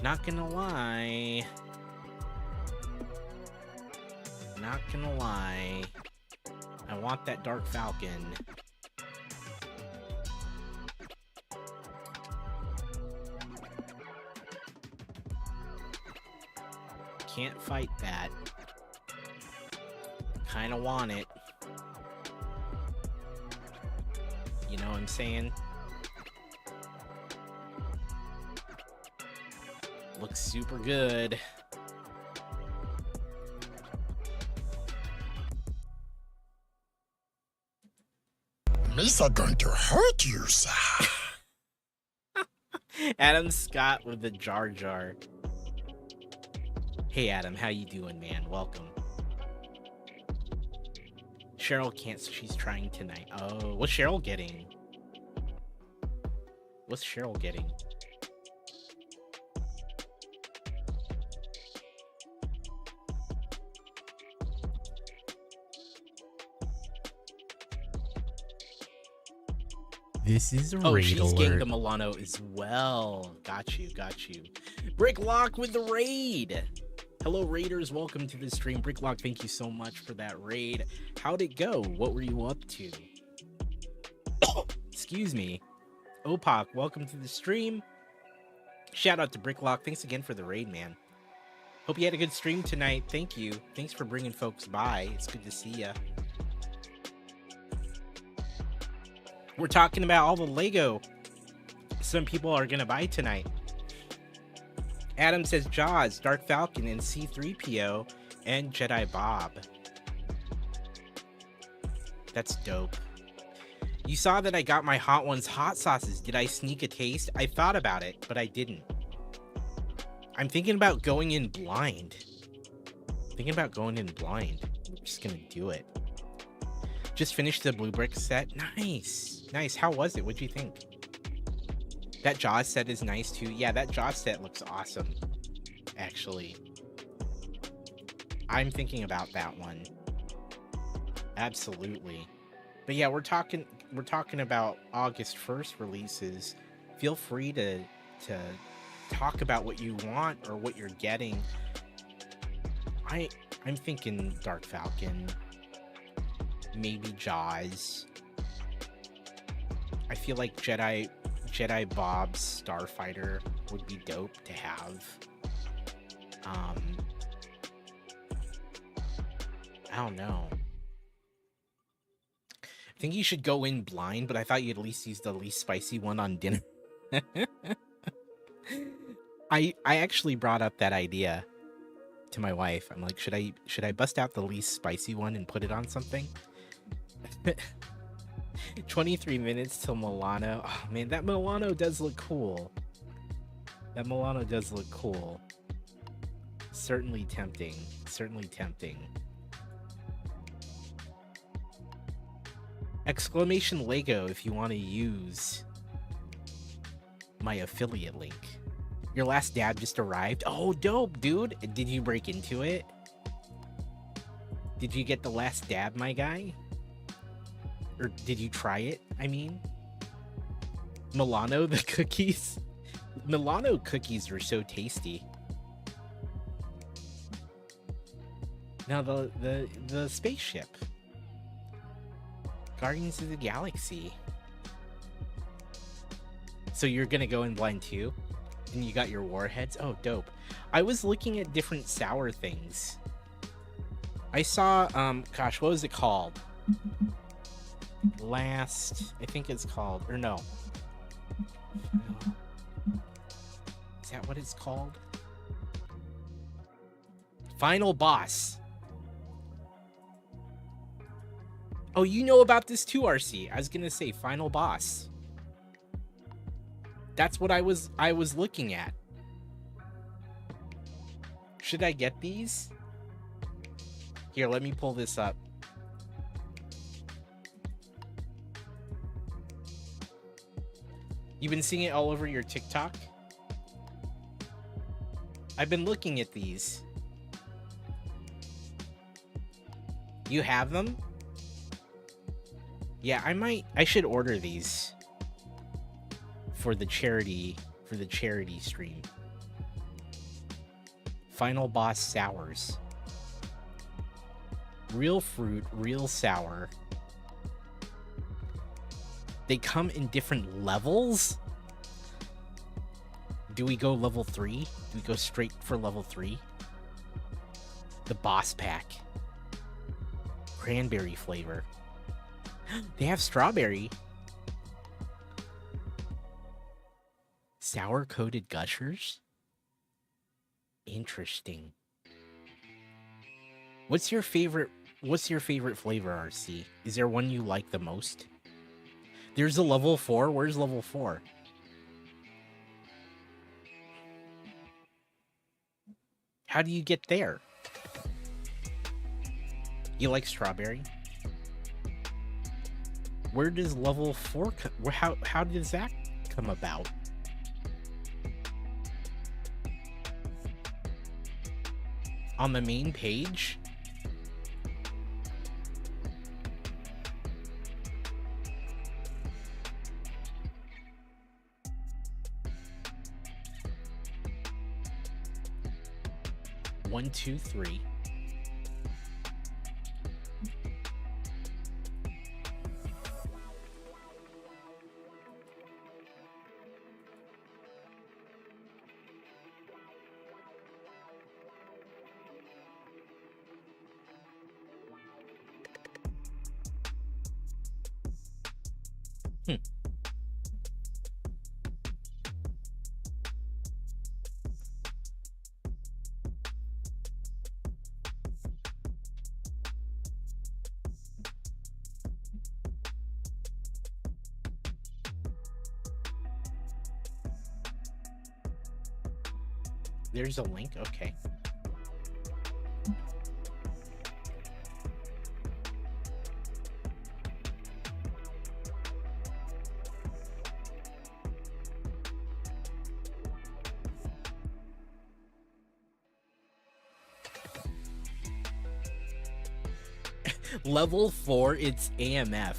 Not gonna lie. Not gonna lie. I want that Dark Falcon. Can't fight that. Kinda want it. You know what I'm saying? Looks super good. Misa going to hurt you, sir. Adam Scott with the Jar Jar. Hey Adam, how you doing, man? Welcome. Cheryl can't, she's trying tonight. Oh, what's Cheryl getting? What's Cheryl getting? This is a Oh, raid she's alert. getting the Milano as well. Got you. Bricklock with the raid. Hello, raiders. Welcome to the stream. Bricklock, thank you so much for that raid. How'd it go? What were you up to? Excuse me. Opak, welcome to the stream. Shout out to Bricklock. Thanks again for the raid, man. Hope you had a good stream tonight. Thank you. Thanks for bringing folks by. It's good to see ya. We're talking about all the Lego some people are gonna buy tonight. Adam says Jaws, Dark Falcon, and C-3PO, and Jedi Bob. That's dope. You saw that I got my Hot Ones hot sauces. Did I sneak a taste? I thought about it, but I didn't. I'm thinking about going in blind. I'm just gonna do it. Just finished the Blue Brick set. Nice. How was it? What'd you think? That Jaws set is nice too. Yeah, that Jaws set looks awesome. Actually, I'm thinking about that one. Absolutely. But yeah, we're talking about August 1st releases. Feel free to talk about what you want or what you're getting. I'm thinking Dark Falcon, maybe Jaws. I feel like Jedi Bob's Starfighter would be dope to have. I don't know. I think you should go in blind, but I thought you'd at least use the least spicy one on dinner. I actually brought up that idea to my wife. I'm like, should I bust out the least spicy one and put it on something? 23 minutes till Milano. Oh man, that Milano does look cool. That Milano does look cool. Certainly tempting. Certainly tempting. Exclamation Lego if you want to use my affiliate link. Your last dab just arrived. Oh, dope, dude. Did you break into it? Did you get the last dab, my guy? Or did you try it? I mean, Milano, the cookies. Milano cookies were so tasty. Now the spaceship. Guardians of the Galaxy. So you're gonna go in blind too? And you got your warheads? Oh, dope. I was looking at different sour things. I saw, gosh, what was it called? I think it's called, or no. Is that what it's called? Final Boss. Oh, you know about this too, RC. I was gonna say Final Boss. That's what I was looking at. Should I get these? Here, let me pull this up. You've been seeing it all over your TikTok? I've been looking at these. You have them? Yeah, I should order these for the charity stream. Final Boss sours. Real fruit, real sour. They come in different levels? Do we go level 3? Do we go straight for level 3? The boss pack. Cranberry flavor. They have strawberry. Sour coated gushers? Interesting. What's your favorite flavor, RC? Is there one you like the most? There's a level 4. Where's level 4? How do you get there? You like strawberry? Where does level 4 how does that come about? On the main page? One, two, three. There's a link? Okay. Level 4, it's AMF.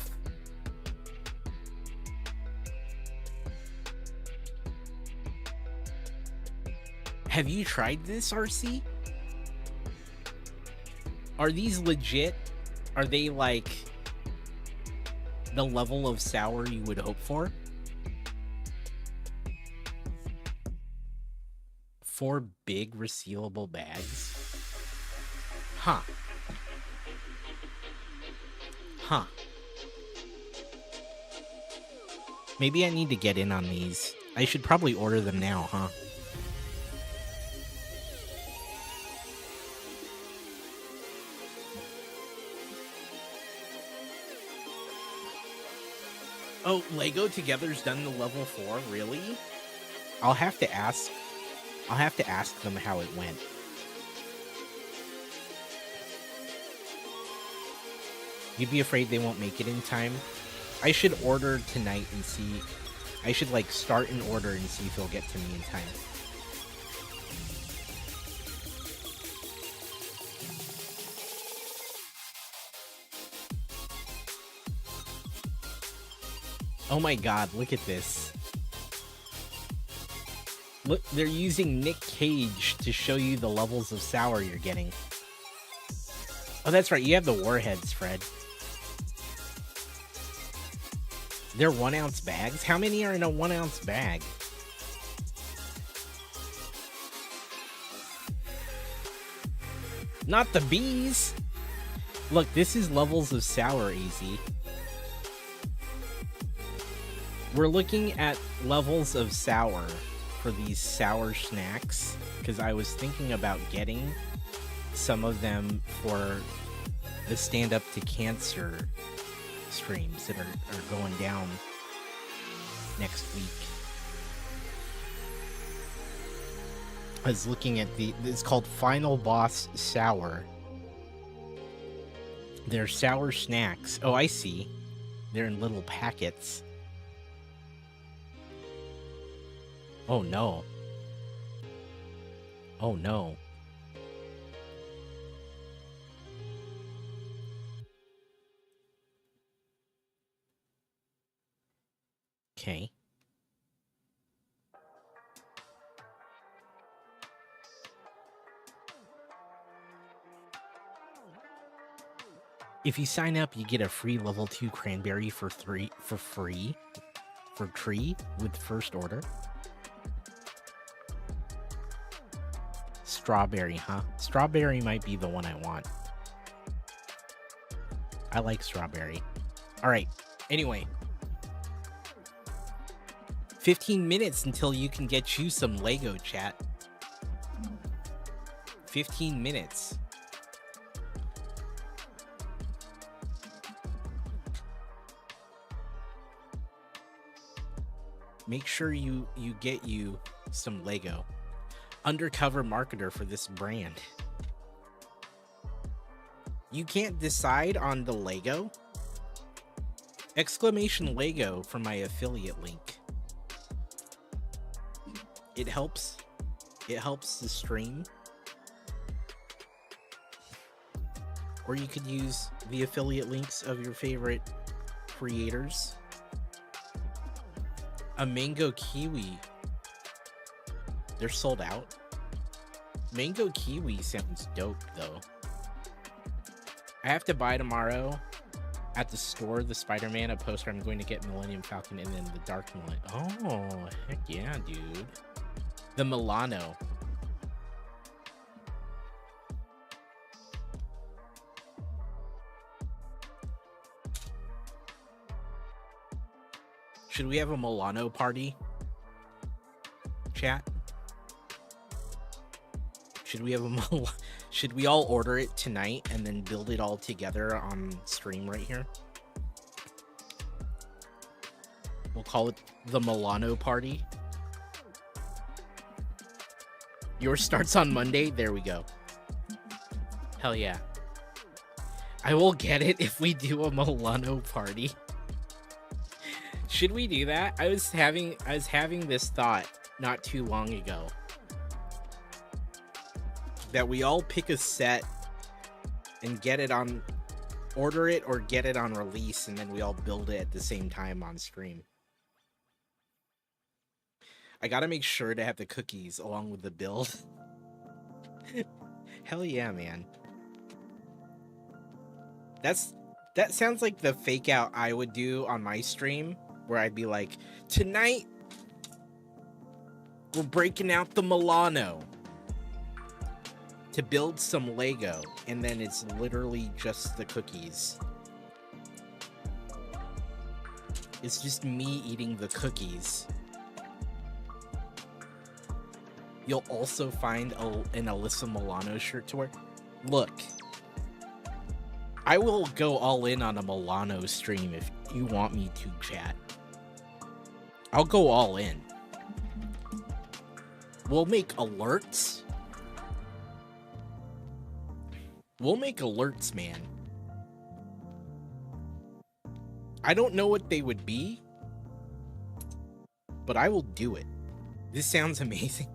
Have you tried this, RC? Are these legit? Are they like the level of sour you would hope for? 4 big resealable bags? Huh. Huh. Maybe I need to get in on these. I should probably order them now, huh? Oh, Lego Together's done the level 4, really? I'll have to ask them how it went. You'd be afraid they won't make it in time? I should order tonight and see. I should like start an order and see if it'll get to me in time. Oh my god, look at this. Look, they're using Nick Cage to show you the levels of sour you're getting. Oh, that's right, you have the warheads, Fred. They're 1 ounce bags? How many are in a 1 ounce bag? Not the bees! Look, this is levels of sour, AZ. We're looking at levels of sour for these sour snacks, because I was thinking about getting some of them for the Stand Up to Cancer streams that are going down next week. I was looking at it's called Final Boss Sour. They're sour snacks. Oh, I see. They're in little packets. Oh no. Oh no. Okay. If you sign up, you get a free level 2 cranberry for free with first order. Strawberry, huh? Strawberry might be the one I want. I like strawberry. All right. Anyway, 15 minutes until you can get you some Lego, chat. 15 minutes. Make sure you get you some Lego. Undercover marketer for this brand. You can't decide on the Lego? Exclamation Lego for my affiliate link. It helps the stream. Or you could use the affiliate links of your favorite creators. A mango kiwi. They're sold out. Mango kiwi sounds dope though. I have to buy tomorrow at the store the Spider-Man, a poster. I'm going to get Millennium Falcon and then the Dark Millennium. Oh, heck yeah, dude. The Milano. Should we have a Milano party? Chat? Should we have a should we all order it tonight and then build it all together on stream right here? We'll call it the Milano party. Yours starts on Monday. There we go. Hell yeah. I will get it if we do a Milano party. Should we do that? I was having this thought not too long ago. That we all pick a set and get it on, order it or get it on release, and then we all build it at the same time on stream. I gotta make sure to have the cookies along with the build. Hell yeah, man. That sounds like the fake out I would do on my stream, where I'd be like, tonight we're breaking out the Milano to build some Lego, and then it's literally just the cookies. It's just me eating the cookies. You'll also find an Alyssa Milano shirt to wear. Look, I will go all in on a Milano stream if you want me to, chat. I'll go all in. We'll make alerts. We'll make alerts, man. I don't know what they would be, but I will do it. This sounds amazing.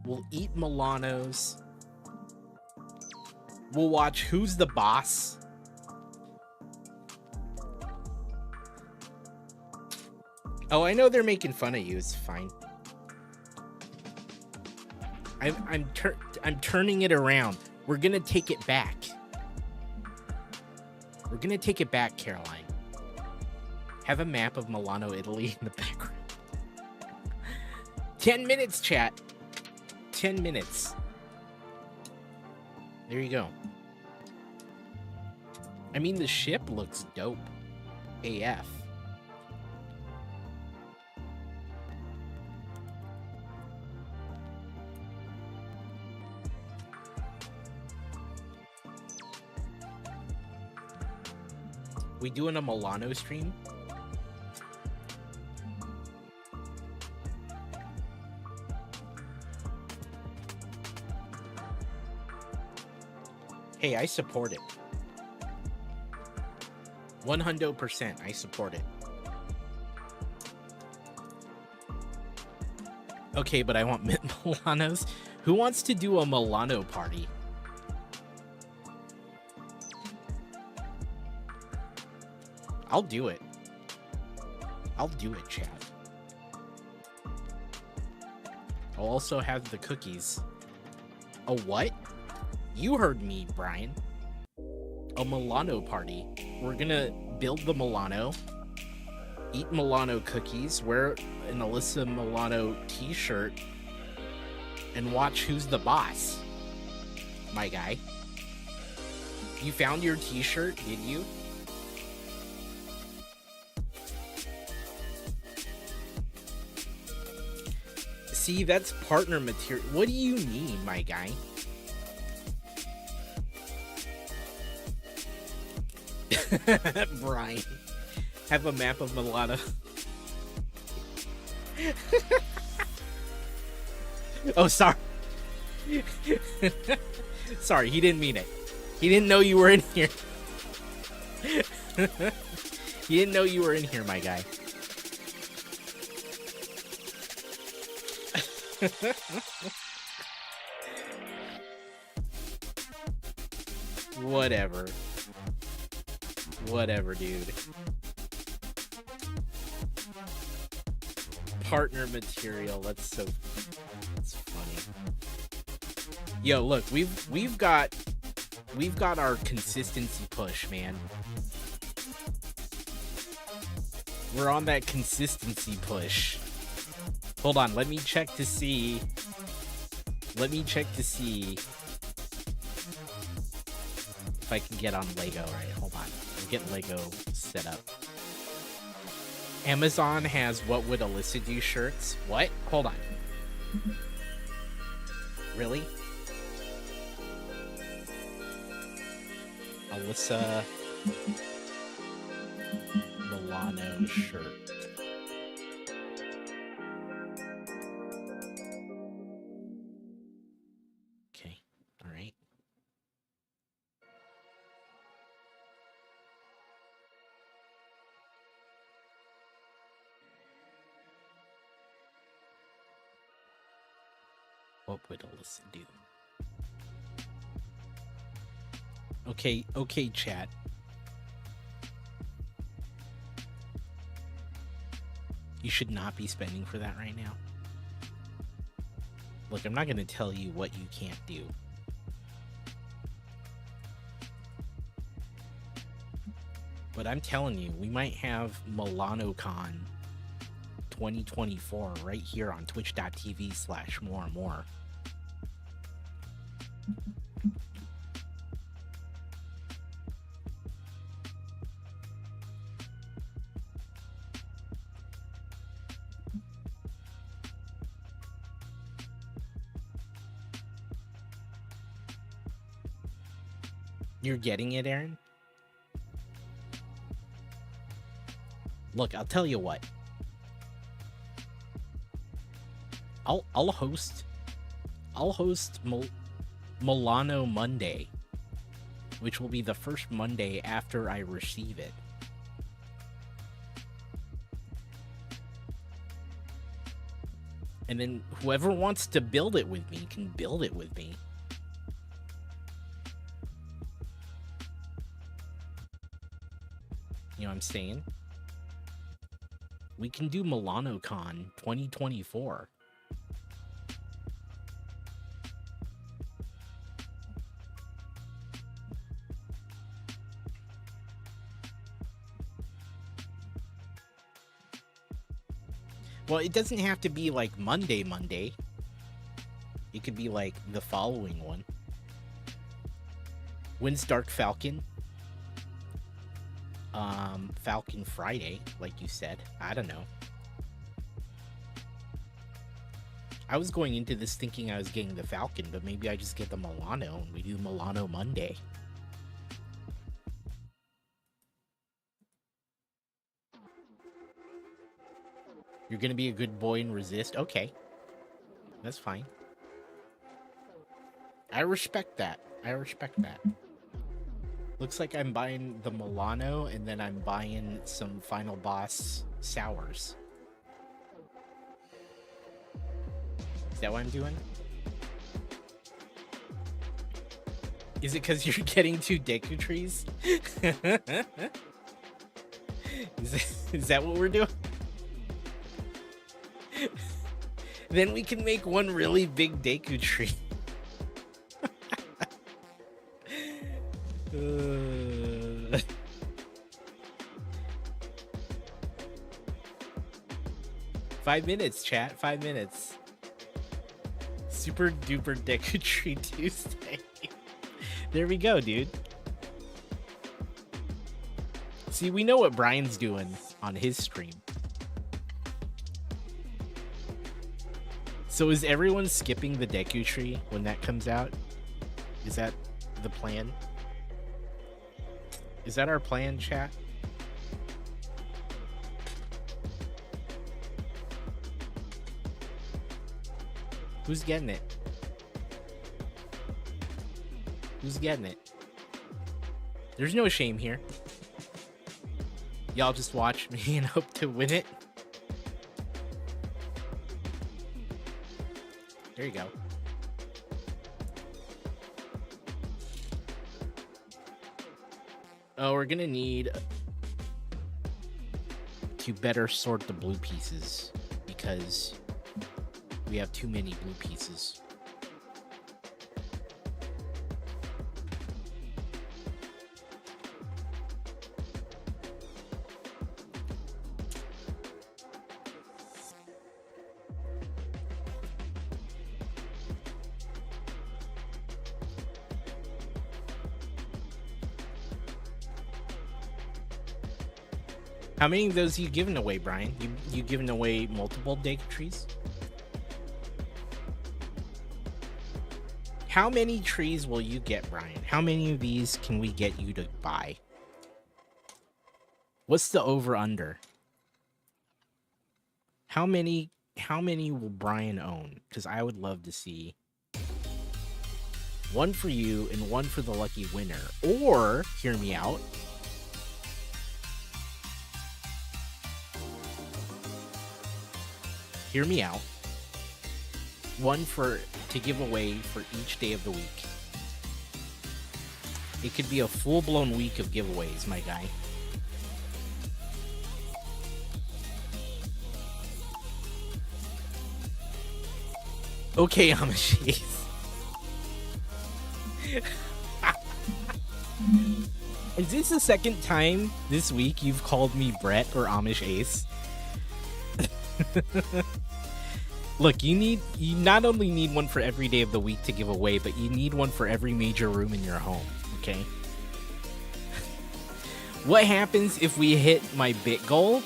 We'll eat Milanos. We'll watch Who's the Boss. Oh, I know they're making fun of you. It's fine. I'm turning it around. We're gonna take it back. We're gonna take it back, Caroline. Have a map of Milano, Italy in the background. 10 minutes, chat. 10 minutes. There you go. I mean, the ship looks dope. AF. We doing a Milano stream? Hey, I support it. 100%, I support it. Okay, but I want Milanos. Who wants to do a Milano party? I'll do it. I'll do it, chat. I'll also have the cookies. A what? You heard me, Brian. A Milano party. We're gonna build the Milano, eat Milano cookies, wear an Alyssa Milano t-shirt, and watch Who's the Boss. My guy. You found your t-shirt, did you? See, that's partner material. What do you mean, my guy? Brian, have a map of Milano. Oh, sorry. Sorry, he didn't mean it. He didn't know you were in here. He didn't know you were in here, my guy. Whatever. Whatever, dude. Partner material. That's funny. Yo, look, we've got our consistency push, man. We're on that consistency push. Hold on, let me check to see. If I can get on Lego. Right, hold on. I'll get Lego set up. Amazon has What Would Alyssa Do shirts. What? Hold on. Really? Alyssa Milano shirt. Okay, all right. What would Alyssa do? Okay, chat. You should not be spending for that right now. Look, I'm not going to tell you what you can't do. But I'm telling you, we might have MilanoCon 2024 right here on twitch.tv/more. You're getting it, Aaron? Look, I'll tell you what. I'll host Milano Monday, which will be the first Monday after I receive it. And then whoever wants to build it with me can build it with me. You know what I'm saying? We can do MilanoCon 2024. Well, it doesn't have to be like Monday. It could be like the following one. When's Dark Falcon? Falcon Friday, like you said. I don't know. I was going into this thinking I was getting the Falcon, but maybe I just get the Milano and we do Milano Monday. You're gonna be a good boy and resist? Okay. That's fine. I respect that. Looks like I'm buying the Milano and then I'm buying some Final Boss sours. Is that what I'm doing? Is it because you're getting 2 Deku trees? Is that what we're doing? Then we can make one really big Deku tree. 5 minutes, chat. 5 minutes. Super duper Deku tree Tuesday. There we go, dude. See, we know what Brian's doing on his stream. So is everyone skipping the Deku tree when that comes out? Is that the plan? Is that our plan, chat? Who's getting it? Who's getting it? There's no shame here. Y'all just watch me and hope to win it. There you go. Oh, we're gonna need to better sort the blue pieces because we have too many blue pieces. How many of those are you giving away, Brian? You giving away multiple Deku trees? How many trees will you get, Brian? How many of these can we get you to buy? What's the over-under? How many will Brian own? Because I would love to see one for you and one for the lucky winner. Or, hear me out, one to give away for each day of the week. It could be a full-blown week of giveaways, my guy. Okay, Amish. Is this the second time this week you've called me Brett or Amish Ace? Look, you not only need one for every day of the week to give away, but you need one for every major room in your home, okay? What happens if we hit my bit goal?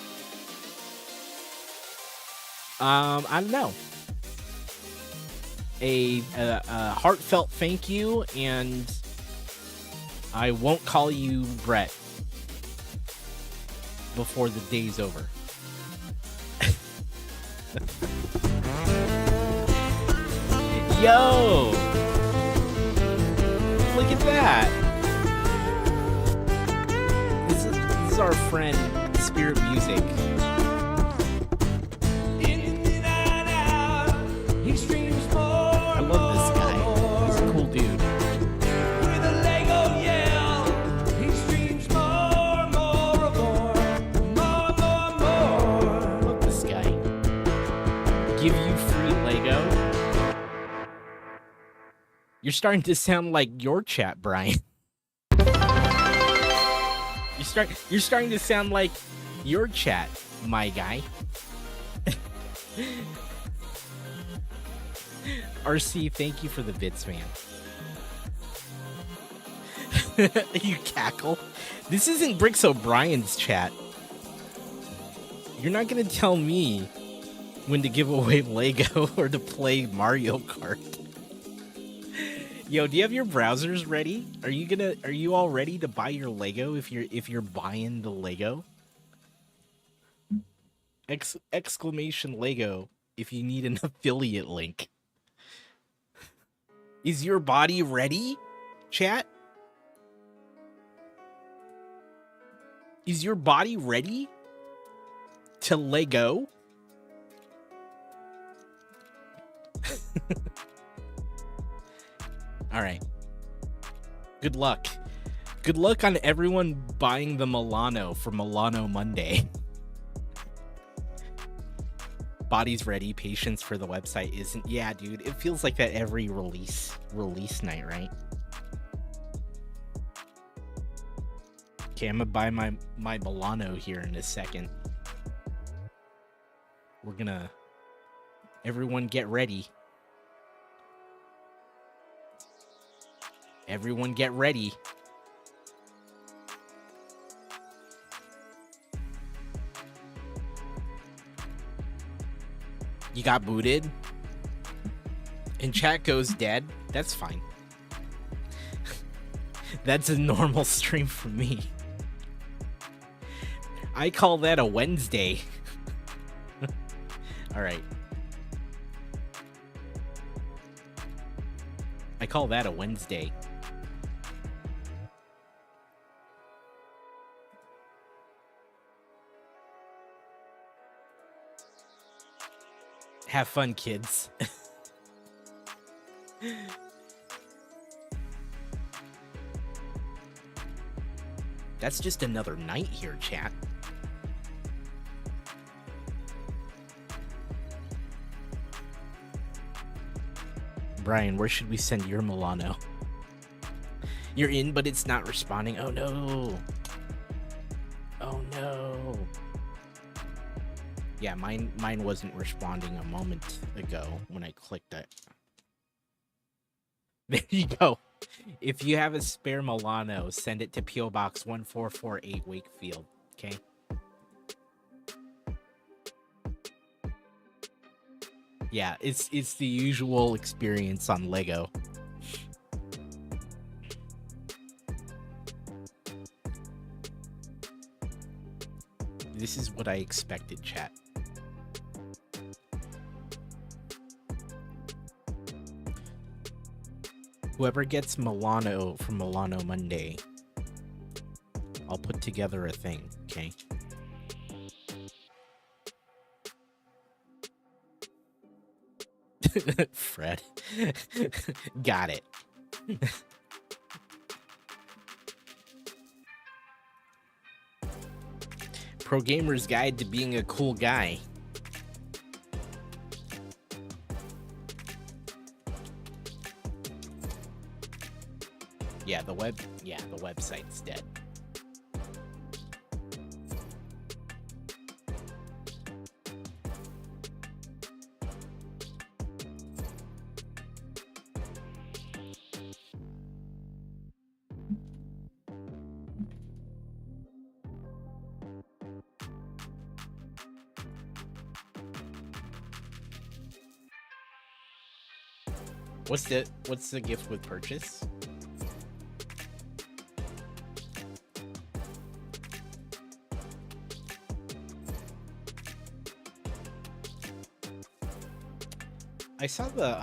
I don't know. A heartfelt thank you, and I won't call you Brett. before the day's over. Yo! Look at that! This is our friend Spirit Music. I love this guy. He's a cool dude. Love this guy. Give you free Lego. You're starting to sound like your chat, Brian. You're starting to sound like your chat, my guy. RC, thank you for the bits, man. You cackle. This isn't Bricks O'Brien's chat. You're not gonna tell me when to give away Lego or to play Mario Kart. Yo, do you have your browsers ready? Are you all ready to buy your Lego if you're buying the Lego? Exclamation Lego if you need an affiliate link. Is your body ready, chat? Is your body ready to Lego? All right. Good luck. Good luck on everyone buying the Milano for Milano Monday. Body's ready. Patience for the website isn't. Yeah, dude. It feels like that every release night, right? Okay, I'm gonna buy my Milano here in a second. We're gonna... Everyone get ready. Everyone get ready. You got booted? And chat goes dead? That's fine. That's a normal stream for me. I call that a Wednesday. Alright. I call that a Wednesday. Have fun, kids. That's just another night here, chat. Brian, where should we send your Milano? You're in, but it's not responding. Oh no. Oh no. Yeah, mine wasn't responding a moment ago when I clicked it. There you go. If you have a spare Milano, send it to P.O. Box 1448 Wakefield, okay? Yeah, it's the usual experience on Lego. This is what I expected, chat. Whoever gets Milano from Milano Monday, I'll put together a thing, okay? Fred. Got it. Pro Gamer's Guide to Being a Cool Guy. Yeah, the website's dead. What's the gift with purchase? I saw the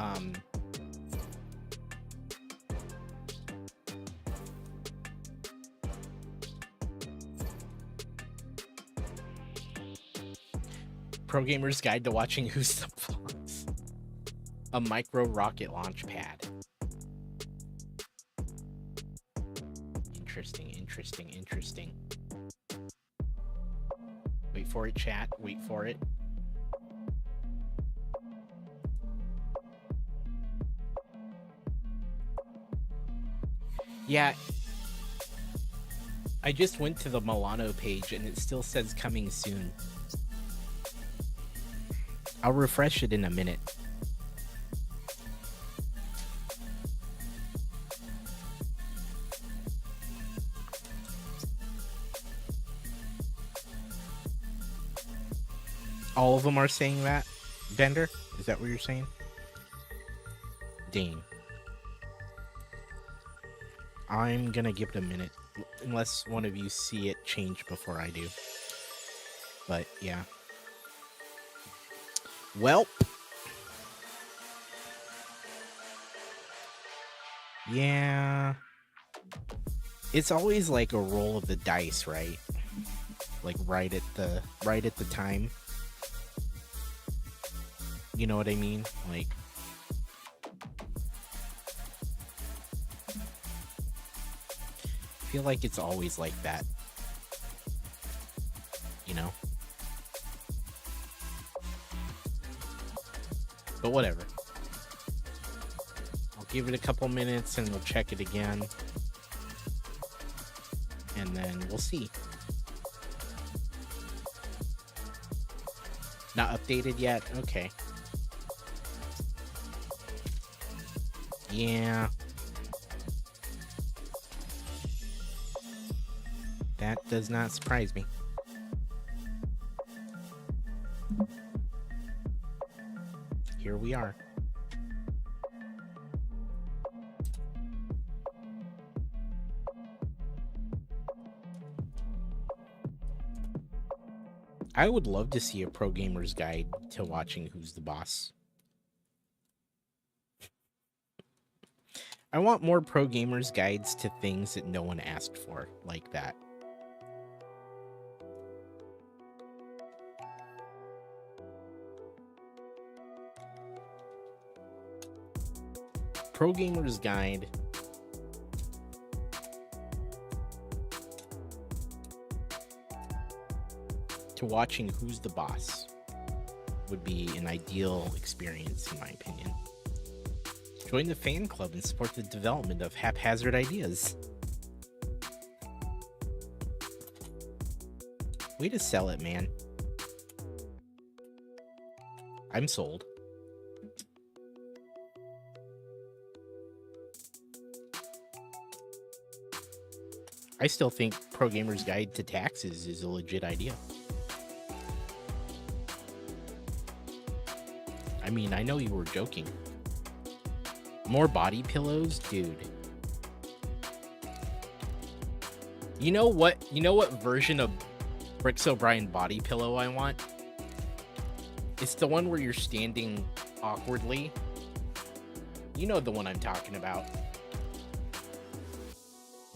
Pro Gamer's Guide to Watching Who's the Boss. A micro rocket launch pad. Interesting, interesting, interesting. Wait for it, chat. Wait for it. Yeah. I just went to the Milano page and it still says coming soon. I'll refresh it in a minute. All of them are saying that? Bender? Is that what you're saying? Dane. I'm gonna give it a minute. Unless one of you see it change before I do. But, yeah. Well. Yeah. It's always like a roll of the dice, right? Like right at the time. You know what I mean? Like, I feel like it's always like that. You know? But whatever. I'll give it a couple minutes and we'll check it again. And then we'll see. Not updated yet? Okay. Yeah. That does not surprise me. Here we are. I would love to see a Pro Gamer's Guide to Watching Who's the Boss. I want more Pro Gamer's Guides to things that no one asked for, like that. Pro Gamer's Guide to Watching Who's the Boss would be an ideal experience, in my opinion. Join the fan club and support the development of haphazard ideas. Way to sell it, man. I'm sold. I still think Pro Gamer's Guide to Taxes is a legit idea. I mean, I know you were joking. More body pillows? Dude. You know what version of Bricks O'Brien body pillow I want? It's the one where you're standing awkwardly. You know the one I'm talking about.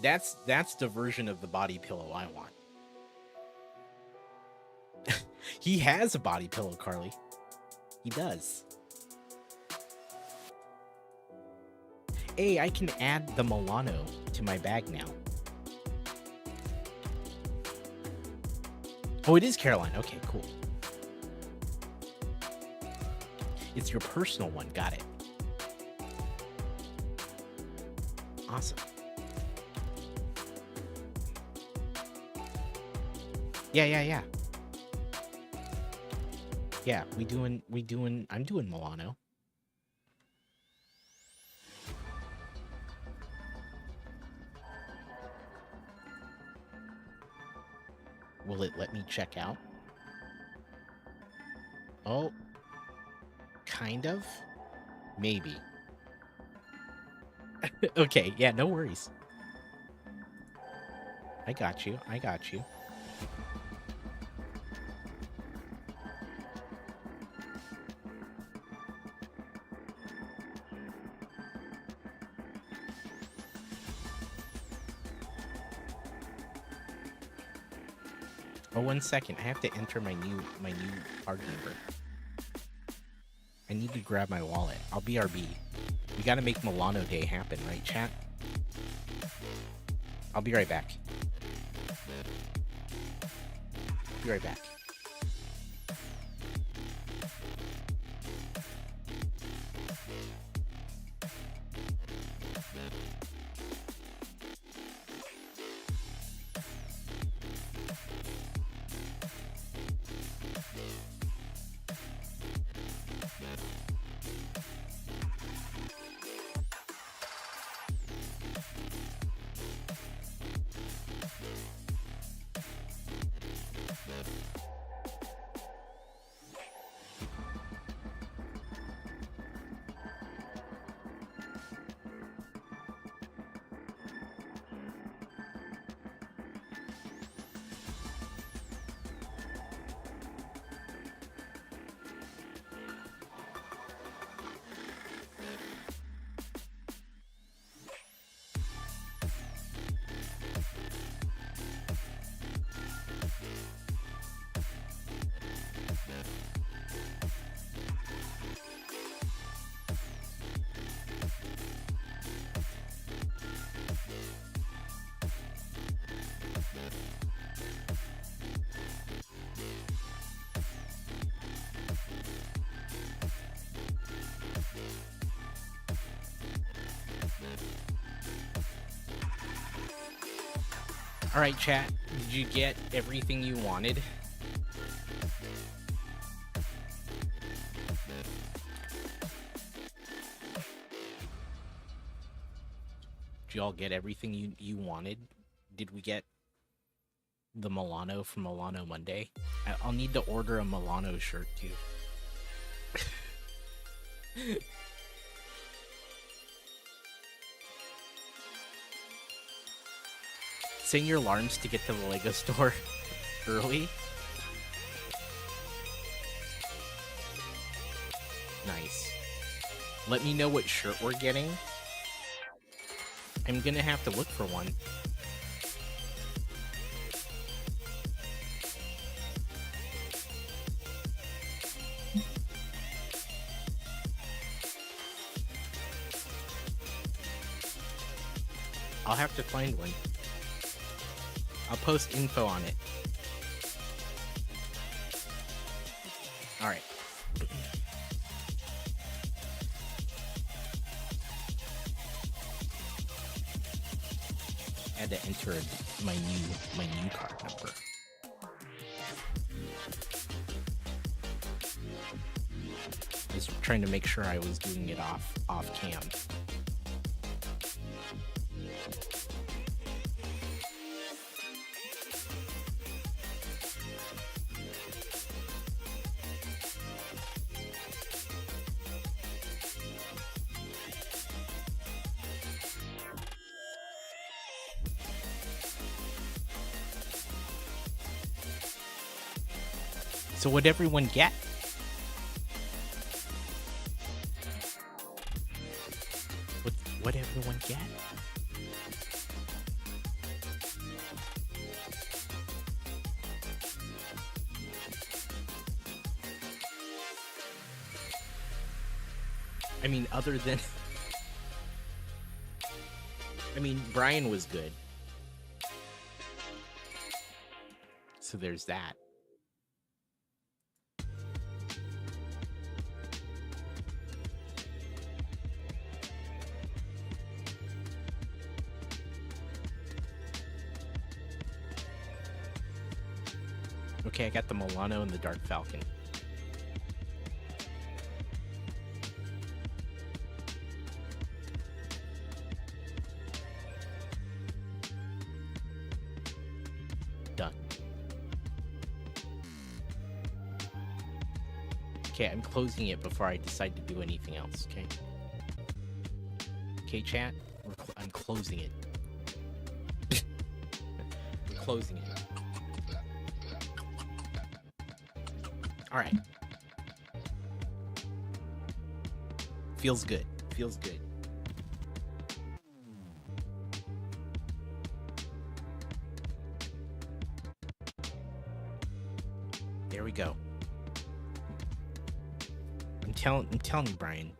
That's the version of the body pillow I want. He has a body pillow, Carly. He does. Hey, I can add the Milano to my bag now. Oh, it is Caroline. Okay, cool. It's your personal one. Got it. Awesome. Yeah. Yeah, I'm doing Milano. Will it let me check out? Oh, kind of? Maybe. Okay, yeah, no worries. I got you. Oh, 1 second. I have to enter my new card number. I need to grab my wallet. I'll BRB. We gotta make Milano Day happen, right, chat? I'll be right back. Be right back. All right, chat. Did you get everything you wanted? Did you all get everything you wanted? Did we get the Milano from Milano Monday? I'll need to order a Milano shirt too. Setting your alarms to get to the Lego store early. Nice. Let me know what shirt we're getting. I'm gonna have to look for one. I'll have to find one. I'll post info on it. Alright. I had to enter my new card number. I was trying to make sure I was doing it off cam. So what'd everyone get? What'd everyone get? I mean, other than... I mean, Brian was good. So there's that. Okay, I got the Milano and the Dark Falcon. Done. Okay, I'm closing it before I decide to do anything else, okay? Okay, chat? I'm closing it. I'm closing it. Alright. Feels good. Feels good. go. I'm telling you, Brian.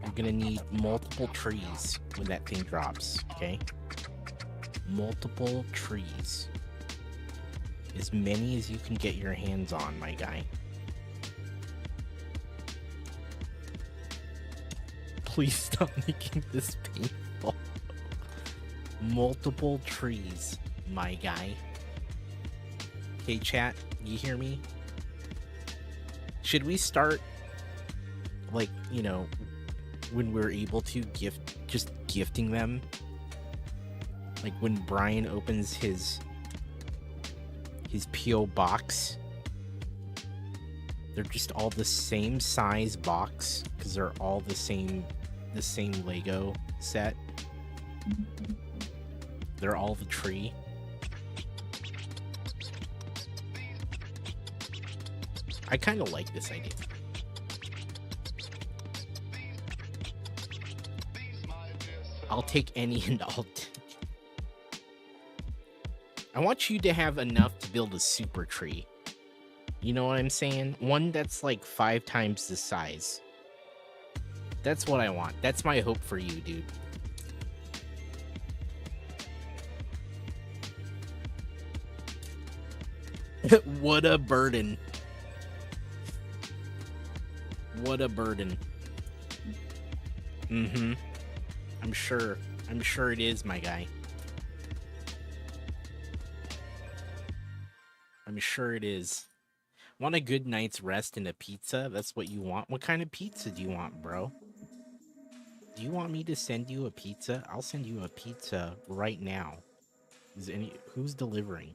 You're gonna need multiple trees when that thing drops, okay? Multiple trees. As many as you can get your hands on, my guy. Please stop making this painful. Multiple trees, my guy. Okay, chat, you hear me? Should we start, like, you know, when we're able to just gifting them? Like when Brian opens his P.O. box, they're just all the same size box because they're all the same Lego set. They're all the tree. I kind of like this idea. I'll take any and all. I want you to have enough to build a super tree. You know what I'm saying? One that's like 5 times the size. That's what I want. That's my hope for you, dude. What a burden. What a burden. Mm-hmm. I'm sure it is, my guy. I'm sure it is. Want a good night's rest and a pizza? That's what you want? What kind of pizza do you want, bro? Do you want me to send you a pizza? I'll send you a pizza right now. Who's delivering?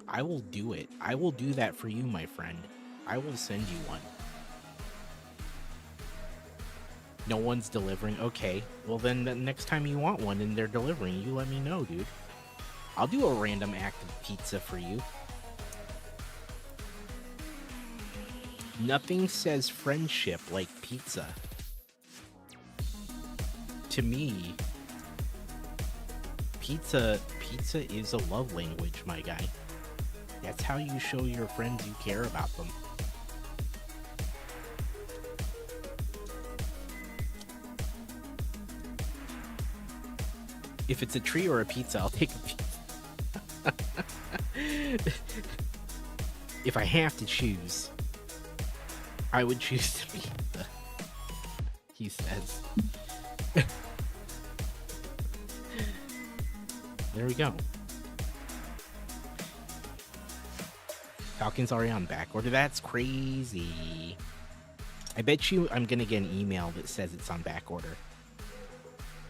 I will do it. I will do that for you, my friend. I will send you one. No one's delivering? Okay. Well, then the next time you want one and they're delivering, you let me know, dude. I'll do a random act of pizza for you. Nothing says friendship like pizza. To me, pizza is a love language, my guy. That's how you show your friends you care about them. If it's a tree or a pizza, I'll take a pizza. If I have to choose, I would choose the pizza. He says. There we go. Falcon's already on back order. That's crazy. I bet you I'm gonna get an email that says it's on back order.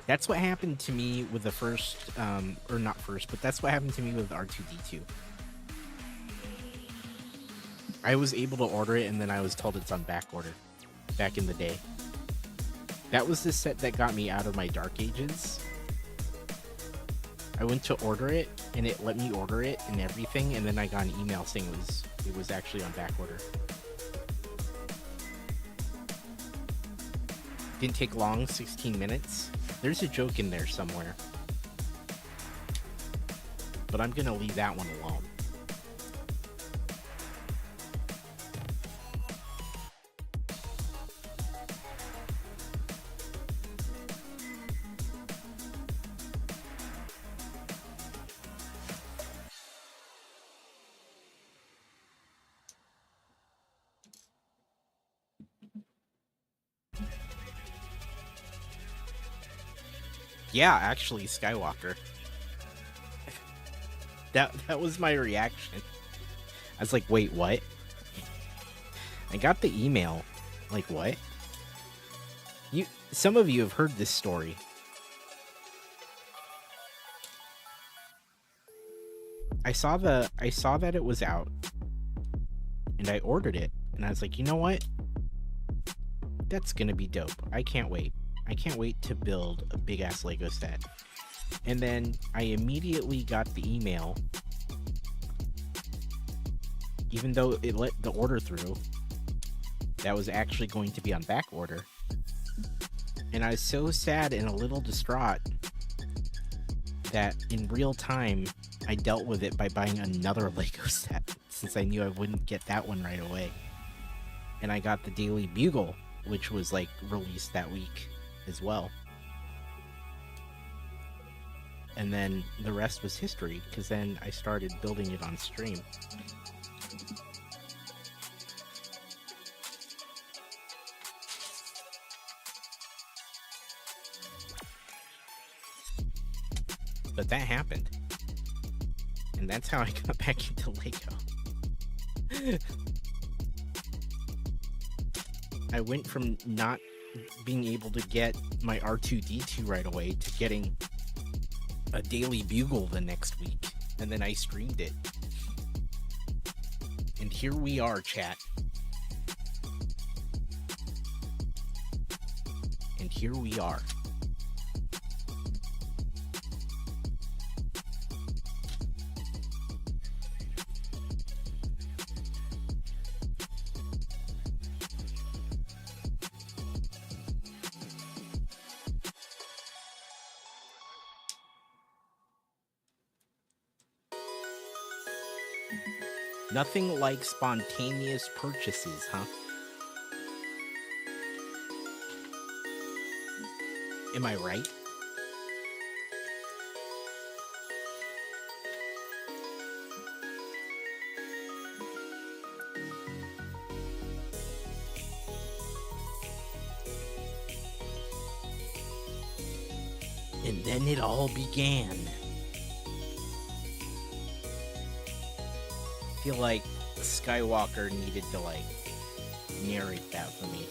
That's what happened to me with the first, or not first, but that's what happened to me with R2-D2. I was able to order it and then I was told it's on back order back in the day. That was the set that got me out of my Dark Ages. I went to order it and it let me order it and everything, and then I got an email saying it was actually on back order. Didn't take long, 16 minutes. There's a joke in there somewhere. But I'm gonna leave that one alone. Yeah, actually, Skywalker. That was my reaction. I was like, wait, what? I got the email. Like, what? Some of you have heard this story. I saw that it was out, and I ordered it, and I was like, you know what? That's gonna be dope. I can't wait. I can't wait to build a big-ass Lego set. And then I immediately got the email, even though it let the order through, that was actually going to be on back order. And I was so sad and a little distraught that in real time, I dealt with it by buying another Lego set, since I knew I wouldn't get that one right away. And I got the Daily Bugle, which was like released that week as well. And then the rest was history, because then I started building it on stream. But that happened. And that's how I got back into Lego. I went from not being able to get my R2-D2 right away to getting a Daily Bugle the next week. And then I streamed it. And here we are, chat. And here we are. Nothing like spontaneous purchases, huh? Am I right? And then it all began. I feel like Skywalker needed to like narrate that for me.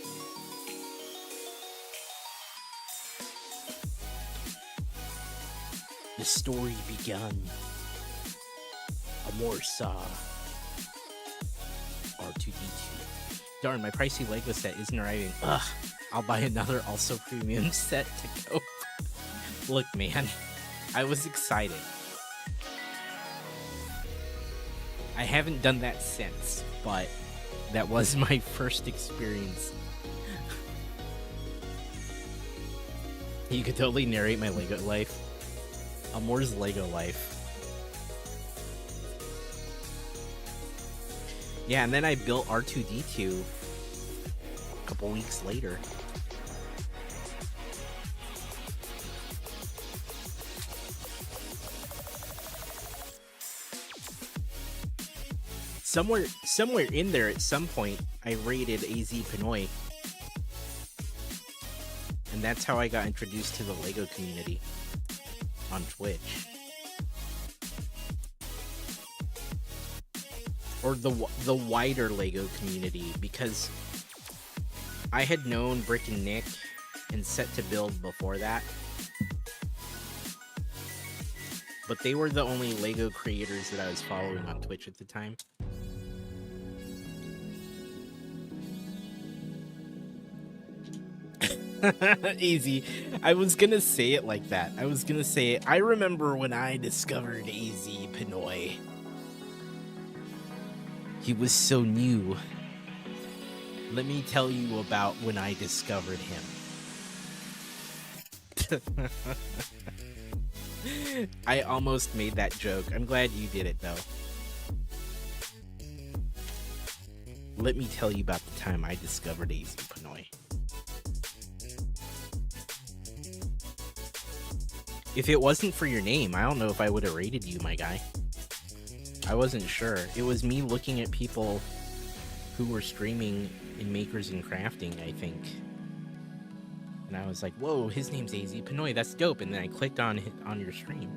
The story begun. Amor saw R2-D2. Darn, my pricey Lego set isn't arriving. Ugh, I'll buy another also premium set to go. Look, man, I was excited. I haven't done that since, but that was my first experience. You could totally narrate my Lego life. Amor's Lego life. Yeah, and then I built R2-D2 a couple weeks later. Somewhere in there at some point, I raided AZ Pinoy. And that's how I got introduced to the Lego community on Twitch. Or the wider Lego community, because I had known Brick and Nick and Set to Build before that. But they were the only Lego creators that I was following on Twitch at the time. Easy. I was gonna say it like that. I was gonna say, I remember when I discovered AZ Pinoy. He was so new. Let me tell you about when I discovered him. I almost made that joke. I'm glad you did it, though. Let me tell you about the time I discovered AZ Pinoy. If it wasn't for your name, I don't know if I would have rated you, my guy. I wasn't sure. It was me looking at people who were streaming in Makers and Crafting, I think. And I was like, whoa, his name's AZ Pinoy, that's dope. And then I clicked on your stream.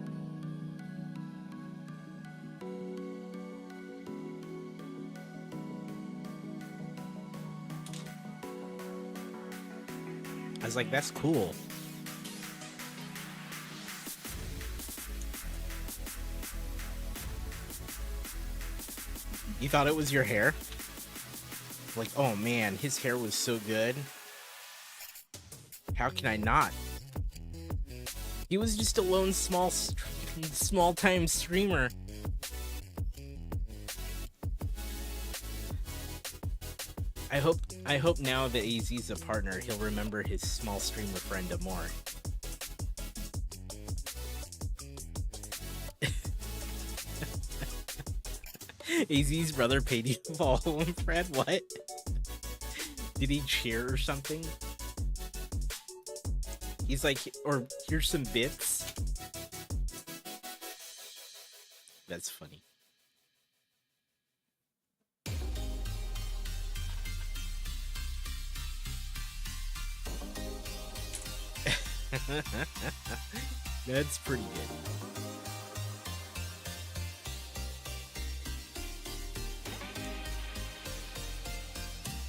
I was like, that's cool. You thought it was your hair? Like, oh man, his hair was so good. How can I not? He was just a lone small-time streamer. I hope now that AZ's a partner, he'll remember his small streamer friend more. AZ's brother paid you to follow him, Fred? What? Did he cheer or something? He's like, or here's some bits. That's funny. That's pretty good.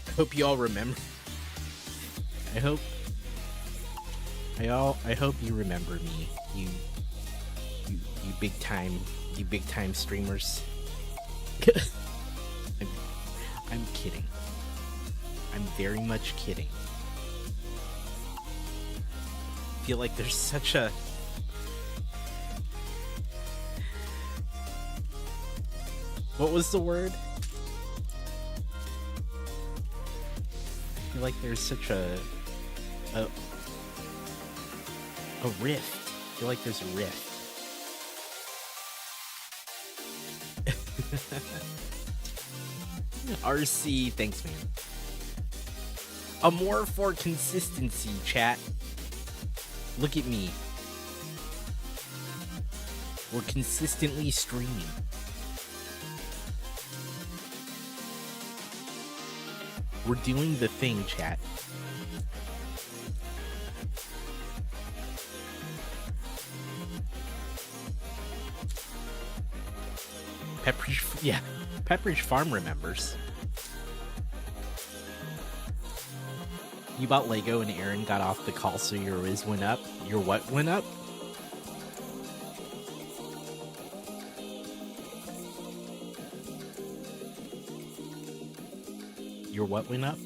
I hope you all remember. I hope you remember me. You big time streamers. I'm kidding. I'm very much kidding. I feel like there's such a what was the word? I feel like there's such a rift. I feel like there's a rift. RC, thanks, man. A more for consistency, chat. Look at me. We're consistently streaming. We're doing the thing, chat. Pepperidge Farm remembers. You bought Lego and Aaron got off the call, so your Riz went up. Your what went up? Your what went up?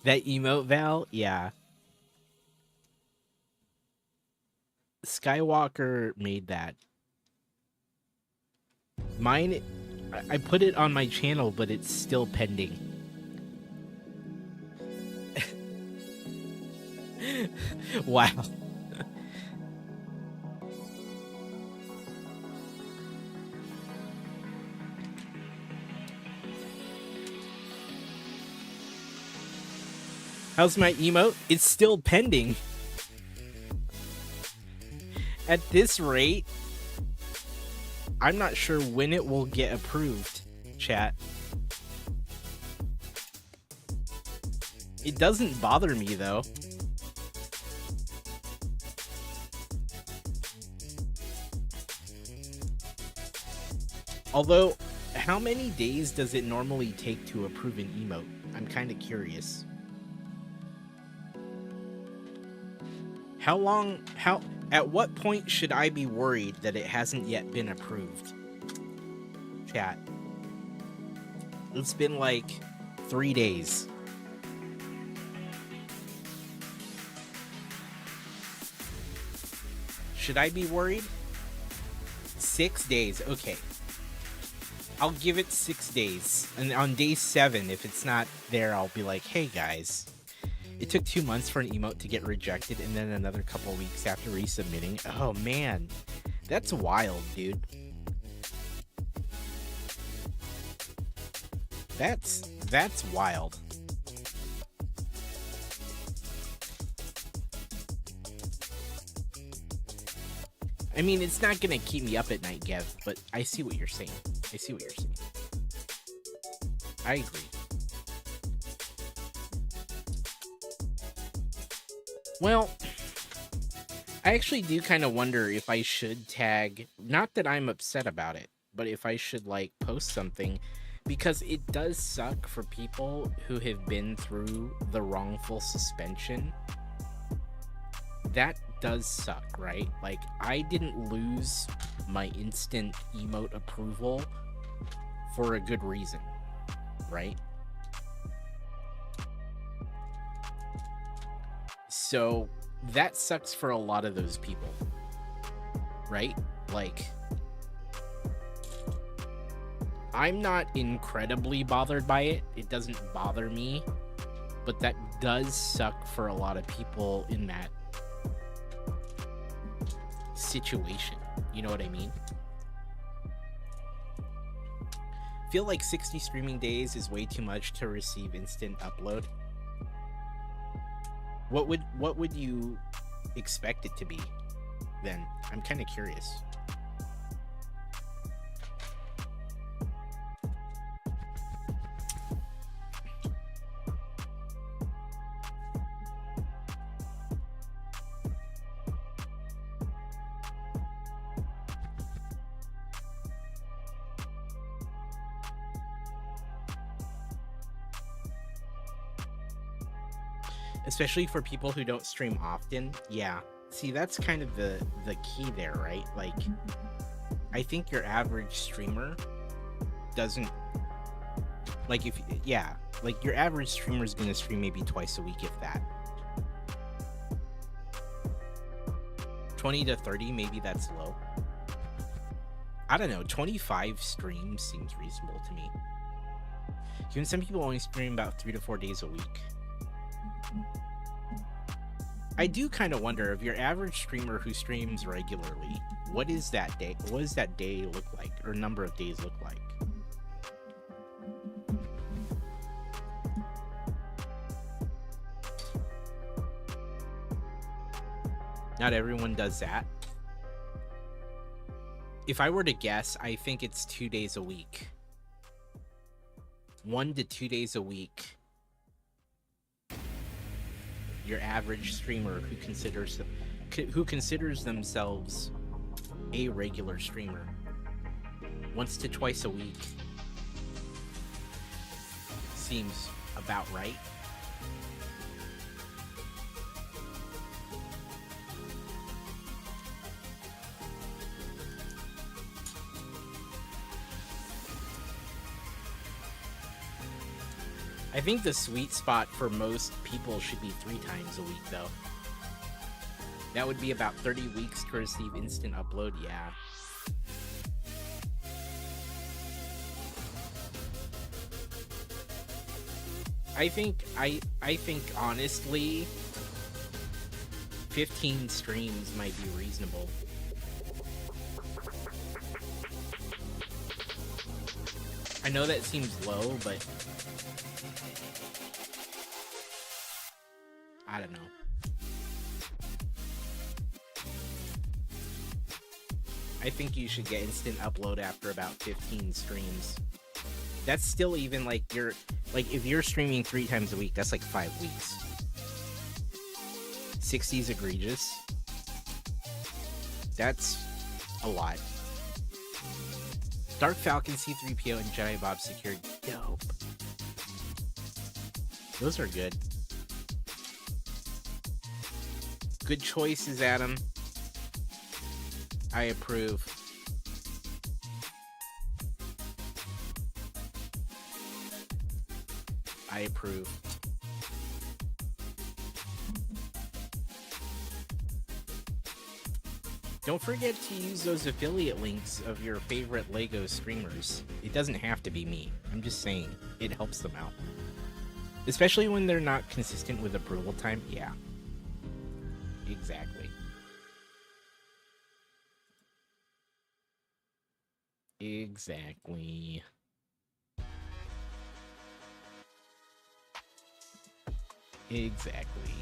That emote, Val? Yeah. Skywalker made that. Mine, I put it on my channel, but it's still pending. Wow. How's my emote? It's still pending. At this rate, I'm not sure when it will get approved, chat. It doesn't bother me, though. Although, how many days does it normally take to approve an emote? I'm kind of curious. At what point should I be worried that it hasn't yet been approved? Chat. It's been like 3 days. Should I be worried? 6 days. Okay. I'll give it 6 days. And on day 7, if it's not there, I'll be like, hey guys. It took 2 months for an emote to get rejected and then another couple weeks after resubmitting. Oh man, that's wild, dude. That's wild. I mean, it's not gonna keep me up at night, Gev, but I see what you're saying. I agree. Well, I actually do kind of wonder if I should tag, not that I'm upset about it, but if I should like post something, because it does suck for people who have been through the wrongful suspension. That does suck, right? Like, I didn't lose my instant emote approval for a good reason, right? So that sucks for a lot of those people, right? Like, I'm not incredibly bothered by it. It doesn't bother me, but that does suck for a lot of people in that situation. You know what I mean? Feel like 60 streaming days is way too much to receive instant upload. What would you expect it to be then? I'm kind of curious. Especially for people who don't stream often. Yeah. See, that's kind of the key there, right? Like, I think your average streamer doesn't, like, if, yeah, like your average streamer is gonna stream maybe twice a week, if that. 20 to 30, maybe that's low. I don't know, 25 streams seems reasonable to me. Even some people only stream about 3 to 4 days a week. I do kind of wonder, if your average streamer who streams regularly, what is that day? What does that day look like, or number of days look like? Not everyone does that. If I were to guess, I think it's 2 days a week. 1 to 2 days a week. Your average streamer who considers themselves a regular streamer, once to twice a week seems about right. I think the sweet spot for most people should be 3 times a week, though. That would be about 30 weeks to receive instant upload, yeah. I think honestly, 15 streams might be reasonable. I know that seems low, but I don't know. I think you should get instant upload after about 15 streams. That's still even like if you're streaming 3 times a week, that's like 5 weeks. 60 is egregious. That's a lot. Dark Falcon, C-3PO, and Jedi Bob secured. Dope. Those are good. Good choices, Adam. I approve. I approve. Don't forget to use those affiliate links of your favorite LEGO streamers. It doesn't have to be me. I'm just saying, it helps them out. Especially when they're not consistent with approval time. Yeah. Exactly. Exactly. Exactly.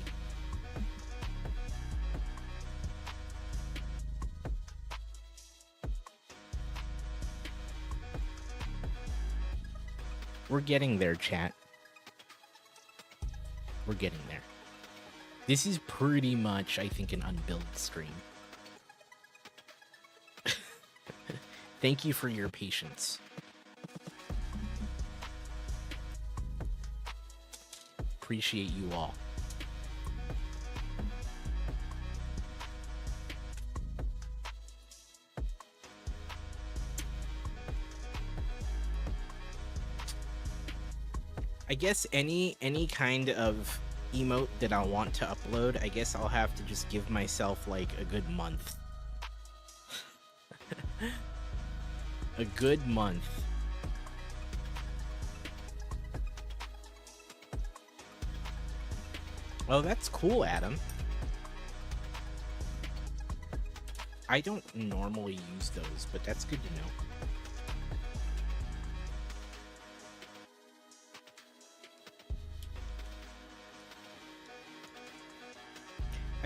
We're getting there, chat. We're getting there. This is pretty much, I think, an unbuilt stream. Thank you for your patience. Appreciate you all. I guess any kind of emote that I want to upload, I guess I'll have to just give myself like a good month. A good month. Oh, that's cool, Adam. I don't normally use those, but that's good to know.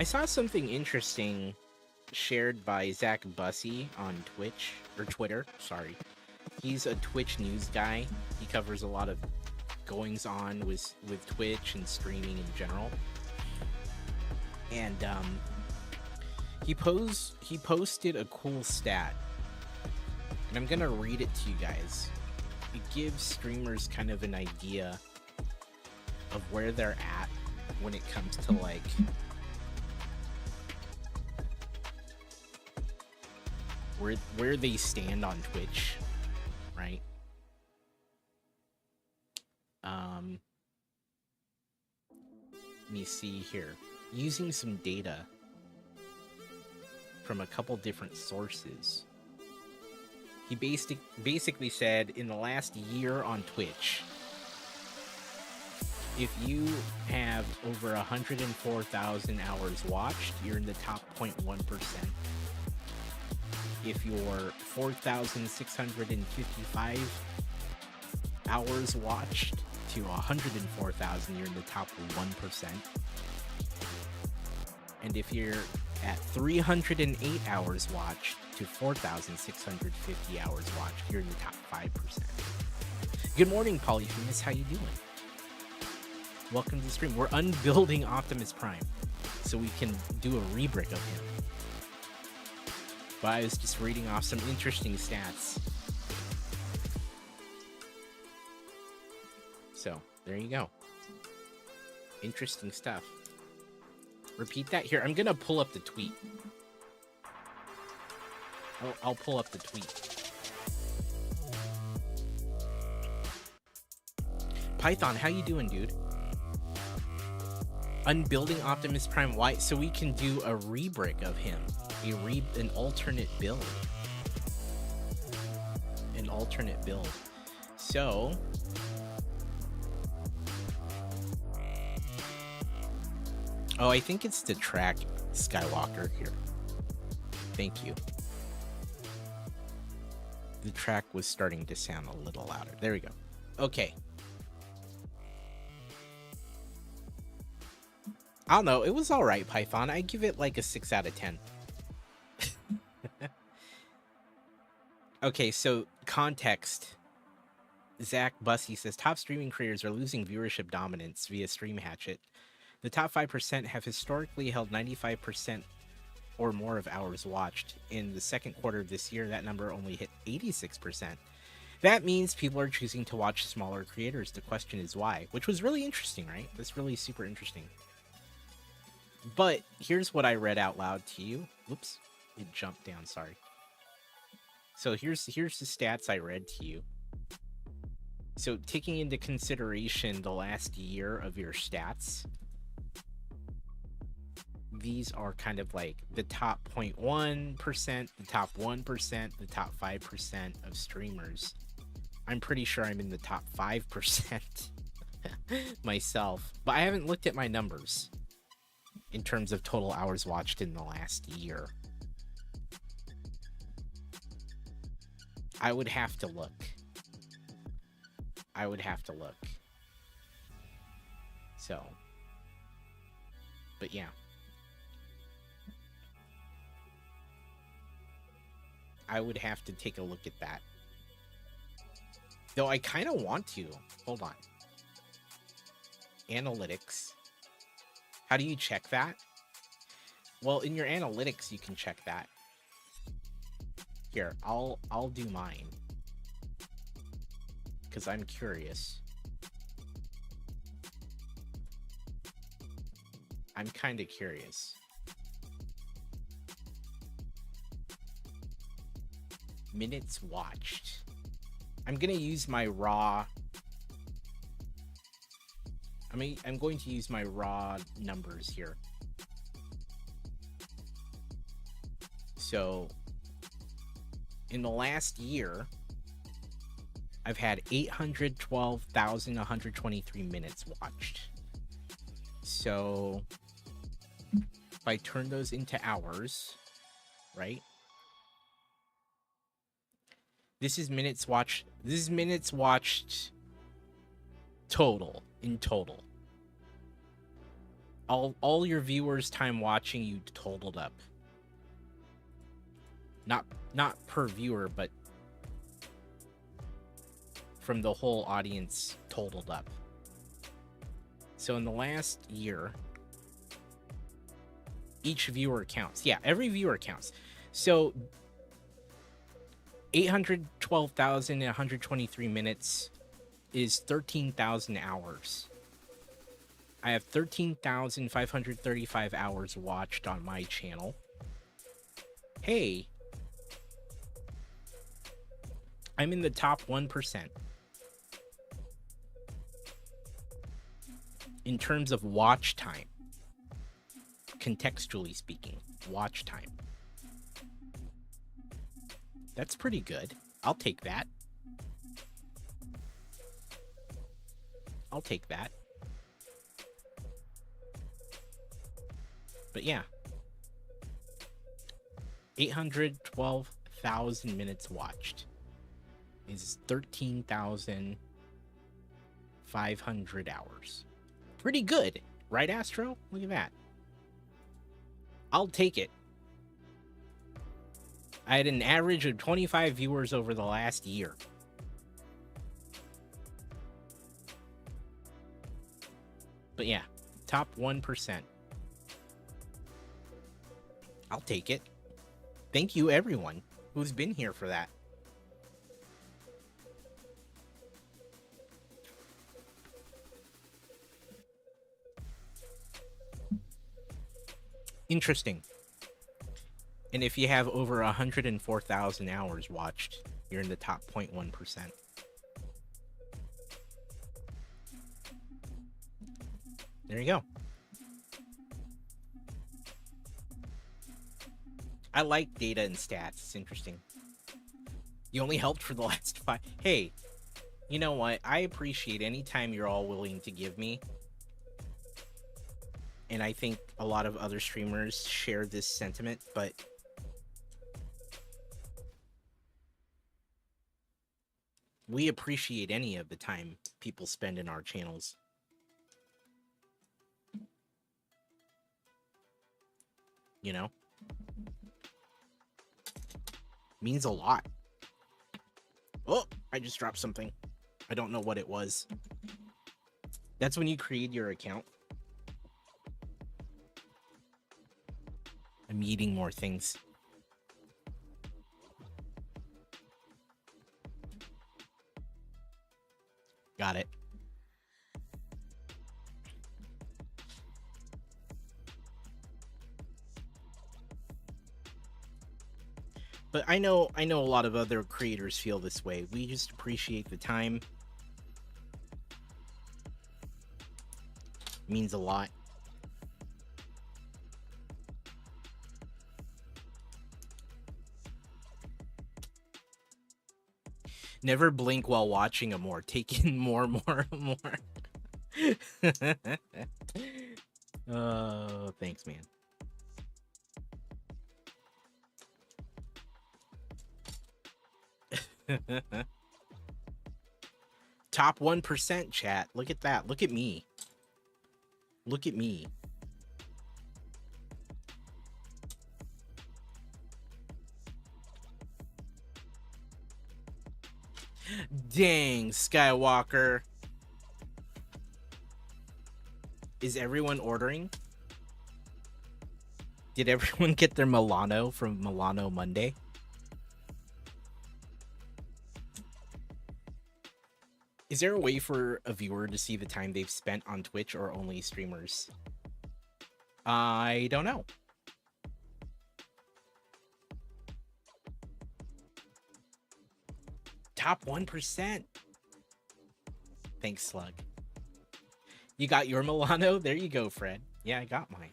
I saw something interesting shared by Zach Bussey on Twitch, or Twitter, sorry. He's a Twitch news guy. He covers a lot of goings on with Twitch and streaming in general. And he posted a cool stat. And I'm gonna read it to you guys. It gives streamers kind of an idea of where they're at when it comes to like where they stand on Twitch, right? Let me see here. Using some data from a couple different sources. He basically said in the last year on Twitch, if you have over 104,000 hours watched, you're in the top 0.1%. If you're 4,655 hours watched to 104,000, you're in the top 1%. And if you're at 308 hours watched to 4,650 hours watched, you're in the top 5%. Good morning, Polyphemus. How you doing? Welcome to the stream. We're unbuilding Optimus Prime so we can do a rebrick of him. But I was just reading off some interesting stats. So, there you go. Interesting stuff. Repeat that here. I'm gonna pull up the tweet. I'll pull up the tweet. Python, how you doing, dude? Unbuilding Optimus Prime White so we can do a rebrick of him. An alternate build. An alternate build. So oh, I think it's the track Skywalker here. Thank you. The track was starting to sound a little louder. There we go. Okay. I don't know. It was all right, Python. I give it like a 6 out of 10. Okay, so context. Zach Bussey says top streaming creators are losing viewership dominance via Stream Hatchet. The top 5% have historically held 95% or more of hours watched. In the second quarter of this year, that number only hit 86%. That means people are choosing to watch smaller creators. The question is why, which was really interesting, right? That's really super interesting. But here's what I read out loud to you. Whoops, it jumped down, sorry. So here's the stats I read to you. So taking into consideration the last year of your stats, these are kind of like the top 0.1%, the top 1%, the top 5% of streamers. I'm pretty sure I'm in the top 5% myself, but I haven't looked at my numbers in terms of total hours watched in the last year. I would have to look. So, but yeah. I would have to take a look at that. Though I kind of want to. Hold on. Analytics. How do you check that? Well, in your analytics, you can check that. Here, I'll do mine. Because I'm curious. I'm kind of curious. Minutes watched. I'm gonna use my raw. I'm going to use my raw numbers here. So, in the last year, I've had 812,123 minutes watched. So, if I turn those into hours, right? This is minutes watched. This is minutes watched total, in total. All your viewers' time watching you totaled up. Not per viewer, but from the whole audience totaled up. So in the last year, each viewer counts. Yeah, every viewer counts. So 812,123 minutes is 13,000 hours. I have 13,535 hours watched on my channel. Hey, I'm in the top 1% in terms of watch time. Contextually speaking, watch time. That's pretty good. I'll take that. I'll take that. But yeah. 812,000 minutes watched is 13,500 hours. Pretty good, right, Astro? Look at that. I'll take it. I had an average of 25 viewers over the last year. But yeah, top 1%. I'll take it. Thank you, everyone who's been here for that. Interesting. And if you have over 104,000 hours watched, you're in the top 0.1%. There you go. I like data and stats. It's interesting. You only helped for the last 5. Hey, you know what? I appreciate any time you're all willing to give me. And I think a lot of other streamers share this sentiment, but we appreciate any of the time people spend in our channels. You know? Means a lot. Oh, I just dropped something. I don't know what it was. That's when you create your account. I'm eating more things. Got it. But I know a lot of other creators feel this way. We just appreciate the time. It means a lot. Never blink while watching a more. Take in more. Oh, thanks, man. Top 1% chat. Look at that. Look at me. Look at me. Dang, Skywalker. Is everyone ordering? Did everyone get their Milano from Milano Monday? Is there a way for a viewer to see the time they've spent on Twitch, or only streamers? I don't know. Top 1%. Thanks, Slug. You got your Milano? There you go, Fred. Yeah, I got mine.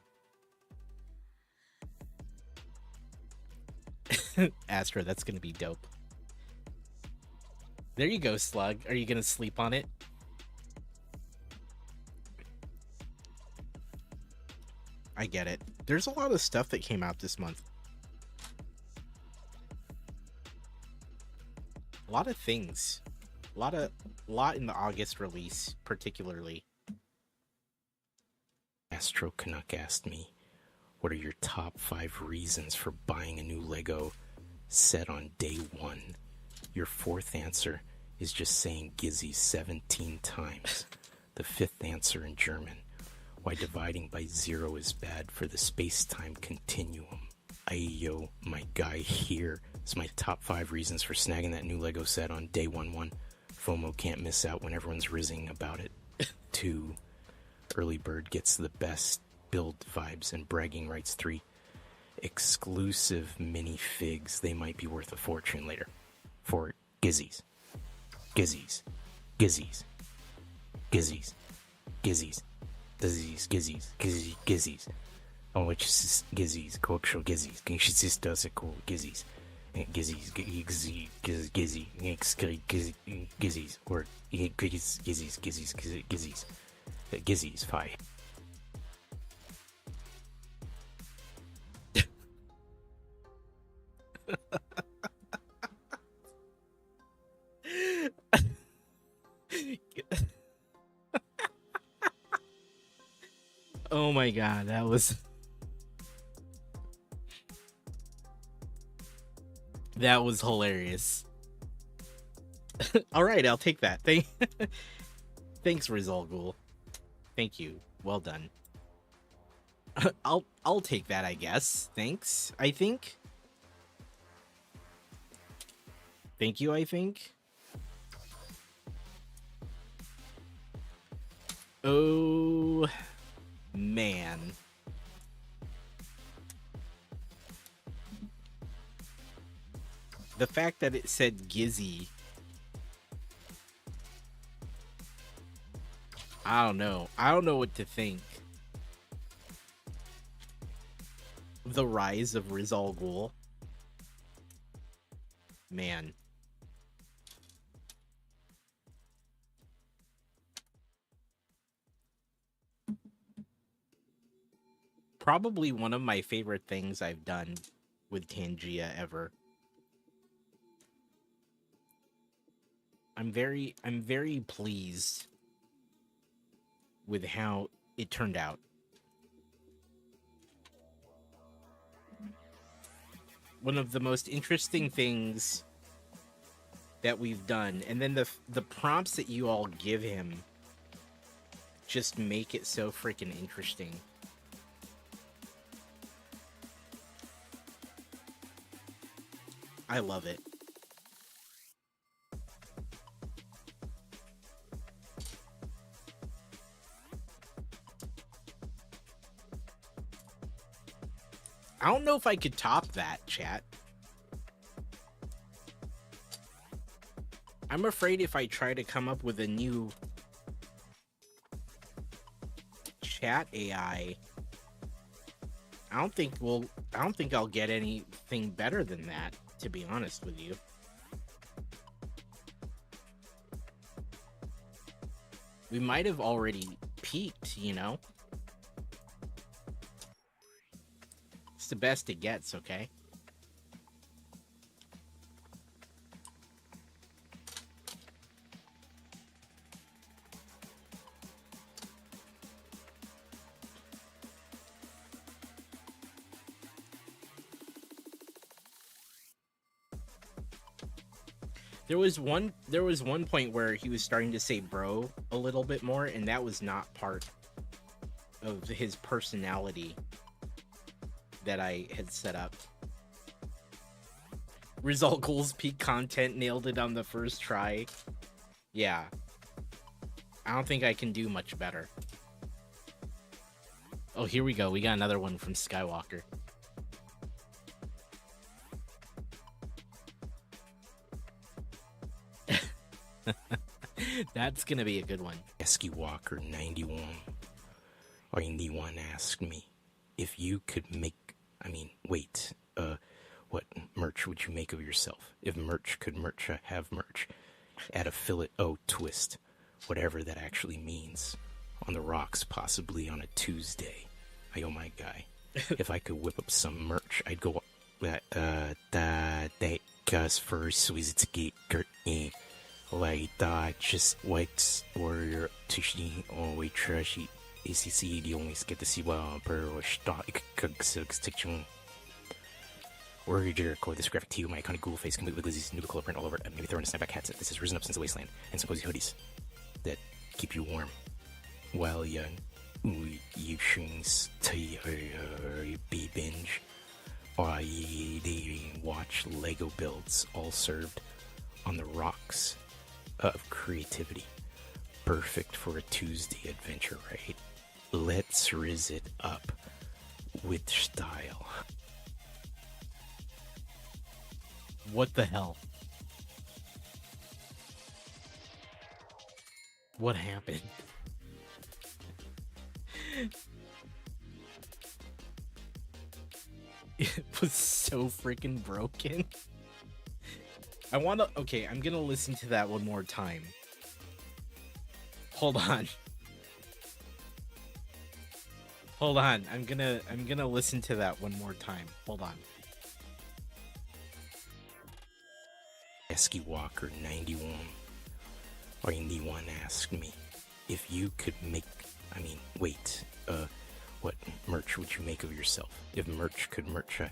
Astro, that's gonna be dope. There you go, Slug. Are you gonna sleep on it? I get it. There's a lot of stuff that came out this month. lot of things. A lot in the August release, particularly. Astro Canuck asked me, what are your top 5 reasons for buying a new Lego set on day 1? Your 4th answer is just saying Gizzy 17 times. The 5th answer in German, why dividing by 0 is bad for the space-time continuum. Ayo, my guy, here is my top 5 reasons for snagging that new Lego set on day 1-1. FOMO can't miss out when everyone's rizzing about it. 2, early bird gets the best build vibes, and bragging rights. 3, exclusive minifigs, they might be worth a fortune later. 4, Gizzies. Gizzies. Gizzies. Gizzies. Gizzies. Gizzies. Gizzies. Gizzies. Gizzies. Oh, which is Gizzies. Coaxial Gizzies. Gizzies does it cool. Gizzies. Gizzies. Gizzy. Gizzy. Gizzies. Or Gizzies. Gizzies. Gizzies. Gizzies. 5. Oh my god, that was hilarious. All right, I'll take that. Thanks, Rizalgul. Thank you. Well done. I'll take that, I guess. Thanks. I think. Thank you, I think. Oh man. The fact that it said Gizzy, I don't know. I don't know what to think. The rise of Rizalgul. Man. Probably one of my favorite things I've done with Tangia ever. I'm very pleased with how it turned out. One of the most interesting things that we've done, and then the prompts that you all give him just make it so freaking interesting. I love it. I don't know if I could top that, chat. I'm afraid if I try to come up with a new chat AI, I don't think I'll get anything better than that, to be honest with you. We might have already peaked, you know? It's the best it gets, okay? There was one point where he was starting to say bro a little bit more, and that was not part of his personality that I had set up. Rizalgul's peak content nailed it on the first try. Yeah. I don't think I can do much better. Oh, here we go. We got another one from Skywalker. That's gonna be a good one. Esky Walker 91 asked me if you could make, what merch would you make of yourself? If merch could have merch. Add a fillet twist, whatever that actually means. On the rocks, possibly on a Tuesday. Oh my guy. If I could whip up some merch, I'd go Gus first was to get like that just wakes or tushni or we trashy ACC the only get to see what per or stock section or record this graphic to you my iconic Google face complete with Lizzie's new color print all over and maybe throwing a snapback hat. This has risen up since the wasteland and some cozy hoodies that keep you warm while you be binge or you watch Lego builds all served on the rocks of creativity. Perfect for a Tuesday adventure, right? Let's riz it up with style. What the hell? What happened? It was so freaking broken. Okay, I'm gonna listen to that one more time. Hold on. Hold on. I'm gonna listen to that one more time. Hold on. Esky Walker 91 or 91 asked me if you could make what merch would you make of yourself? If merch could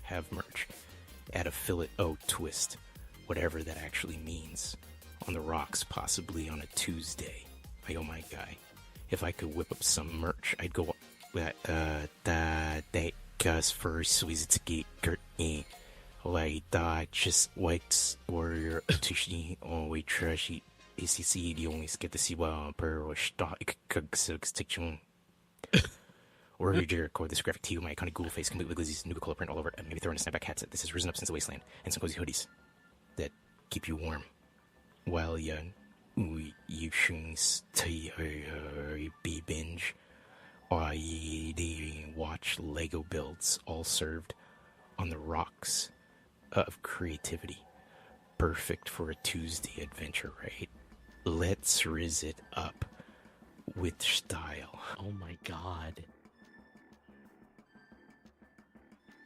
have merch. Add a fillet twist. Whatever that actually means. On the rocks, possibly on a Tuesday. Oh my guy. If I could whip up some merch, I'd go that Gus first was to get like that just wakes or tushni or we trashy ACC the only get to see what per or stock section or record this graphic to you my iconic Google face complete with Lizzie's new color print all over and maybe throwing a snapback hat. This has risen up since the wasteland and some cozy hoodies that keep you warm while you be binge or you watch Lego builds all served on the rocks of creativity. Perfect for a Tuesday adventure, right? Let's riz it up with style. Oh my god.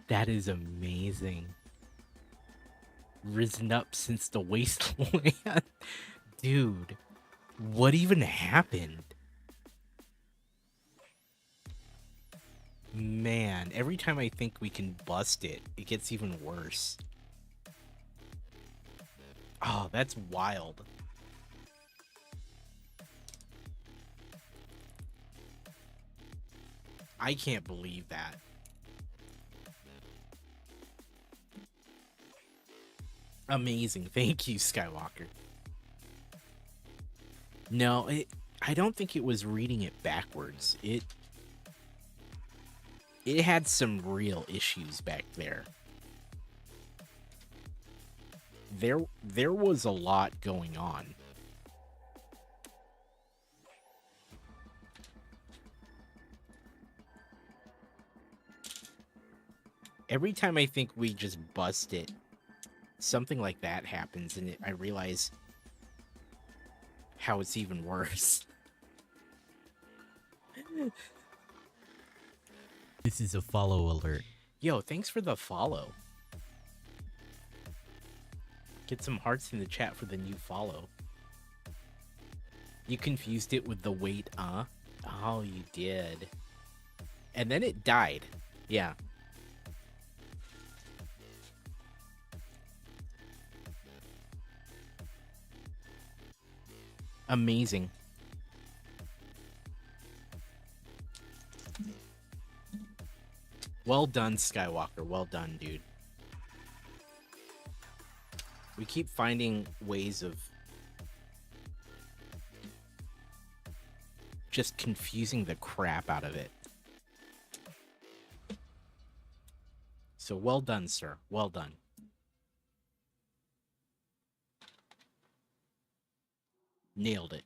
That is amazing. Risen up since the wasteland. Dude, what even happened? Man, every time I think we can bust it, it gets even worse. Oh, that's wild. I can't believe that. Amazing. Thank you, Skywalker. No, I don't think it was reading it backwards. It had some real issues back there. There was a lot going on. Every time I think we just bust it, something like that happens, and I realize how it's even worse. This is a follow alert. Yo, thanks for the follow. Get some hearts in the chat for the new follow. You confused it with the wait, Oh, you did. And then it died. Yeah. Amazing. Well done, Skywalker. Well done, dude. We keep finding ways of just confusing the crap out of it. So well done, sir. Well done. Nailed it.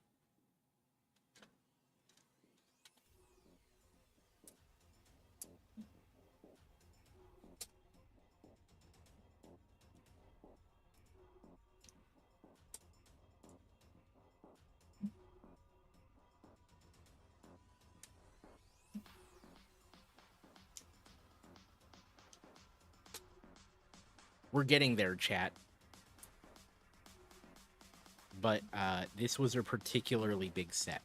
We're getting there, chat. but this was a particularly big set.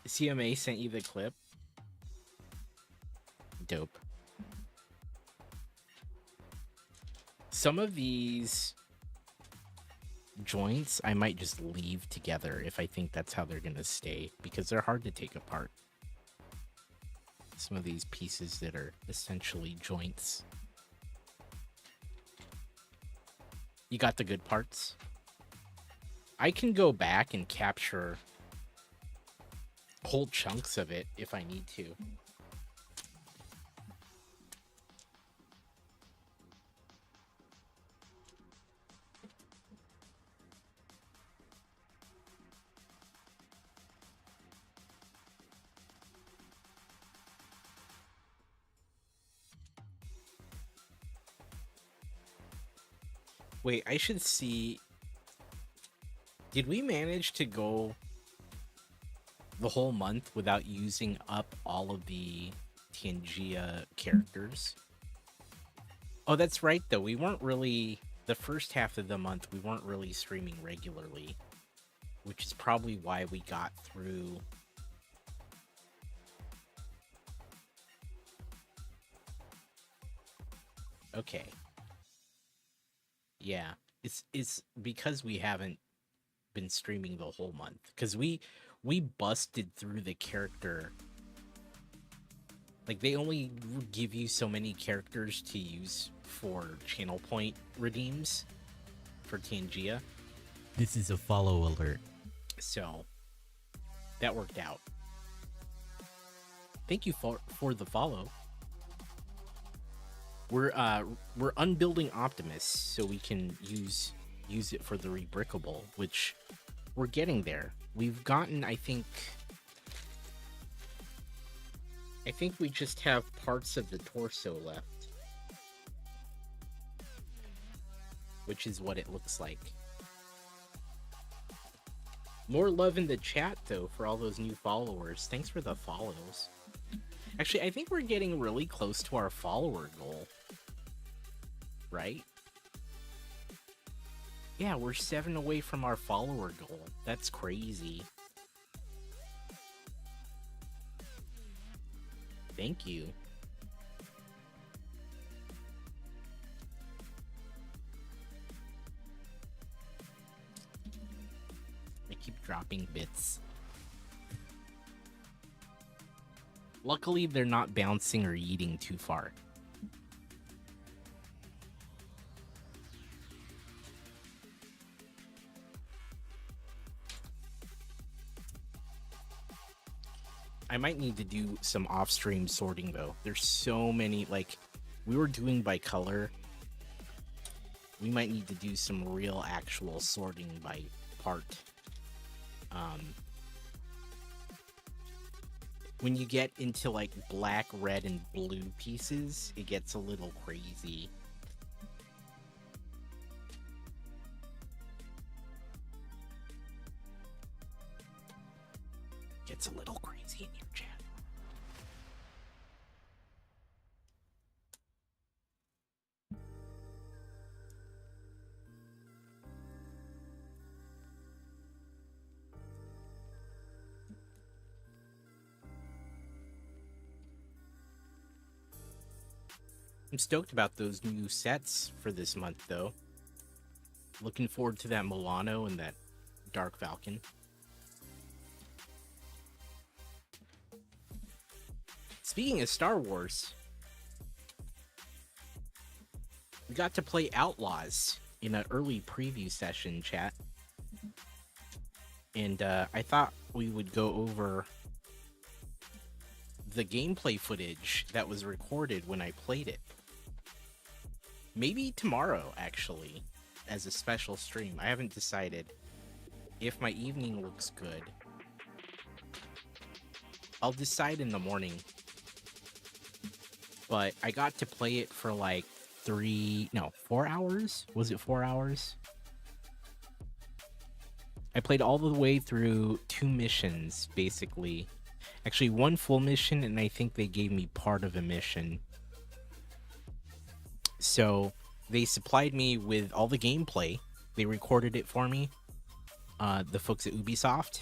CMA sent you the clip. Dope. Some of these joints I might just leave together if I think that's how they're gonna stay, because they're hard to take apart. Some of these pieces that are essentially joints. You got the good parts. I can go back and capture whole chunks of it if I need to. Wait, I should see. Did we manage to go the whole month without using up all of the Tangia characters? Oh, that's right, though. We weren't really... The first half of the month, we weren't really streaming regularly, which is probably why we got through... Okay. Yeah, it's because we haven't been streaming the whole month, because we busted through the character. Like, they only give you so many characters to use for channel point redeems for Tangia. This is a follow alert. So that worked out. Thank you for the follow. We're unbuilding Optimus so we can use it for the Rebrickable, which we're getting there. We've gotten, I think we just have parts of the torso left, which is what it looks like. More love in the chat, though, for all those new followers. Thanks for the follows. Actually, I think we're getting really close to our follower goal. Right? Yeah, we're 7 away from our follower goal. That's crazy. Thank you. I keep dropping bits. Luckily, they're not bouncing or eating too far. I might need to do some off-stream sorting, though. There's so many, like, we were doing by color. We might need to do some real actual sorting by part. When you get into, like, black, red, and blue pieces, it gets a little crazy. Gets a little crazy in your chat. I'm stoked about those new sets for this month, though. Looking forward to that Milano and that Dark Falcon. Speaking of Star Wars, we got to play Outlaws in an early preview session, chat. And I thought we would go over the gameplay footage that was recorded when I played it. Maybe tomorrow, actually, as a special stream. I haven't decided. If my evening looks good, I'll decide in the morning. But I got to play it for like 4 hours? Was it 4 hours? I played all the way through 2 missions, basically. Actually, 1 full mission, and I think they gave me part of a mission. So, they supplied me with all the gameplay They recorded it for me, the folks at Ubisoft,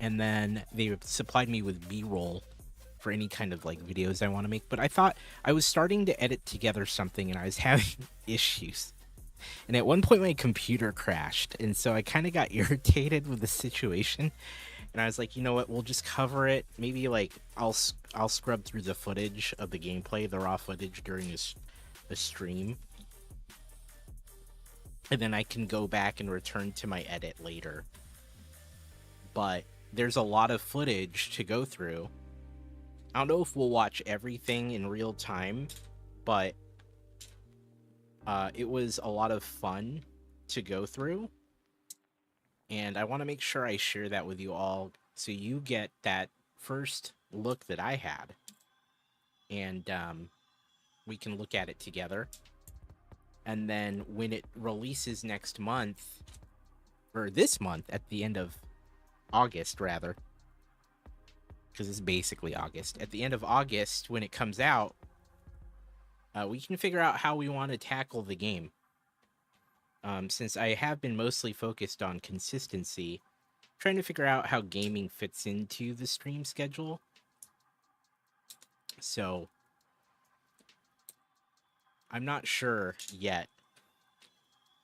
and then they supplied me with B-roll for any kind of like videos I want to make. But I thought I was starting to edit together something and I was having issues. And at one point my computer crashed, and so I kind of got irritated with the situation. And I was like, you know what, we'll just cover it. Maybe like I'll scrub through the footage of the gameplay, the raw footage during a stream. And then I can go back and return to my edit later. But there's a lot of footage to go through. I don't know if we'll watch everything in real time, but it was a lot of fun to go through. And I want to make sure I share that with you all so you get that first look that I had. And we can look at it together. And then when it releases next month, or this month, at the end of August, rather, because it's basically August. At the end of August, when it comes out, we can figure out how we want to tackle the game. Since I have been mostly focused on consistency, trying to figure out how gaming fits into the stream schedule. So I'm not sure yet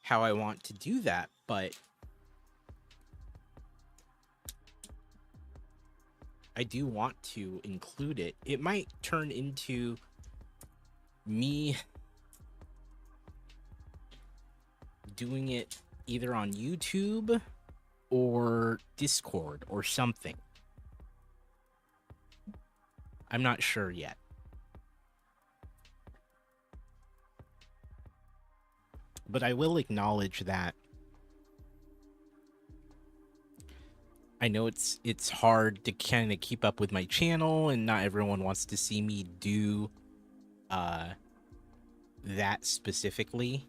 how I want to do that, but I do want to include it. It might turn into me doing it either on YouTube or Discord or something. I'm not sure yet. But I will acknowledge that I know it's hard to kind of keep up with my channel, and not everyone wants to see me do that specifically.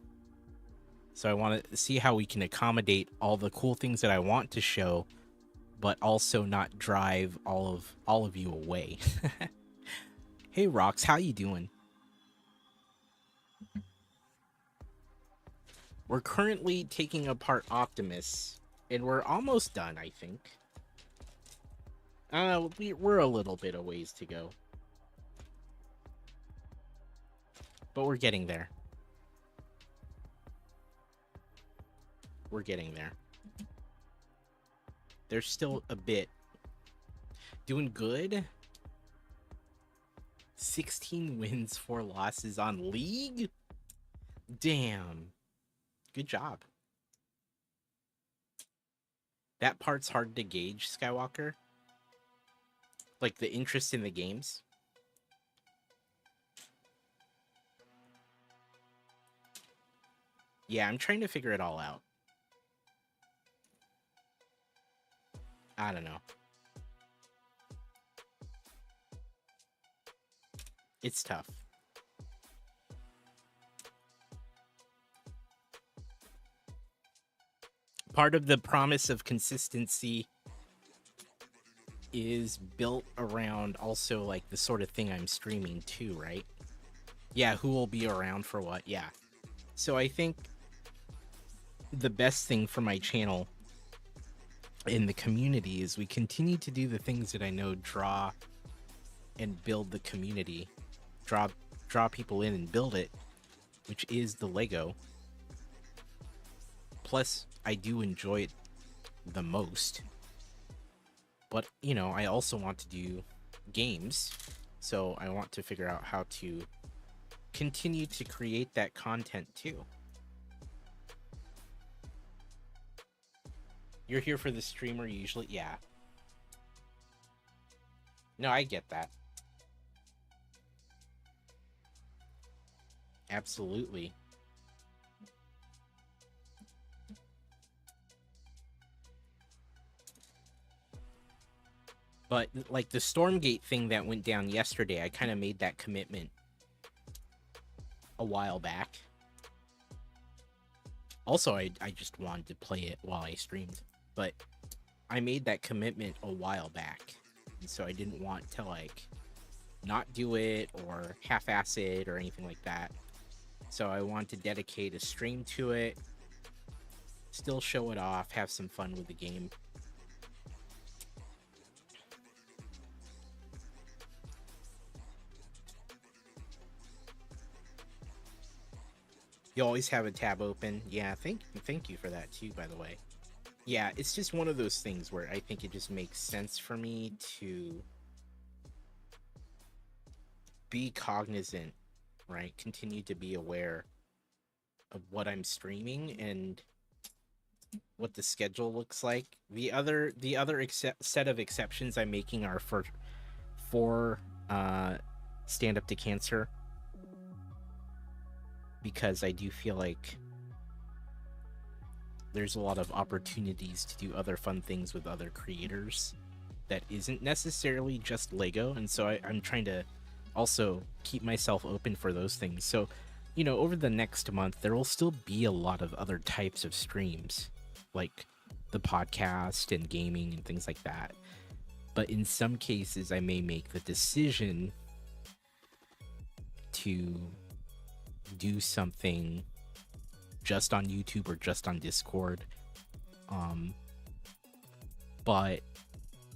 So I want to see how we can accommodate all the cool things that I want to show, but also not drive all of you away. Hey Rox, how you doing? We're currently taking apart Optimus, and we're almost done, I think. We're a little bit a ways to go. But we're getting there. We're getting there. There's still a bit. Doing good. 16 wins, 4 losses on League? Damn. Good job. That part's hard to gauge, Skywalker. Like the interest in the games. Yeah, I'm trying to figure it all out. I don't know. It's tough. Part of the promise of consistency is built around also like the sort of thing I'm streaming too, right? Yeah, who will be around for what? Yeah. So I think the best thing for my channel in the community is we continue to do the things that I know draw and build the community, draw people in and build it, which is the Lego. Plus, I do enjoy it the most. But, you know, I also want to do games, so I want to figure out how to continue to create that content too. You're here for the streamer usually? Yeah. No, I get that. Absolutely. But, like, the Stormgate thing that went down yesterday, I kind of made that commitment a while back. Also, I just wanted to play it while I streamed. But I made that commitment a while back. And so I didn't want to, like, not do it or half-ass it or anything like that. So I wanted to dedicate a stream to it Still show it off, have some fun with the game. You always have a tab open. Yeah, thank you for that too, by the way. Yeah, it's just one of those things where I think it just makes sense for me to be cognizant, right? Continue to be aware of what I'm streaming and what the schedule looks like. The other set of exceptions I'm making are for Stand Up to Cancer, because I do feel like there's a lot of opportunities to do other fun things with other creators that isn't necessarily just Lego, and so I'm trying to also keep myself open for those things. So, you know, over the next month, there will still be a lot of other types of streams, like the podcast and gaming and things like that. But in some cases, I may make the decision to do something just on YouTube or just on Discord. But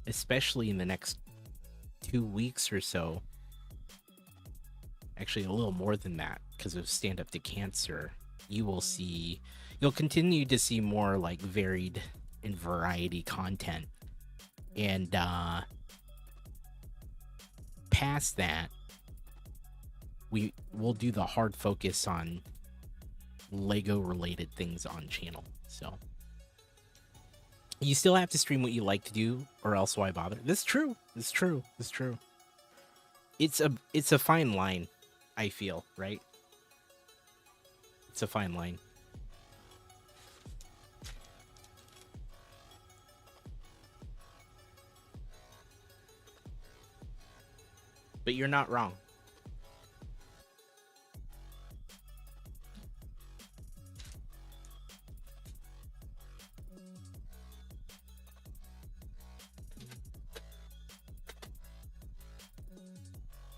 especially in the next 2 weeks or so, actually a little more than that, because of Stand Up to Cancer, you'll continue to see more like varied and variety content. And past that, we'll do the hard focus on Lego related things on channel. So you still have to stream what you like to do, or else why bother? That's true. It's true. It's true. It's a fine line, I feel, right? It's a fine line. But you're not wrong.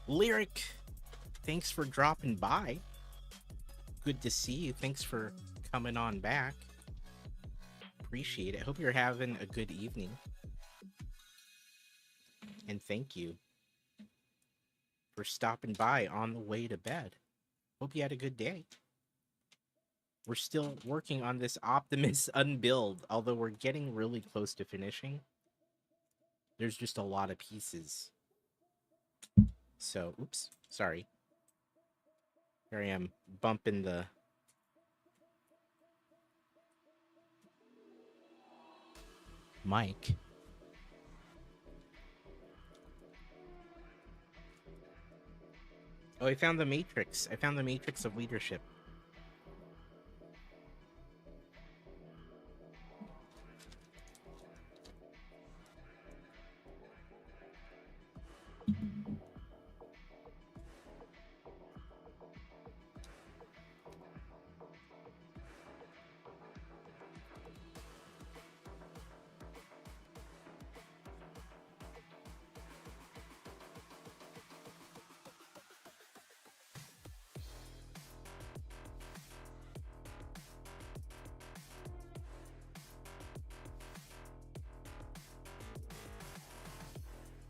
Lyric, thanks for dropping by. Good to see you. Thanks for coming on back. Appreciate it. Hope you're having a good evening. And thank you for stopping by on the way to bed. Hope you had a good day. We're still working on this Optimus unbuild, although we're getting really close to finishing. There's just a lot of pieces. So, oops, sorry. Here I am, bumping the mic. Oh, I found the Matrix. I found the Matrix of Leadership.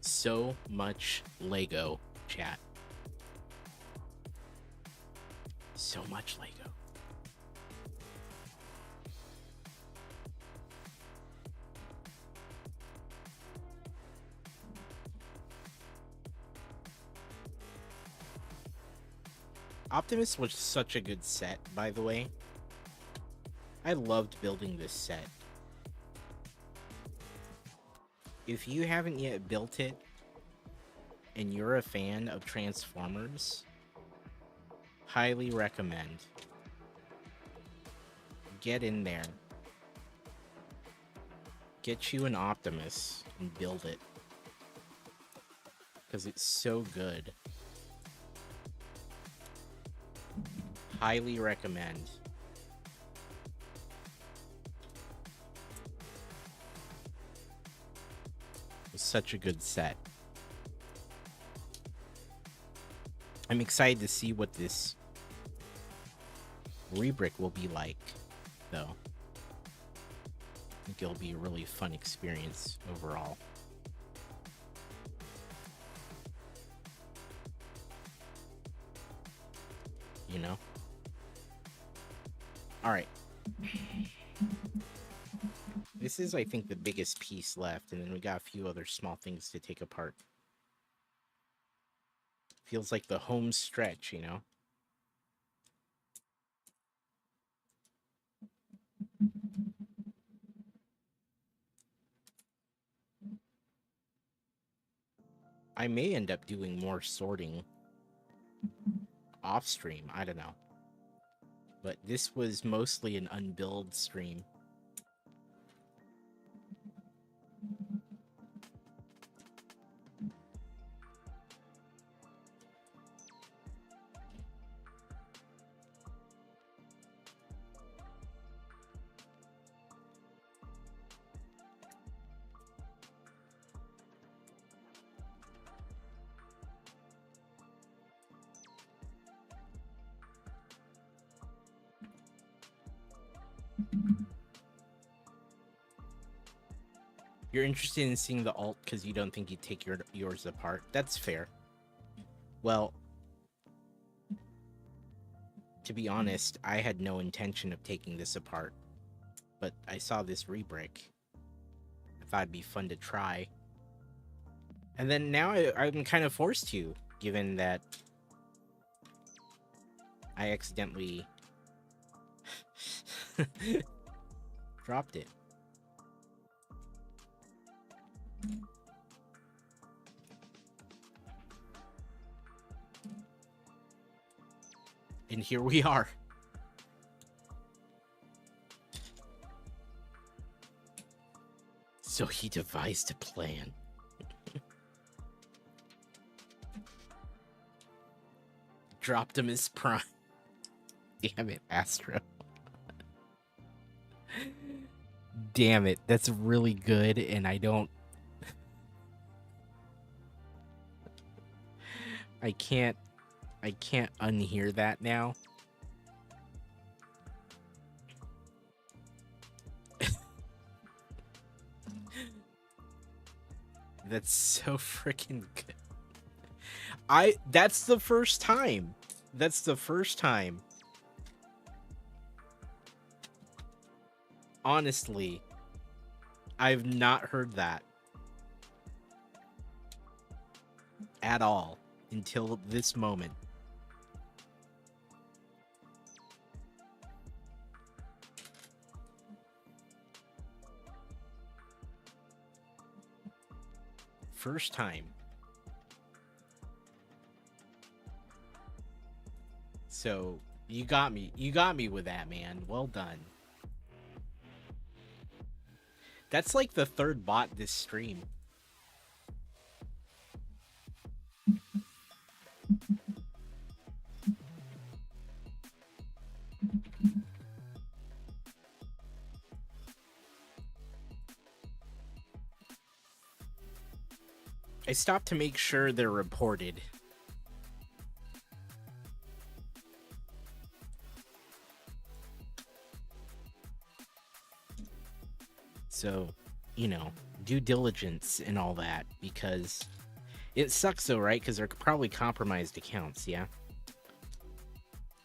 So much Lego, chat. So much Lego. Optimus was such a good set, by the way. I loved building this set. If you haven't yet built it, and you're a fan of Transformers, highly recommend. Get in there. Get you an Optimus and build it. Because it's so good. Highly recommend. It's such a good set. I'm excited to see what this Rebrick will be like, though. think it'll be a really fun experience overall. You know? Alright. This is, I think, the biggest piece left, and then we got a few other small things to take apart. Feels like the home stretch, you know? I may end up doing more sorting off stream, I don't know. But this was mostly an unbuild stream. You're interested in seeing the alt because you don't think you'd take yours apart. That's fair. Well, to be honest, I had no intention of taking this apart, but I saw this Rebrick. I thought it'd be fun to try. And then now I'm kind of forced to, given that I accidentally dropped it. And here we are. So he devised a plan. Dropped him his prime. Damn it, Astro. Damn it, that's really good, and I can't unhear that now. That's so freaking good. That's the first time. That's the first time. Honestly, I've not heard that at all until this moment. First time. So, you got me. You got me with that, man. Well done. That's like the third bot this stream. I stopped to make sure they're reported. So, you know, due diligence and all that, because it sucks though, right? Because they're probably compromised accounts, yeah?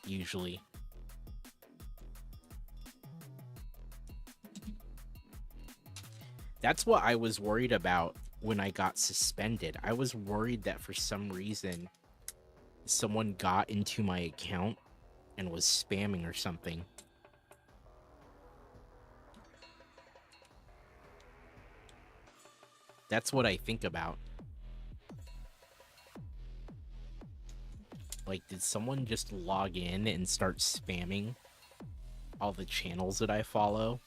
Usually. That's what I was worried about when I got suspended. I was worried that for some reason someone got into my account and was spamming or something. That's what I think about. Like, did someone just log in and start spamming all the channels that I follow?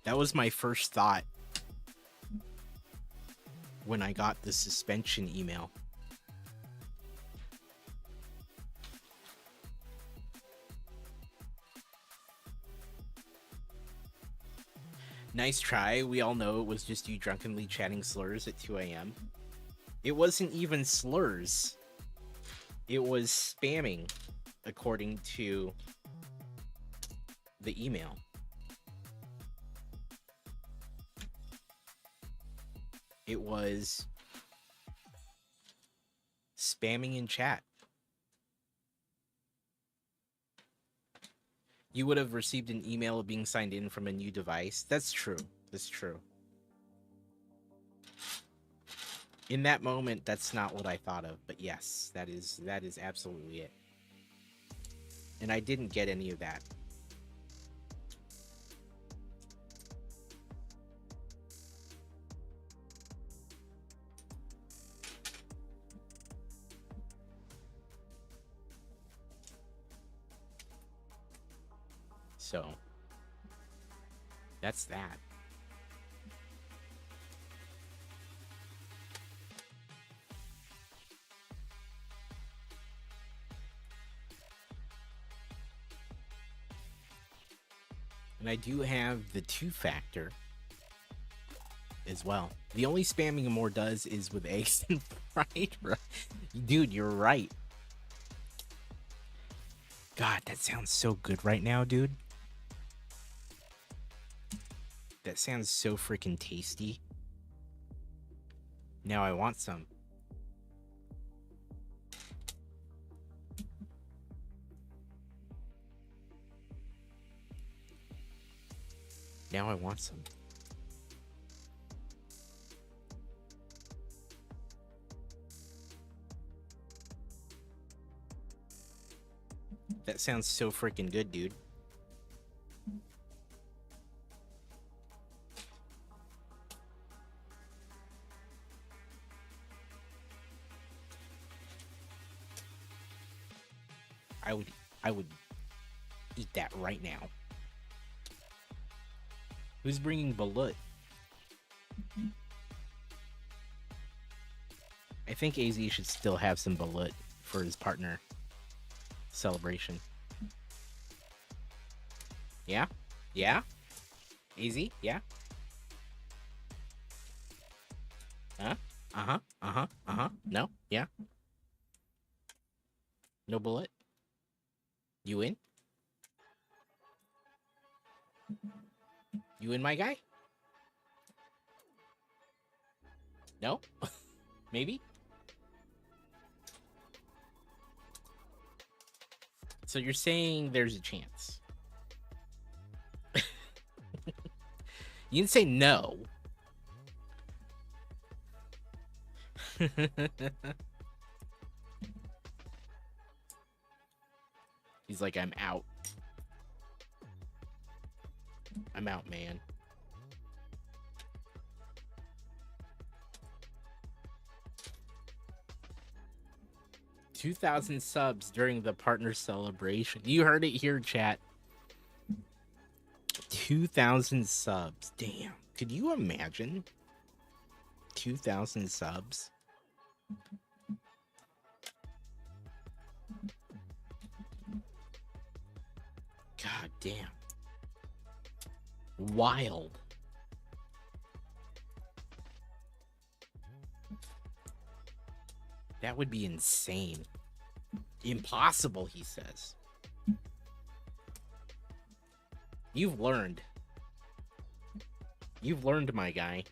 That was my first thought when I got the suspension email. Nice try. We all know it was just you drunkenly chatting slurs at 2 a.m. It wasn't even slurs. It was spamming, according to the email. It was spamming in chat. You would have received an email of being signed in from a new device. That's true. That's true. In that moment, that's not what I thought of, but yes, that is absolutely it. And I didn't get any of that. So, that's that. And I do have the 2-factor as well. The only spamming more does is with eggs and fried rice. Dude, you're right. God, that sounds so good right now, dude. That sounds so freaking tasty. Now I want some. Now I want some. That sounds so freaking good, dude. I would eat that right now. Who's bringing balut? I think AZ should still have some balut for his partner celebration. Yeah? Yeah? AZ? Yeah? Huh? Uh-huh. Uh-huh. Uh-huh. No? Yeah? No balut? You in? You in, my guy? No? Maybe? So you're saying there's a chance? You didn't say no. He's like, I'm out. I'm out, man. $2,000 subs during the partner celebration. You heard it here, chat. 2,000 subs. Damn. Could you imagine? 2,000 subs? God damn. Wild. That would be insane. Impossible, he says. You've learned. You've learned, my guy.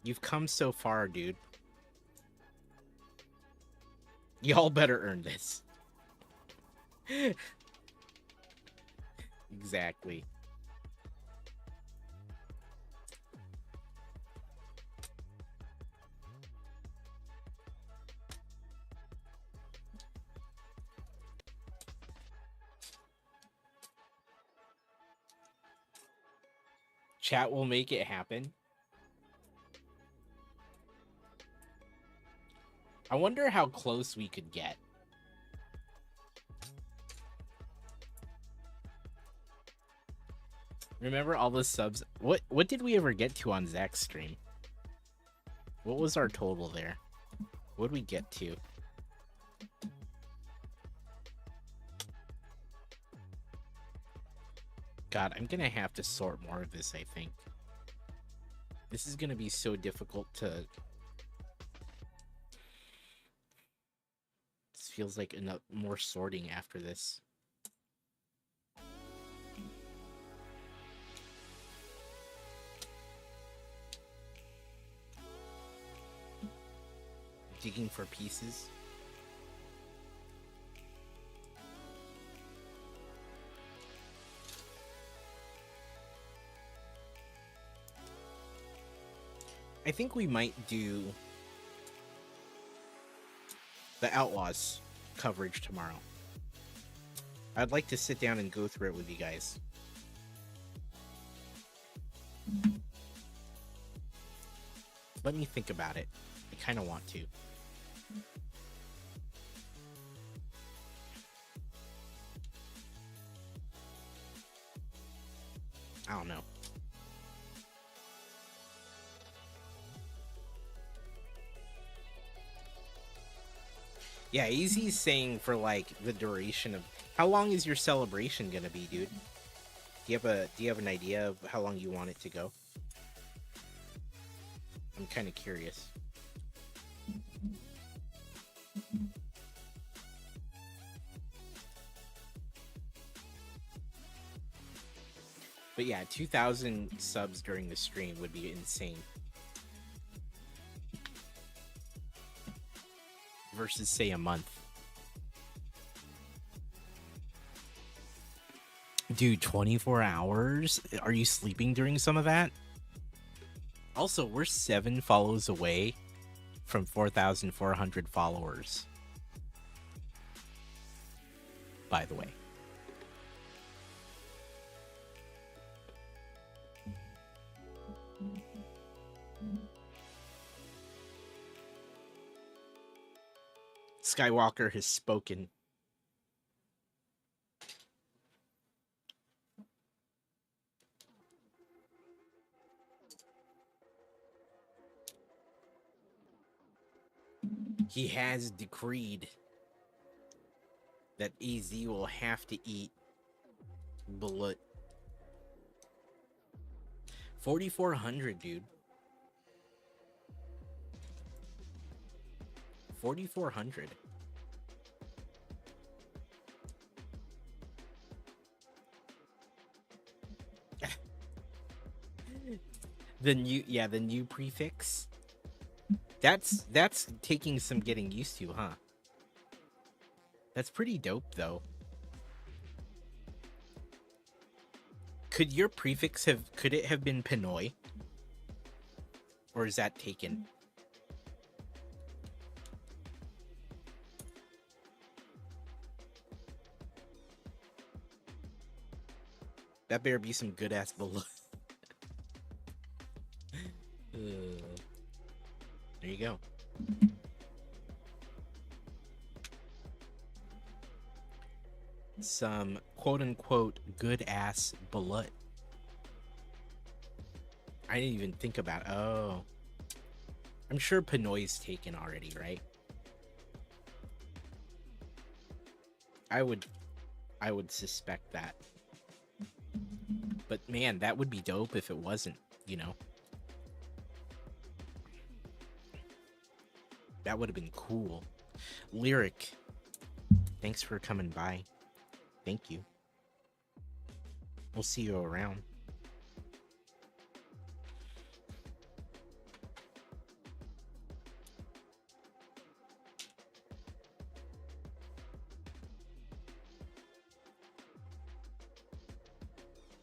You've come so far, dude. Y'all better earn this. Exactly. Chat will make it happen. I wonder how close we could get. Remember all the subs? What did we ever get to on Zach's stream? What was our total there? What did we get to? God, I'm gonna have to sort more of this, I think. This is gonna be so difficult to... This feels like enough more sorting after this. Digging for pieces. I think we might do the Outlaws coverage tomorrow. I'd like to sit down and go through it with you guys. Let me think about it. I kind of want to. I don't know. Yeah, Easy's saying for like the duration of... How long is your celebration gonna be, dude? Do you have an idea of how long you want it to go? I'm kind of curious. But yeah, 2,000 subs during the stream would be insane. Versus, say, a month. Dude, 24 hours? Are you sleeping during some of that? Also, we're 7 follows away from 4,400 followers. By the way. Skywalker has spoken. He has decreed that AZ will have to eat blood. 4,400, dude. 4,400. The new prefix. That's taking some getting used to, huh? That's pretty dope, though. Could your prefix could it have been Pinoy? Or is that taken? That better be some good ass blood. There you go. Some quote unquote good ass blood. I didn't even think about it. Oh. I'm sure Pinoy's taken already, right? I would suspect that. But man, that would be dope if it wasn't, you know? That would have been cool. Lyric, thanks for coming by. Thank you. We'll see you around.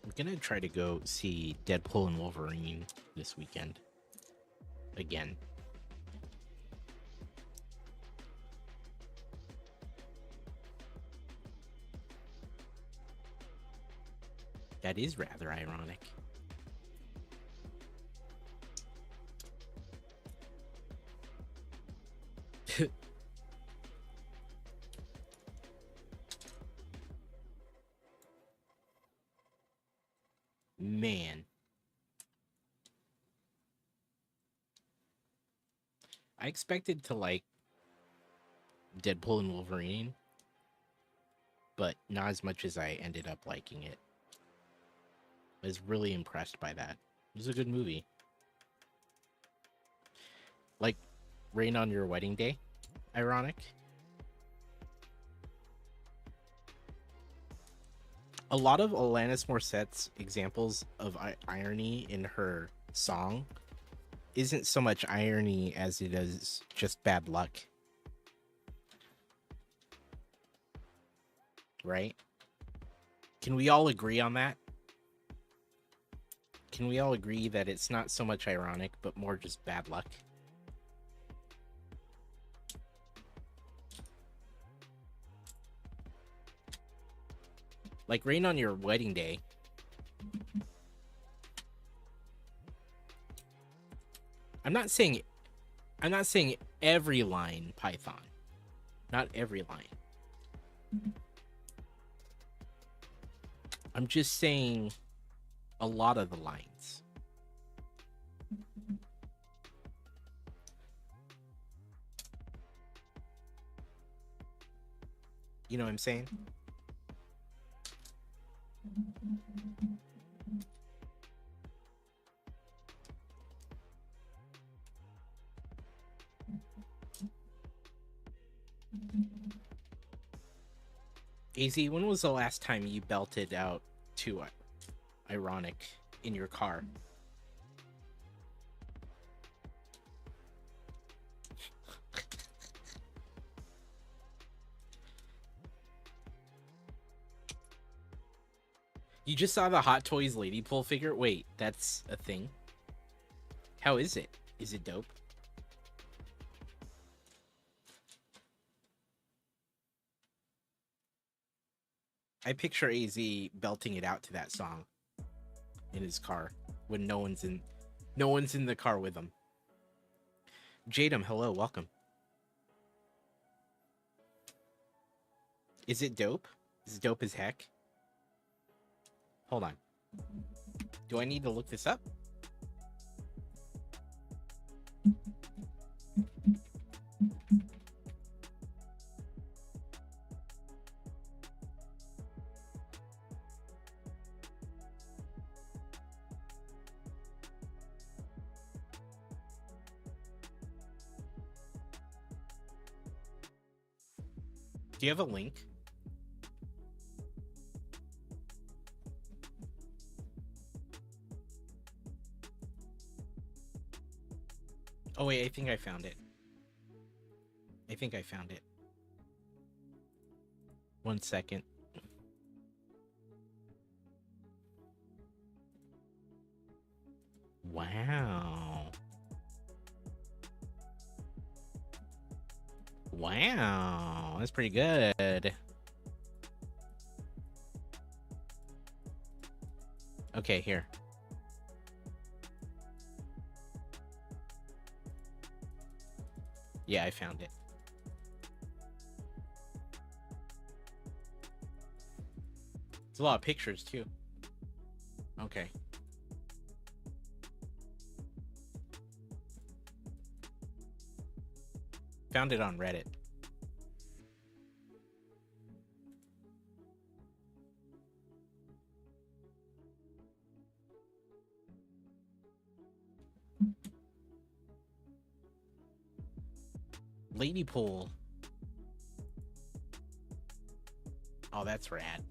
I'm gonna try to go see Deadpool and Wolverine this weekend. Again. That is rather ironic. Man. I expected to like Deadpool and Wolverine, but not as much as I ended up liking it. I was really impressed by that. It was a good movie. Like rain on your wedding day? Ironic. A lot of Alanis Morissette's examples of irony in her song isn't so much irony as it is just bad luck. Right? Can we all agree on that? Can we all agree that it's not so much ironic, but more just bad luck? Like rain on your wedding day. I'm not saying every line, Python. Not every line. I'm just saying a lot of the lines. You know what I'm saying? AZ, when was the last time you belted out to ironic in your car? You just saw the Hot Toys Lady Pool figure? Wait, that's a thing? How is it? Is it dope? I picture AZ belting it out to that song in his car when no one's in the car with him. Jadam, hello, welcome. Is it dope? Is it dope as heck? Hold on. Do I need to look this up? Do you have a link? Oh wait, I think I found it. One second. Wow. Wow, that's pretty good. Okay, here. Yeah, I found it. It's a lot of pictures too. Okay. Found it on Reddit. Lady Pool. Oh, that's rad.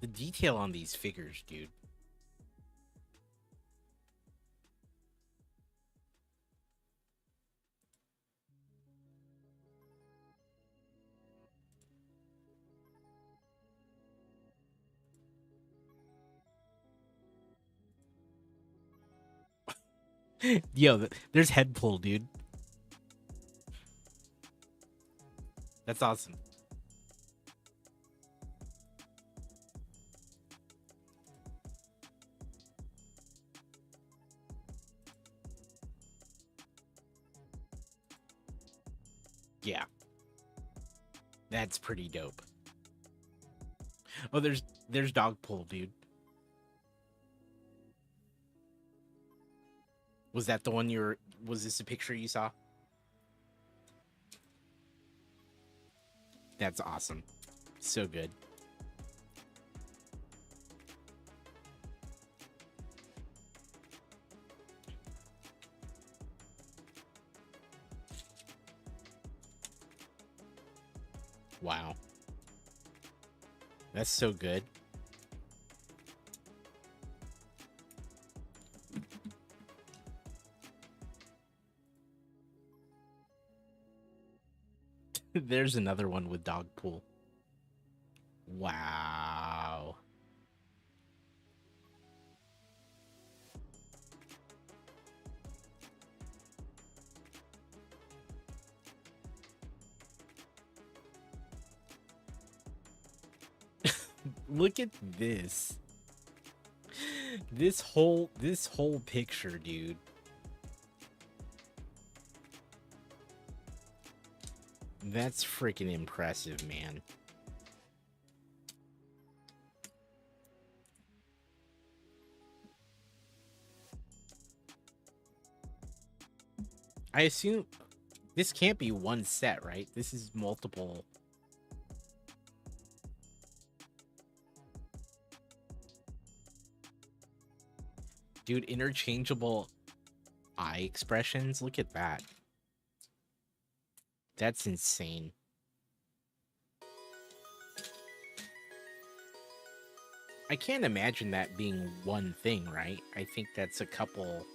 The detail on these figures, dude. Yo, there's head pull, dude. That's awesome. Yeah. That's pretty dope. Oh, there's dog pull, dude. Was that the one was this a picture you saw? That's awesome. So good. Wow. That's so good. There's another one with dog pool. Wow. Look at this. This whole picture, dude. That's freaking impressive, man. I assume this can't be one set, right? This is multiple. Dude, interchangeable eye expressions. Look at that. That's insane. I can't imagine that being one thing, right? I think that's a couple.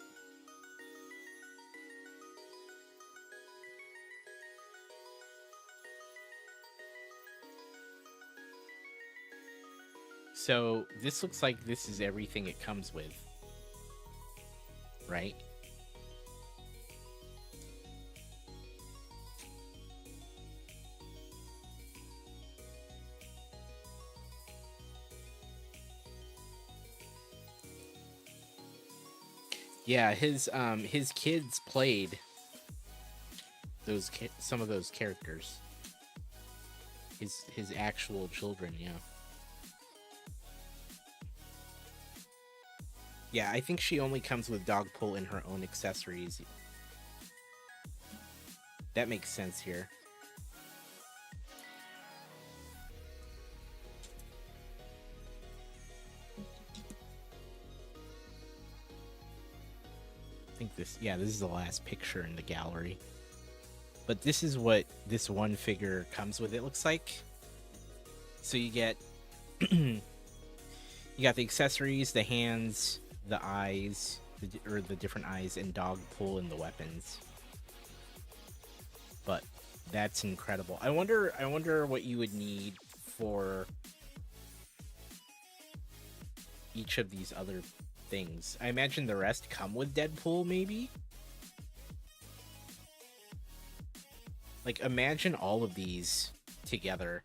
So this looks like this is everything it comes with, right? Yeah, his kids played those some of those characters. His actual children, yeah. Yeah, I think she only comes with dog pull and her own accessories. That makes sense here. I think this is the last picture in the gallery. But this is what this one figure comes with, it looks like. So you get you got the accessories, the hands, the eyes, the different eyes, and dog pull and the weapons. But that's incredible. I wonder what you would need for each of these other things. I imagine the rest come with Deadpool, maybe? Like, imagine all of these together.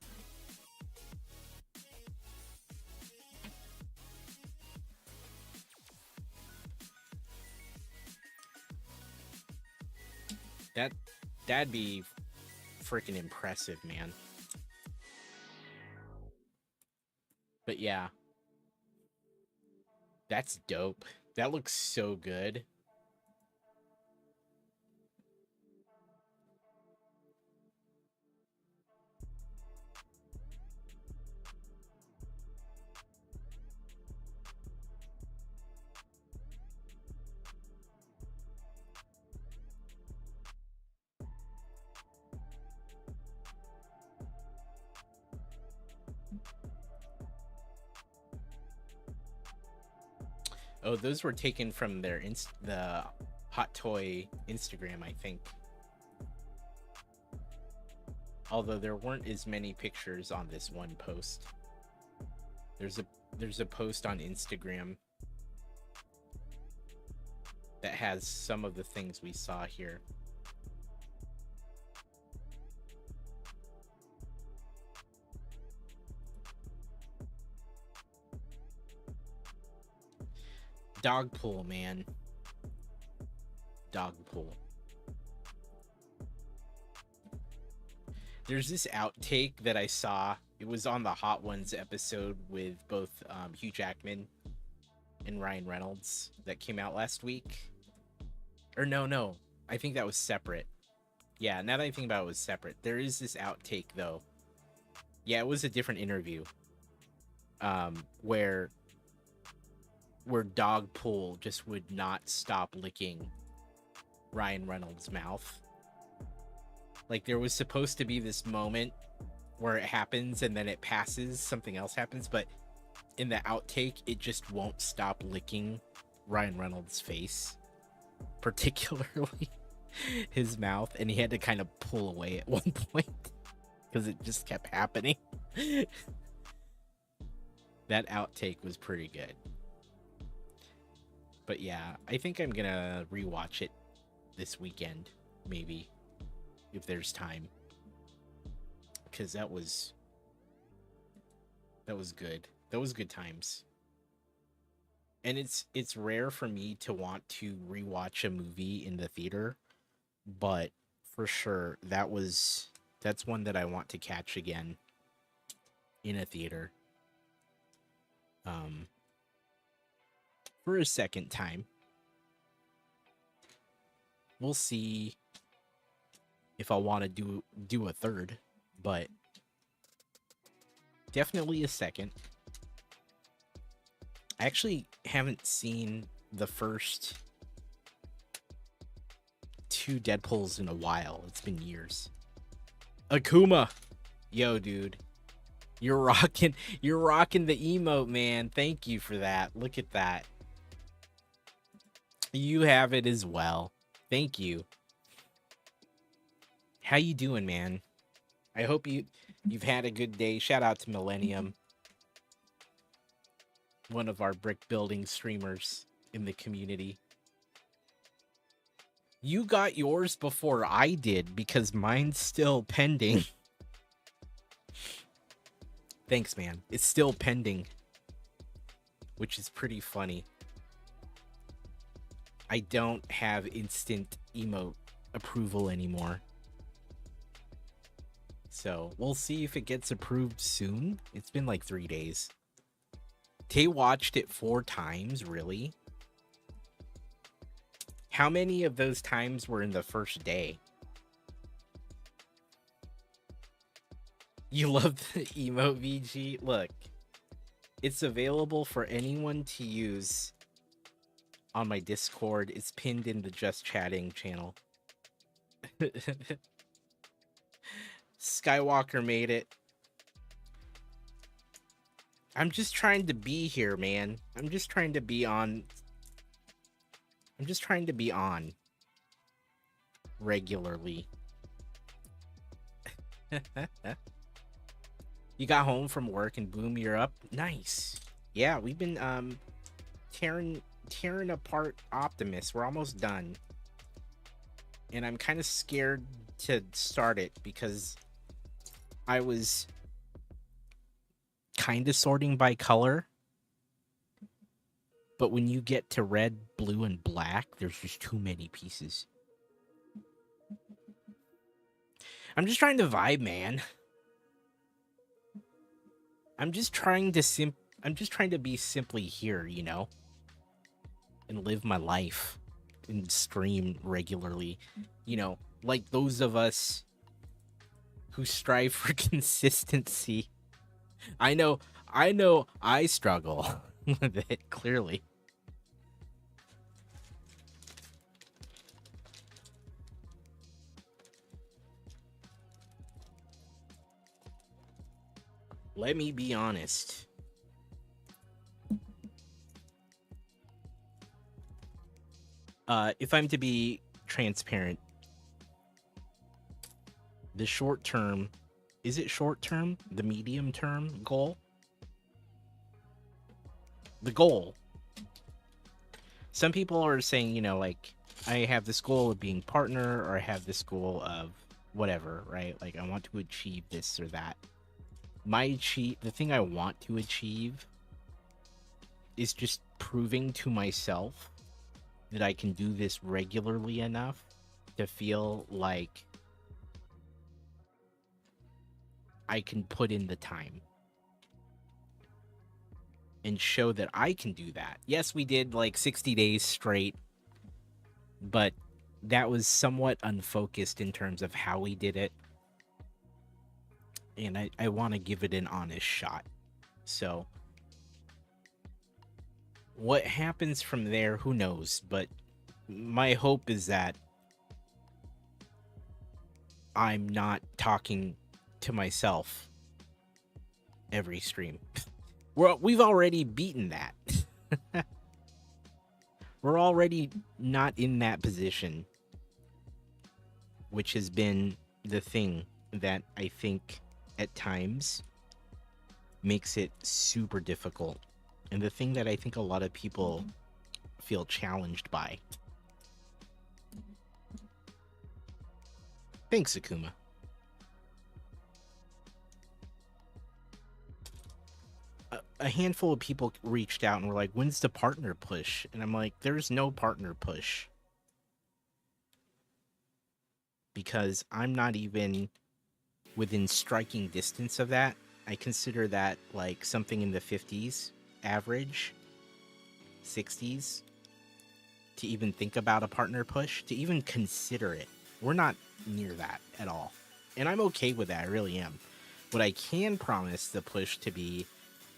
That'd be freaking impressive, man. But yeah. That's dope. That looks so good. Oh, those were taken from their the Hot Toy Instagram, I think. Although there weren't as many pictures on this one post. There's a post on Instagram that has some of the things we saw here. Dog pull, man. Dog pull. There's this outtake that I saw. It was on the Hot Ones episode with both Hugh Jackman and Ryan Reynolds that came out last week. Or no. I think that was separate. Yeah, now that I think about it, it was separate. There is this outtake, though. Yeah, it was a different interview. Where dog pull just would not stop licking Ryan Reynolds' mouth. Like, there was supposed to be this moment where it happens and then it passes, something else happens, but in the outtake, it just won't stop licking Ryan Reynolds' face, particularly his mouth, and he had to kind of pull away at one point because it just kept happening. That outtake was pretty good. But yeah, I think I'm gonna rewatch it this weekend, maybe, if there's time, because that was good. That was good times. And it's rare for me to want to rewatch a movie in the theater, but for sure that's one that I want to catch again in a theater. For a second time. We'll see if I want to do a third, but definitely a second. I actually haven't seen the first 2 Deadpools in a while. It's been years. Akuma, yo, dude, you're rocking the emote, man. Thank you for that. Look at that. You have it as well. Thank you. How you doing, man? I hope you've had a good day. Shout out to Millennium, one of our brick building streamers in the community. You got yours before I did because mine's still pending. Thanks, man. It's still pending, which is pretty funny. I don't have instant emote approval anymore. So we'll see if it gets approved soon. It's been like 3 days. Tay watched it 4 times, really? How many of those times were in the first day? You love the emote, VG? Look, it's available for anyone to use on my Discord. It's pinned in the Just Chatting channel. Skywalker made it. I'm just trying to be here, man. I'm just trying to be on regularly. You got home from work and boom, you're up. Nice. Yeah, we've been tearing apart Optimus. We're almost done. And I'm kind of scared to start it because I was kind of sorting by color. But when you get to red, blue, and black, there's just too many pieces. I'm just trying to vibe, man. I'm just trying to be simply here, you know? And live my life and stream regularly. You know, like those of us who strive for consistency. I know I struggle with it, clearly. Let me be honest. If I'm to be transparent, the short term, is it short term? The medium term goal? The goal. Some people are saying, you know, like, I have this goal of being partner, or I have this goal of whatever, right? Like, I want to achieve this or that. The thing I want to achieve is just proving to myself that I can do this regularly enough to feel like I can put in the time and show that I can do that. Yes, we did like 60 days straight, but that was somewhat unfocused in terms of how we did it. And I want to give it an honest shot. So what happens from there, who knows? But my hope is that I'm not talking to myself every stream. We've already beaten that. We're already not in that position, which has been the thing that I think at times makes it super difficult, and the thing that I think a lot of people feel challenged by. Thanks, Akuma. A handful of people reached out and were like, when's the partner push? And I'm like, there's no partner push. Because I'm not even within striking distance of that. I consider that like something in the 50s average, 60s, to even think about a partner push, to even consider it. We're not near that at all. And I'm okay with that, I really am. What I can promise the push to be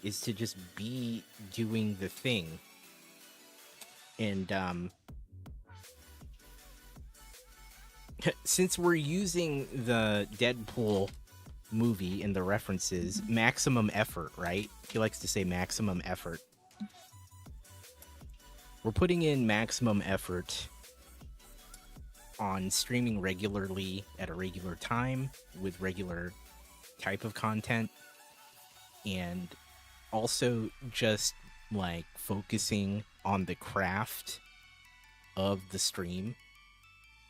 is to just be doing the thing. And since we're using the Deadpool movie in the references, maximum effort, right? He likes to say maximum effort. We're putting in maximum effort on streaming regularly at a regular time with regular type of content, and also just like focusing on the craft of the stream.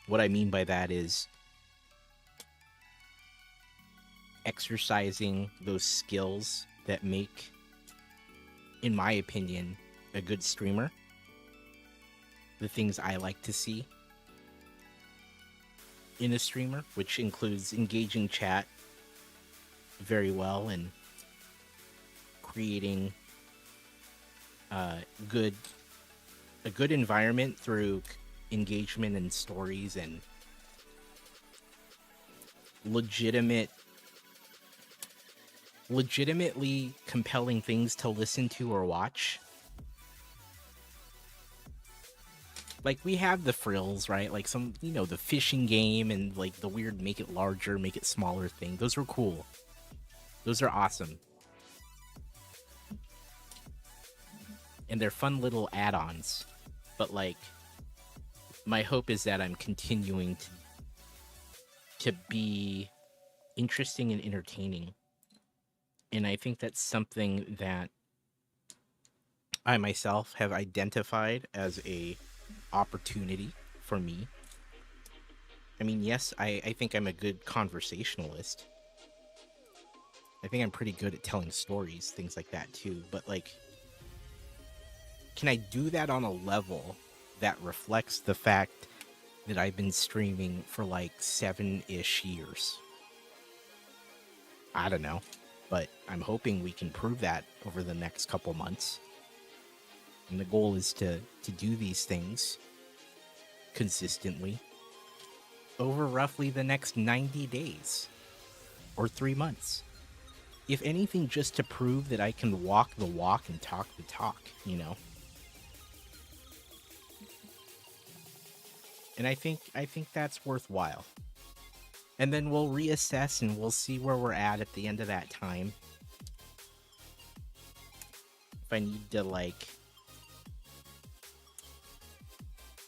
What I mean by that is exercising those skills that make, in my opinion, a good streamer. The things I like to see in a streamer, which includes engaging chat very well and creating a good environment through engagement and stories and legitimately compelling things to listen to or watch. Like, we have the frills, right? Like some, the fishing game and like the weird make it larger, make it smaller thing. Those are cool. Those are awesome. And they're fun little add-ons. But like, my hope is that I'm continuing to be interesting and entertaining. And I think that's something that I myself have identified as a opportunity for me. I mean, yes, I think I'm a good conversationalist. I think I'm pretty good at telling stories, things like that too. But like, can I do that on a level that reflects the fact that I've been streaming for like 7-ish years? I don't know, but I'm hoping we can prove that over the next couple months. And the goal is to do these things consistently over roughly the next 90 days or 3 months. If anything, just to prove that I can walk the walk and talk the talk, And I think that's worthwhile. And then we'll reassess and we'll see where we're at the end of that time. If I need to like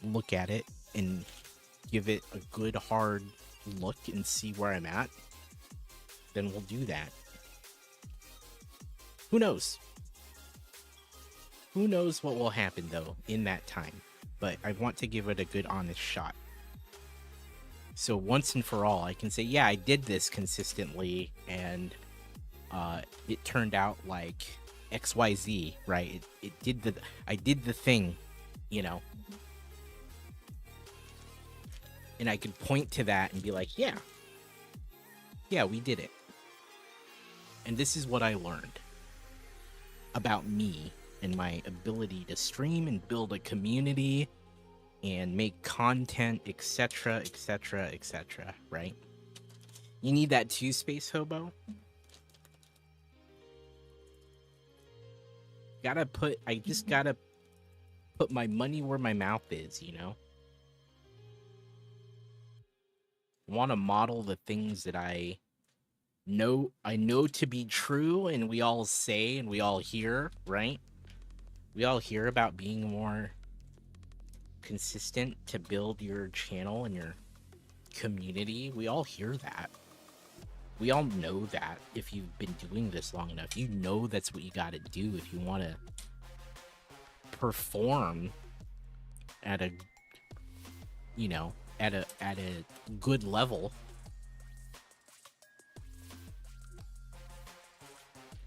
look at it and give it a good hard look and see where I'm at, then we'll do that. Who knows? Who knows what will happen though in that time? But I want to give it a good honest shot. So once and for all, I can say, yeah, I did this consistently and it turned out like XYZ, right? I did the thing, And I could point to that and be like, yeah, we did it. And this is what I learned about me and my ability to stream and build a community and make content, etc., etc., etc., right? You need that too, Space Hobo? I just gotta put my money where my mouth is, Want to model the things that I I know to be true, and we all say and we all hear, right? We all hear about being more consistent to build your channel and your community. We all hear that. We all know that if you've been doing this long enough, you know that's what you got to do if you want to perform at a, you know, at a good level.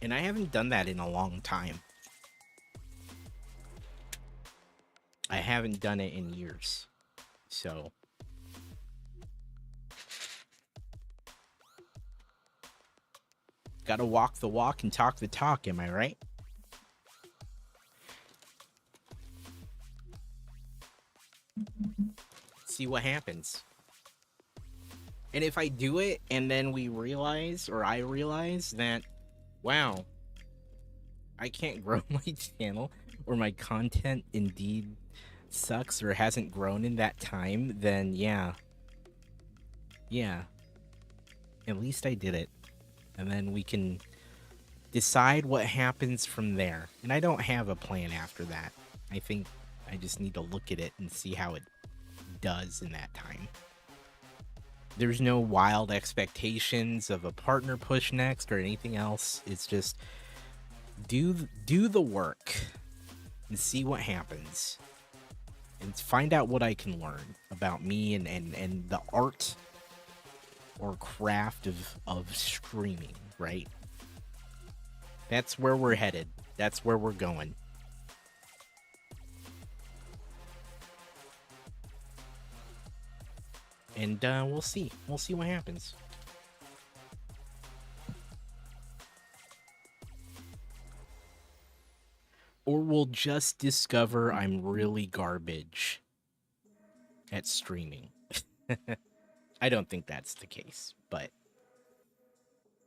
And I haven't done that in a long time. I haven't done it in years. So gotta walk the walk and talk the talk, am I right? See what happens. And if I do it and then we realize, or I realize that, wow, I can't grow my channel, or my content indeed sucks or hasn't grown in that time, then yeah, at least I did it. And then we can decide what happens from there. And I don't have a plan after that. I think I just need to look at it and see how it does in that time. There's no wild expectations of a partner push next or anything else. It's just do the work and see what happens. And find out what I can learn about me and the art or craft of streaming, right? That's where we're headed. That's where we're going. And we'll see. We'll see what happens. Or we'll just discover I'm really garbage at streaming. I don't think that's the case, but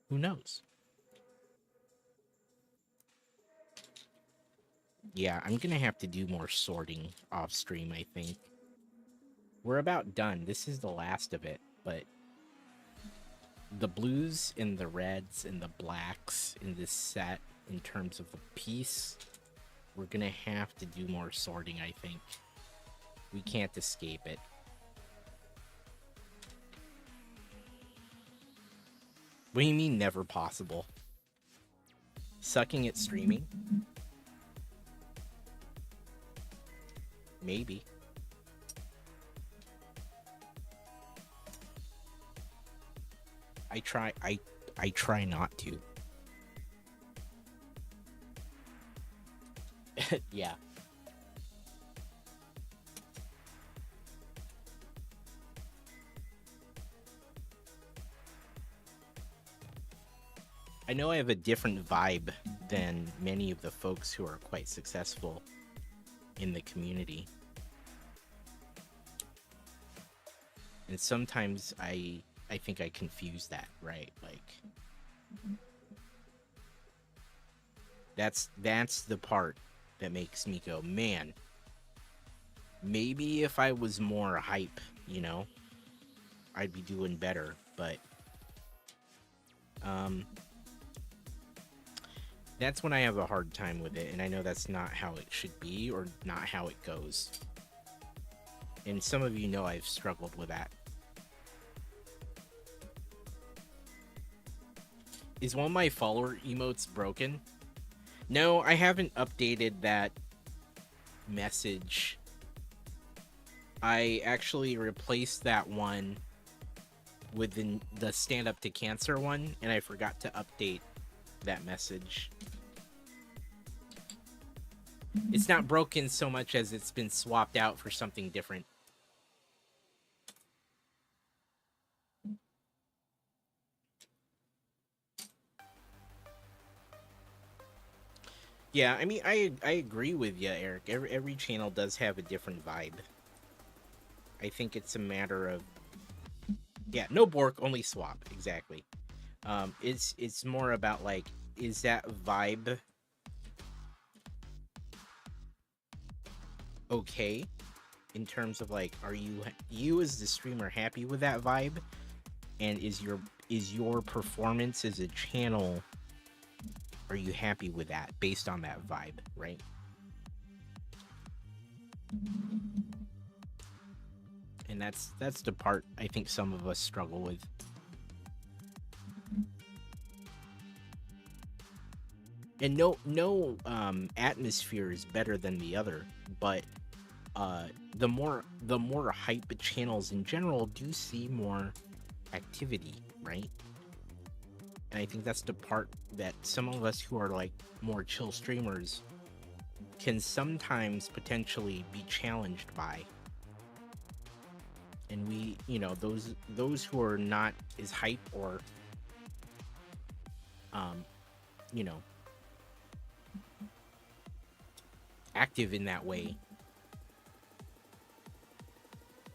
who knows? Yeah, I'm gonna have to do more sorting off stream, I think. We're about done. This is the last of it, but the blues and the reds and the blacks in this set, in terms of the piece, we're gonna have to do more sorting, I think. We can't escape it. What do you mean never possible? Sucking at streaming? Maybe. I try not to. Yeah. I know I have a different vibe than many of the folks who are quite successful in the community. And sometimes I think I confuse that, right? Like, that's the part that makes me go, man, maybe if I was more hype, you know, I'd be doing better. But that's when I have a hard time with it, and I know that's not how it should be, or not how it goes. And some of you know I've struggled with that. Is one of my follower emotes broken? No, I haven't updated that message. I actually replaced that one with the stand up to cancer one, and I forgot to update that message. It's not broken so much as it's been swapped out for something different. Yeah, I mean, I agree with you, Eric. Every channel does have a different vibe. I think it's a matter of, yeah, no Bork, only swap, exactly. It's more about, like, is that vibe okay? In terms of, like, are you as the streamer happy with that vibe? And is is your performance as a channel, are you happy with that based on that vibe, right? And that's the part I think some of us struggle with. And no atmosphere is better than the other, but the more hype channels in general do see more activity, right? And I think that's the part that some of us who are like more chill streamers can sometimes potentially be challenged by. And we, you know, those who are not as hype or you know, active in that way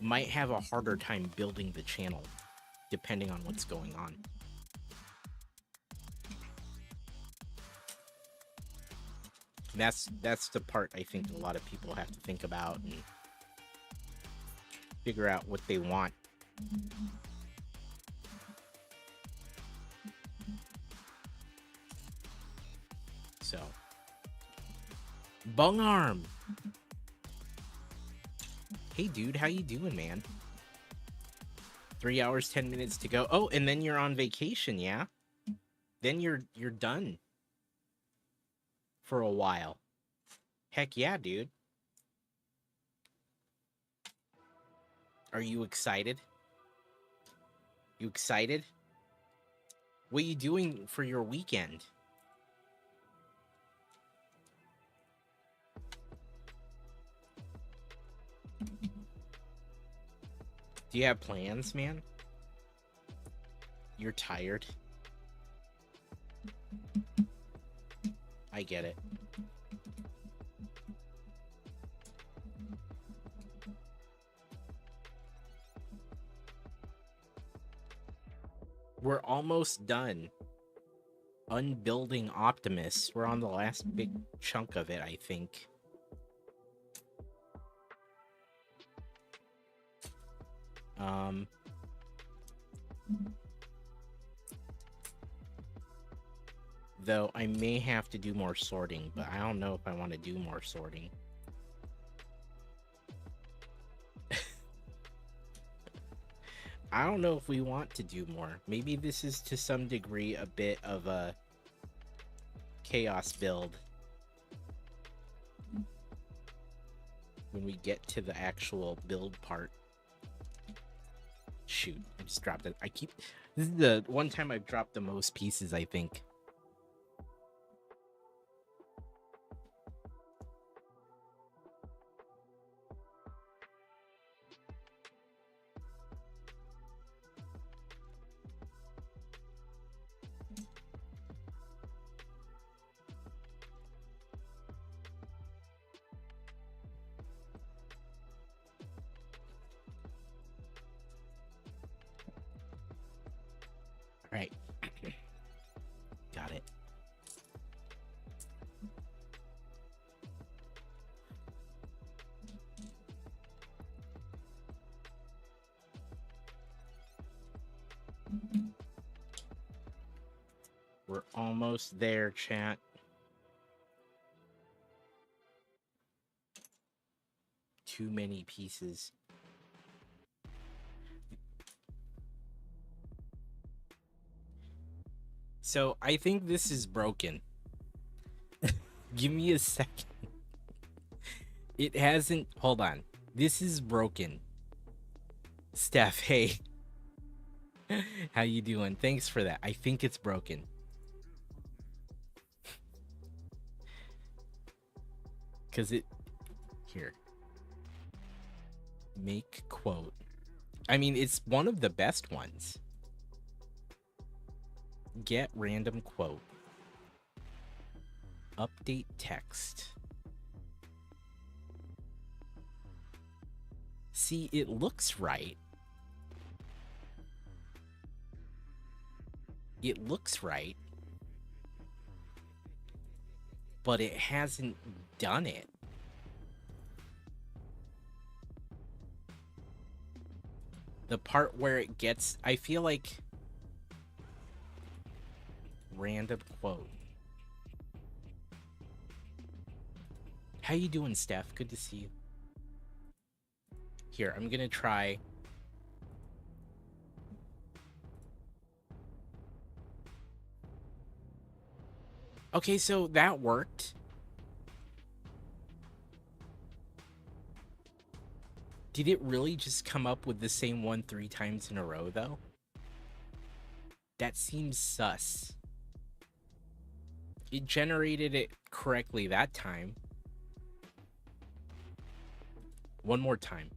might have a harder time building the channel depending on what's going on. That's the part I think a lot of people have to think about and figure out what they want. So, Bung Arm. Hey dude, how you doing, man? 3 hours, 10 minutes to go. Oh, and then you're on vacation, yeah? Then you're done for a while. Heck yeah, dude. Are you excited? You excited? What are you doing for your weekend? Do you have plans, man? You're tired. I get it. We're almost done. Unbuilding Optimus. We're on the last big chunk of it, I think. Though I may have to do more sorting, but I don't know if I want to do more sorting. I don't know if we want to do more. Maybe this is to some degree a bit of a chaos build when we get to the actual build part. Shoot, I just dropped it. This is the one time I've dropped the most pieces, I think. Right. Got it. We're almost there, chat. Too many pieces. So I think this is broken. Give me a second. It hasn't. Hold on. This is broken. Steph, hey. How you doing? Thanks for that. I think it's broken. Because it... Here. Make quote. I mean, it's one of the best ones. Get random quote. Update text. See, it looks right. It looks right. But it hasn't done it. The part where it gets... I feel like random quote. How you doing, Steph? Good to see you. Here, I'm gonna try. Okay, so that worked. Did it really just come up with the same one 3 times in a row, though? That seems sus. It generated it correctly that time. One more time.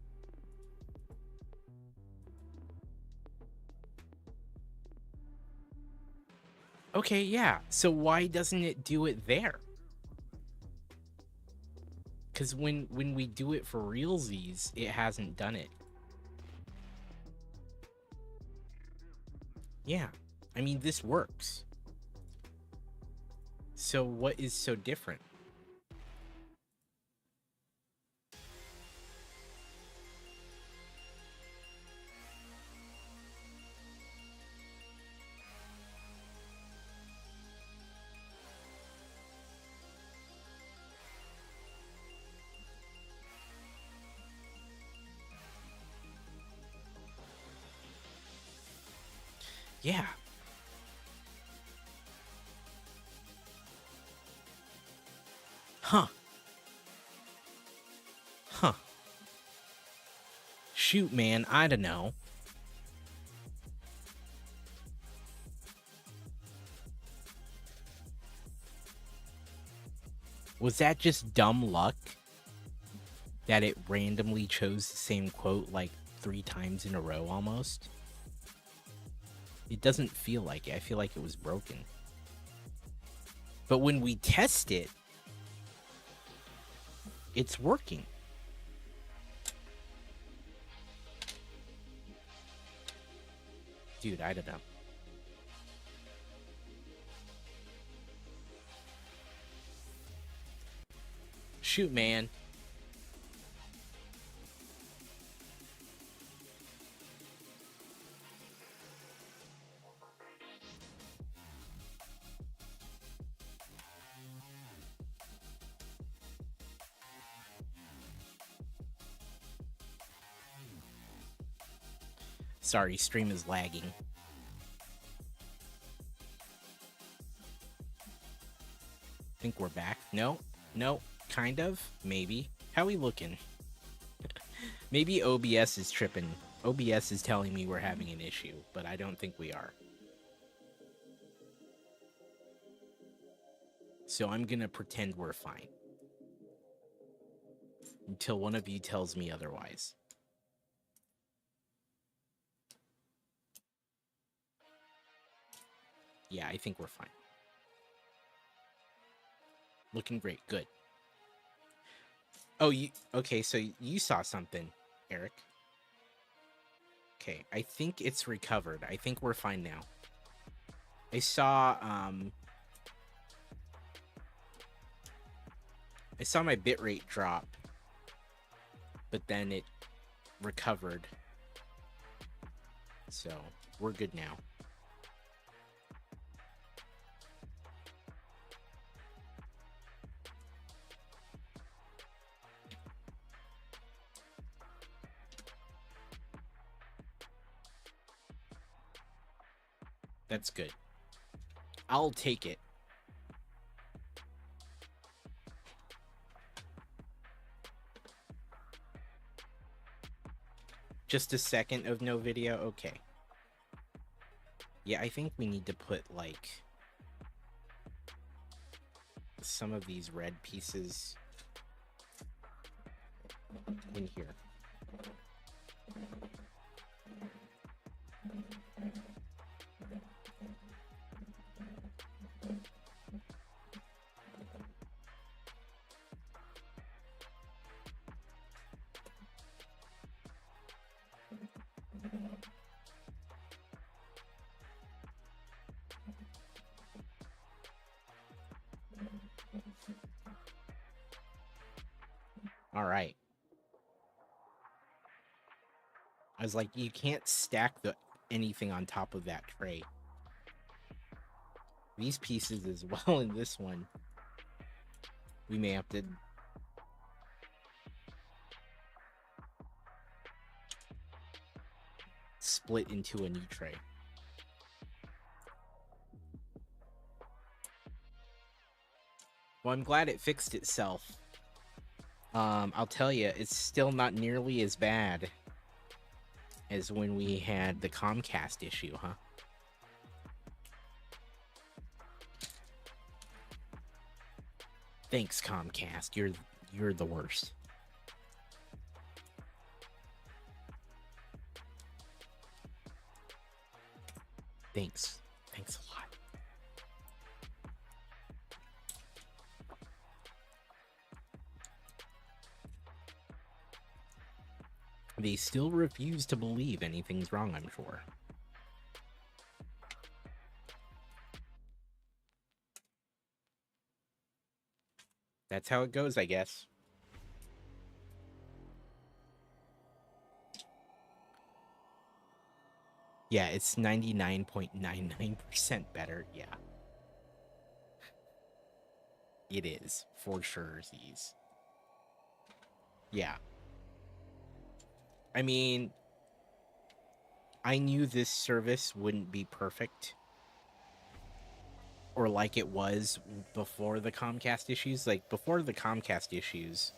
Okay, yeah. So why doesn't it do it there? Because when we do it for realsies, it hasn't done it. Yeah. I mean, this works. So what is so different? Yeah. Huh. Huh. Shoot, man, I don't know. Was that just dumb luck? That it randomly chose the same quote like 3 times in a row almost? It doesn't feel like it. I feel like it was broken. But when we test it, it's working. Dude, I don't know. Shoot, man. Sorry, stream is lagging. Think we're back? No, kind of, maybe. How we looking? Maybe OBS is tripping. OBS is telling me we're having an issue, but I don't think we are. So I'm gonna pretend we're fine. Until one of you tells me otherwise. Yeah, I think we're fine. Looking great. Good. Oh, okay, so you saw something, Eric. Okay, I think it's recovered. I think we're fine now. I saw my bitrate drop, but then it recovered. So, we're good now. That's good. I'll take it. Just a second of no video? Okay. Yeah, I think we need to put, like, some of these red pieces in here. All right. I was like, you can't stack anything on top of that tray. these pieces as well in this one. We may have to split into a new tray. Well, I'm glad it fixed itself. I'll tell you, it's still not nearly as bad as when we had the Comcast issue, huh? Thanks, Comcast. You're the worst. Thanks. Thanks a lot. They still refuse to believe anything's wrong, I'm sure. That's how it goes, I guess. Yeah, it's 99.99% better. Yeah. It is, for sure, Z's. Yeah. I mean, I knew this service wouldn't be perfect. Or like it was before the Comcast issues. Like, before the Comcast issues,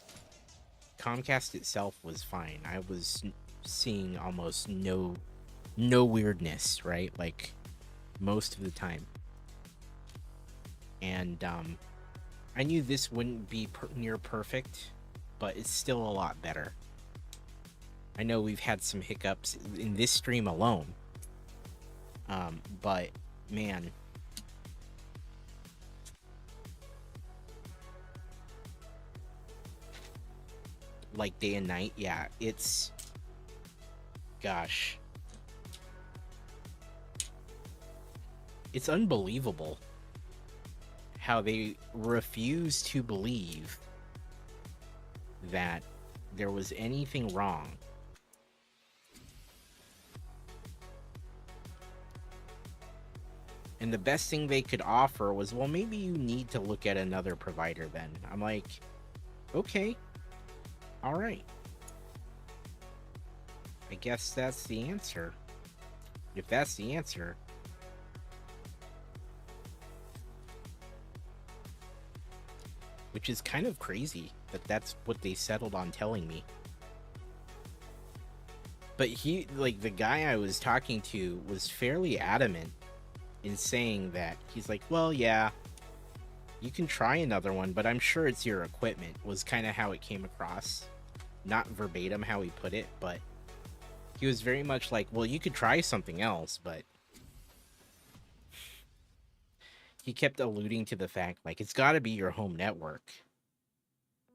Comcast itself was fine. I was seeing almost no weirdness, right? Like, most of the time. And, I knew this wouldn't be near perfect, but it's still a lot better. I know we've had some hiccups in this stream alone. But, man. Like day and night, yeah, it's... Gosh. It's unbelievable how they refuse to believe that there was anything wrong. And the best thing they could offer was, well, maybe you need to look at another provider then. I'm like, okay, all right. I guess that's the answer. If that's the answer. Which is kind of crazy that that's what they settled on telling me. But he, like, the guy I was talking to was fairly adamant in saying that he's like, well, yeah, you can try another one, but I'm sure it's your equipment, was kind of how it came across. Not verbatim how he put it, but he was very much like, well, you could try something else, but he kept alluding to the fact, like, it's got to be your home network.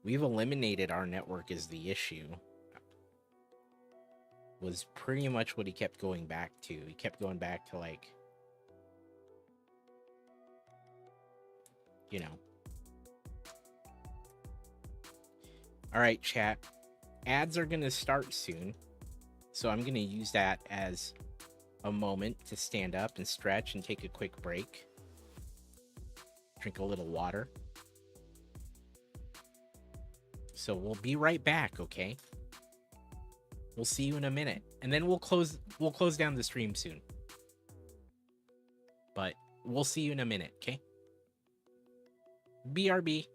We've eliminated our network as the issue. Was pretty much what he kept going back to. He kept going back to, like, you know. Alright, chat. Ads are going to start soon. So I'm going to use that as a moment to stand up and stretch and take a quick break. Drink a little water. So we'll be right back, okay? We'll see you in a minute. And then we'll close down the stream soon. But we'll see you in a minute, okay? BRB.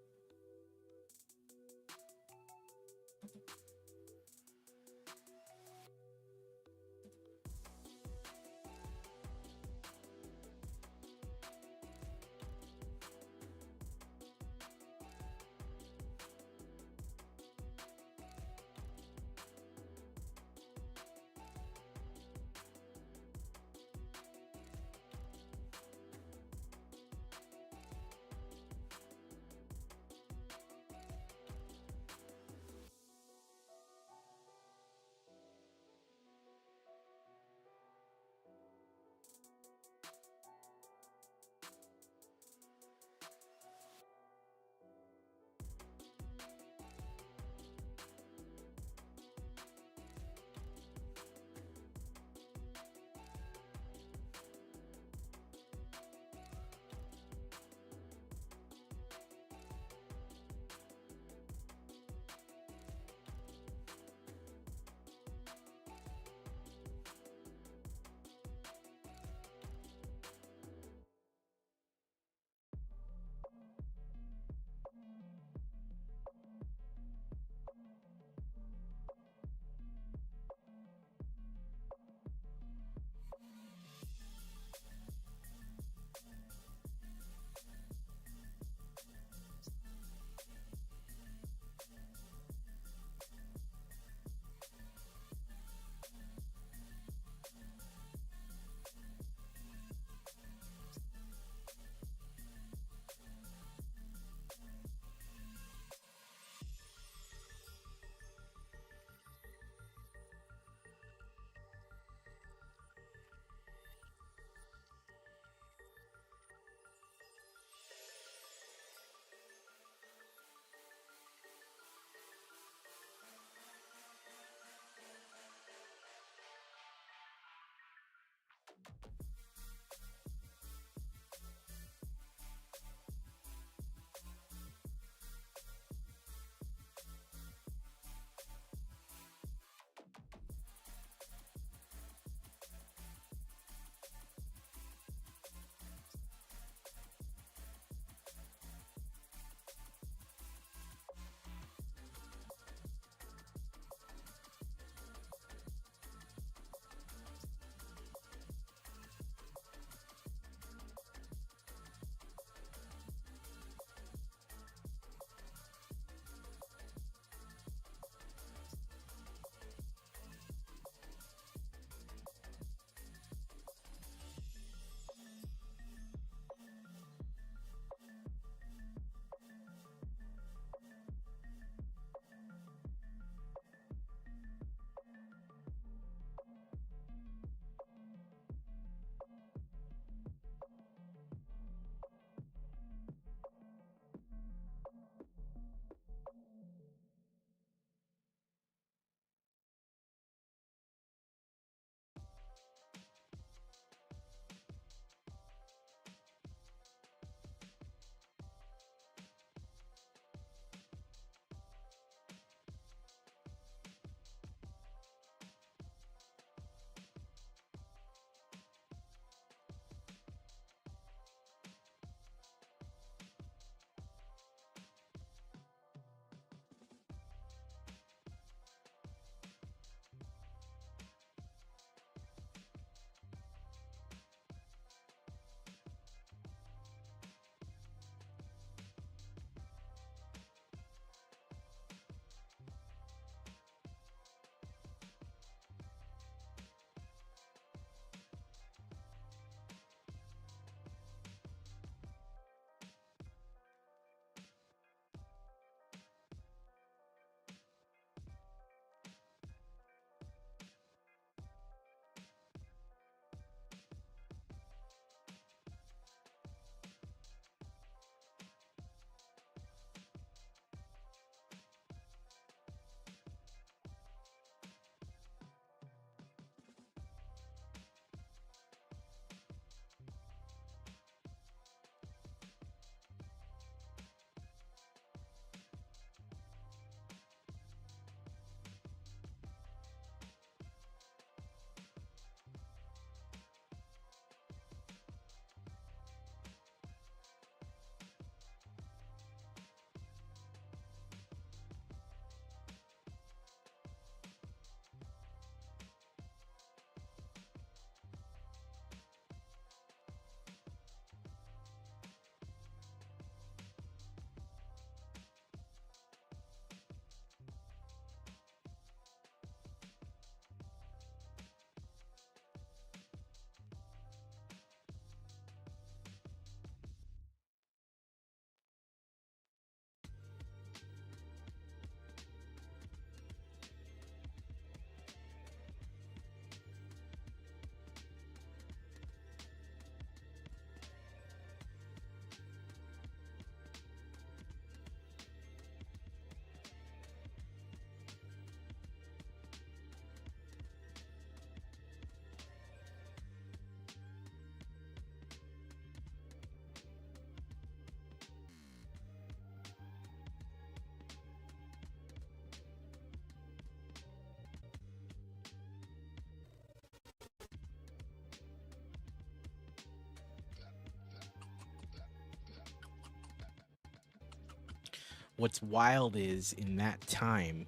what's wild is in that time,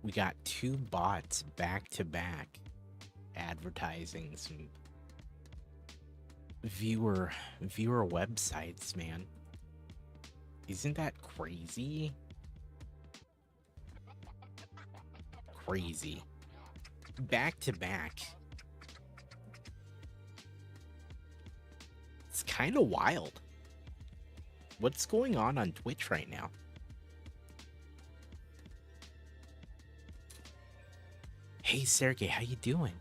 we got 2 bots back to back advertising some viewer websites, man. Isn't that crazy? Crazy. Back to back. It's kind of wild. What's going on Twitch right now? Hey Sergey, how you doing?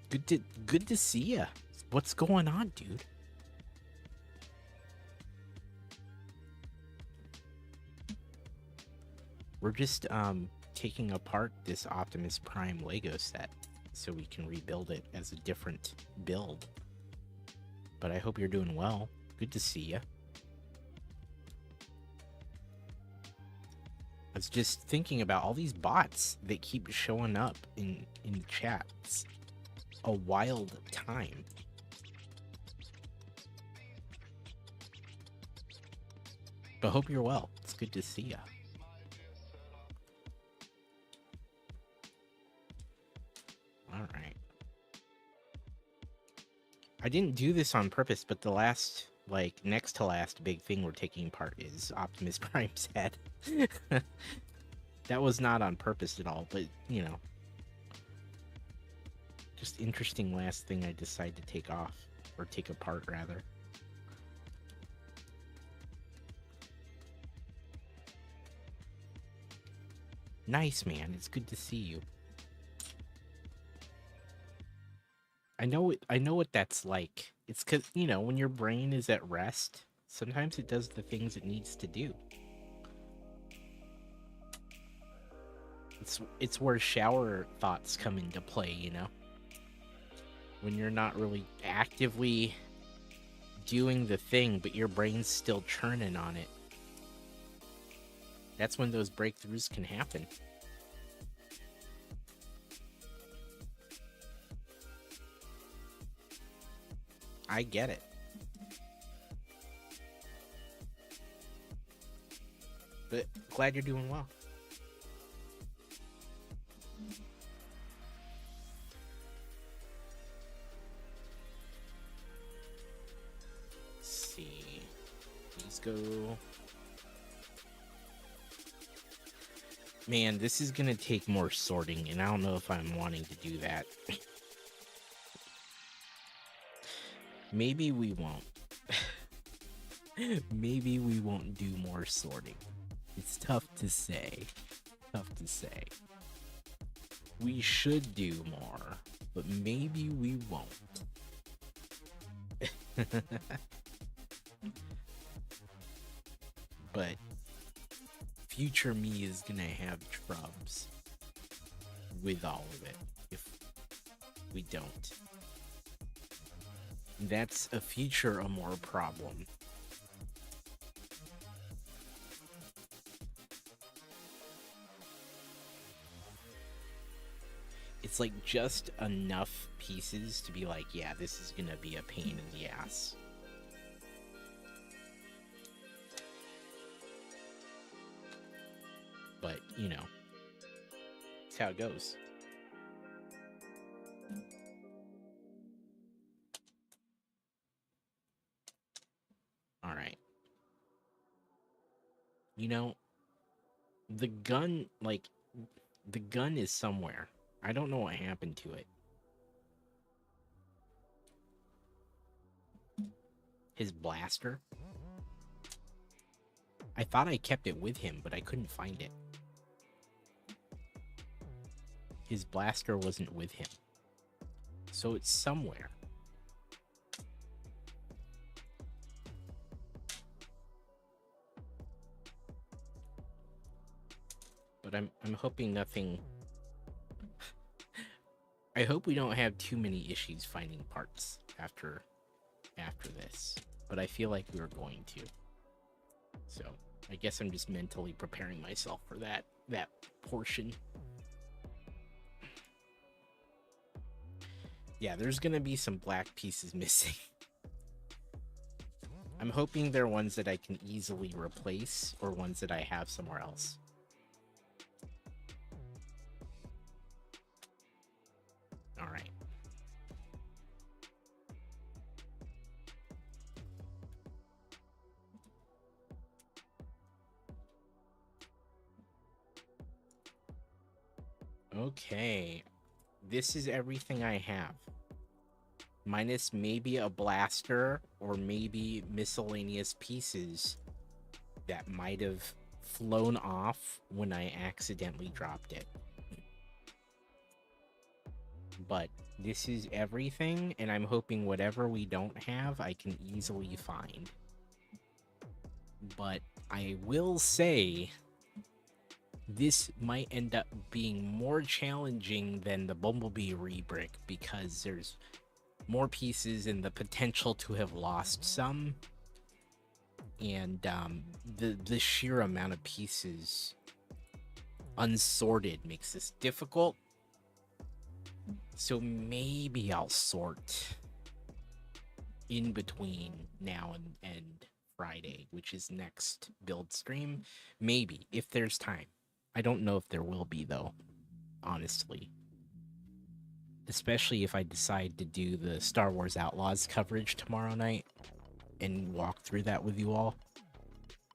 Good to see ya. What's going on, dude? We're just taking apart this Optimus Prime Lego set so we can rebuild it as a different build. But I hope you're doing well. Good to see ya. I was just thinking about all these bots that keep showing up in the chat. It's a wild time. But hope you're well. It's good to see ya. Alright. I didn't do this on purpose, but the last, like, next to last big thing we're taking apart is Optimus Prime's head. That was not on purpose at all, but, you know. Just interesting last thing I decided to take off. Or take apart, rather. Nice, man. It's good to see you. I know what that's like. It's because, you know, when your brain is at rest, sometimes it does the things it needs to do. It's where shower thoughts come into play, you know? When you're not really actively doing the thing, but your brain's still churning on it. That's when those breakthroughs can happen. I get it. But glad you're doing well. Let's see. Let's go. Man, this is gonna take more sorting, and I don't know if I'm wanting to do that. Maybe we won't. Maybe we won't do more sorting. It's tough to say. Tough to say. We should do more, but maybe we won't. But future me is gonna have trubs with all of it if we don't. That's a future Amore problem. It's like just enough pieces to be like, yeah, this is gonna be a pain in the ass. But, you know, that's how it goes. Alright. You know, the gun, like, the gun is somewhere. I don't know what happened to it. His blaster? I thought I kept it with him, but I couldn't find it. His blaster wasn't with him. So it's somewhere. But I'm hoping nothing... I hope we don't have too many issues finding parts after this. But I feel like we're going to. So I guess I'm just mentally preparing myself for that portion. Yeah, there's gonna be some black pieces missing. I'm hoping they're ones that I can easily replace or ones that I have somewhere else. All right. Okay. This is everything I have. Minus maybe a blaster or maybe miscellaneous pieces that might have flown off when I accidentally dropped it. But this is everything, and I'm hoping whatever we don't have, I can easily find. But I will say, this might end up being more challenging than the Bumblebee Rebrick because there's more pieces and the potential to have lost some. And the sheer amount of pieces unsorted makes this difficult. So maybe I'll sort in between now and Friday, which is next build stream. Maybe, if there's time. I don't know if there will be, though, honestly. Especially if I decide to do the Star Wars Outlaws coverage tomorrow night and walk through that with you all.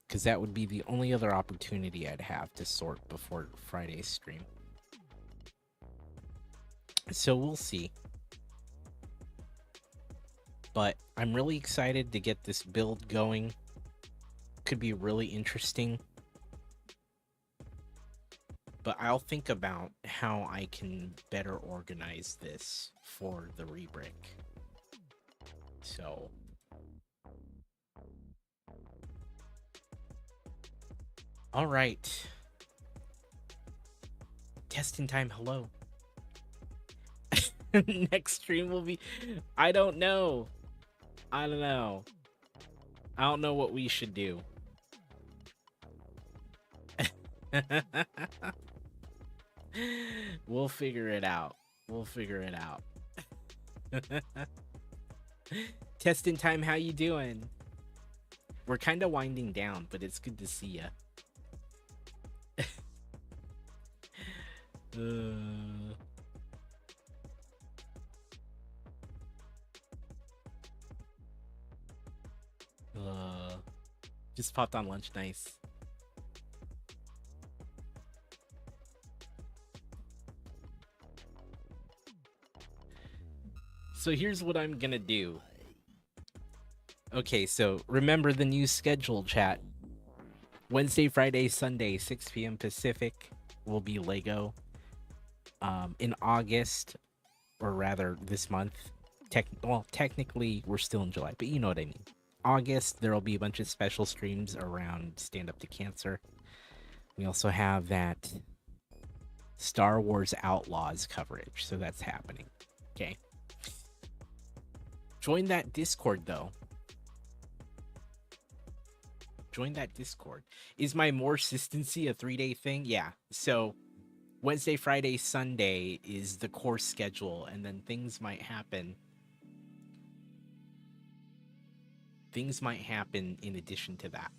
Because that would be the only other opportunity I'd have to sort before Friday's stream. So we'll see. But I'm really excited to get this build going. Could be really interesting. But I'll think about how I can better organize this for the Rebrick. So all right. Testing time, hello. Next stream will be, I don't know. I don't know what we should do. We'll figure it out. Testing time, how you doing? We're kind of winding down, but it's good to see ya. Just popped on lunch, nice. So here's what I'm gonna do. Okay, so remember the new schedule, chat. Wednesday, Friday, Sunday, 6 p.m. Pacific will be Lego. In August, or rather this month, technically we're still in July, but you know what I mean. August, there will be a bunch of special streams around Stand Up to Cancer. We also have that Star Wars Outlaws coverage, so that's happening. Okay. Join that Discord, though. Join that Discord. Is my more consistency a 3-day thing? Yeah. So Wednesday, Friday, Sunday is the course schedule, and then things might happen. Things might happen in addition to that.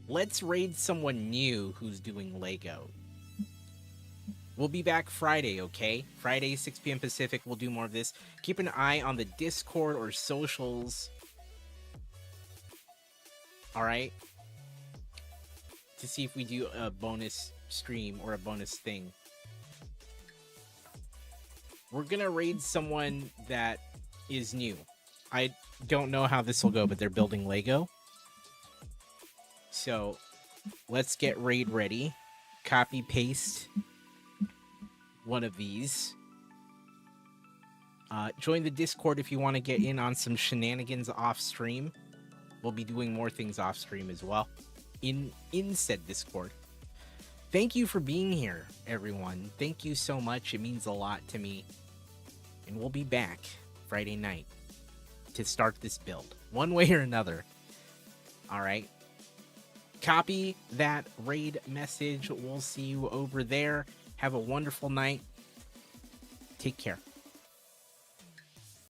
Let's raid someone new who's doing Lego. We'll be back Friday, okay? Friday, 6 p.m. Pacific, we'll do more of this. Keep an eye on the Discord or socials. Alright? To see if we do a bonus stream or a bonus thing. We're gonna raid someone that is new. I don't know how this will go, but they're building Lego. So, let's get raid ready. Copy, paste one of these. Join the Discord if you want to get in on some shenanigans off stream. We'll be doing more things off stream as well in said Discord. Thank you for being here, everyone. Thank you so much. It means a lot to me. And we'll be back Friday night to start this build, one way or another. All right. Copy that raid message. We'll see you over there. Have a wonderful night. Take care.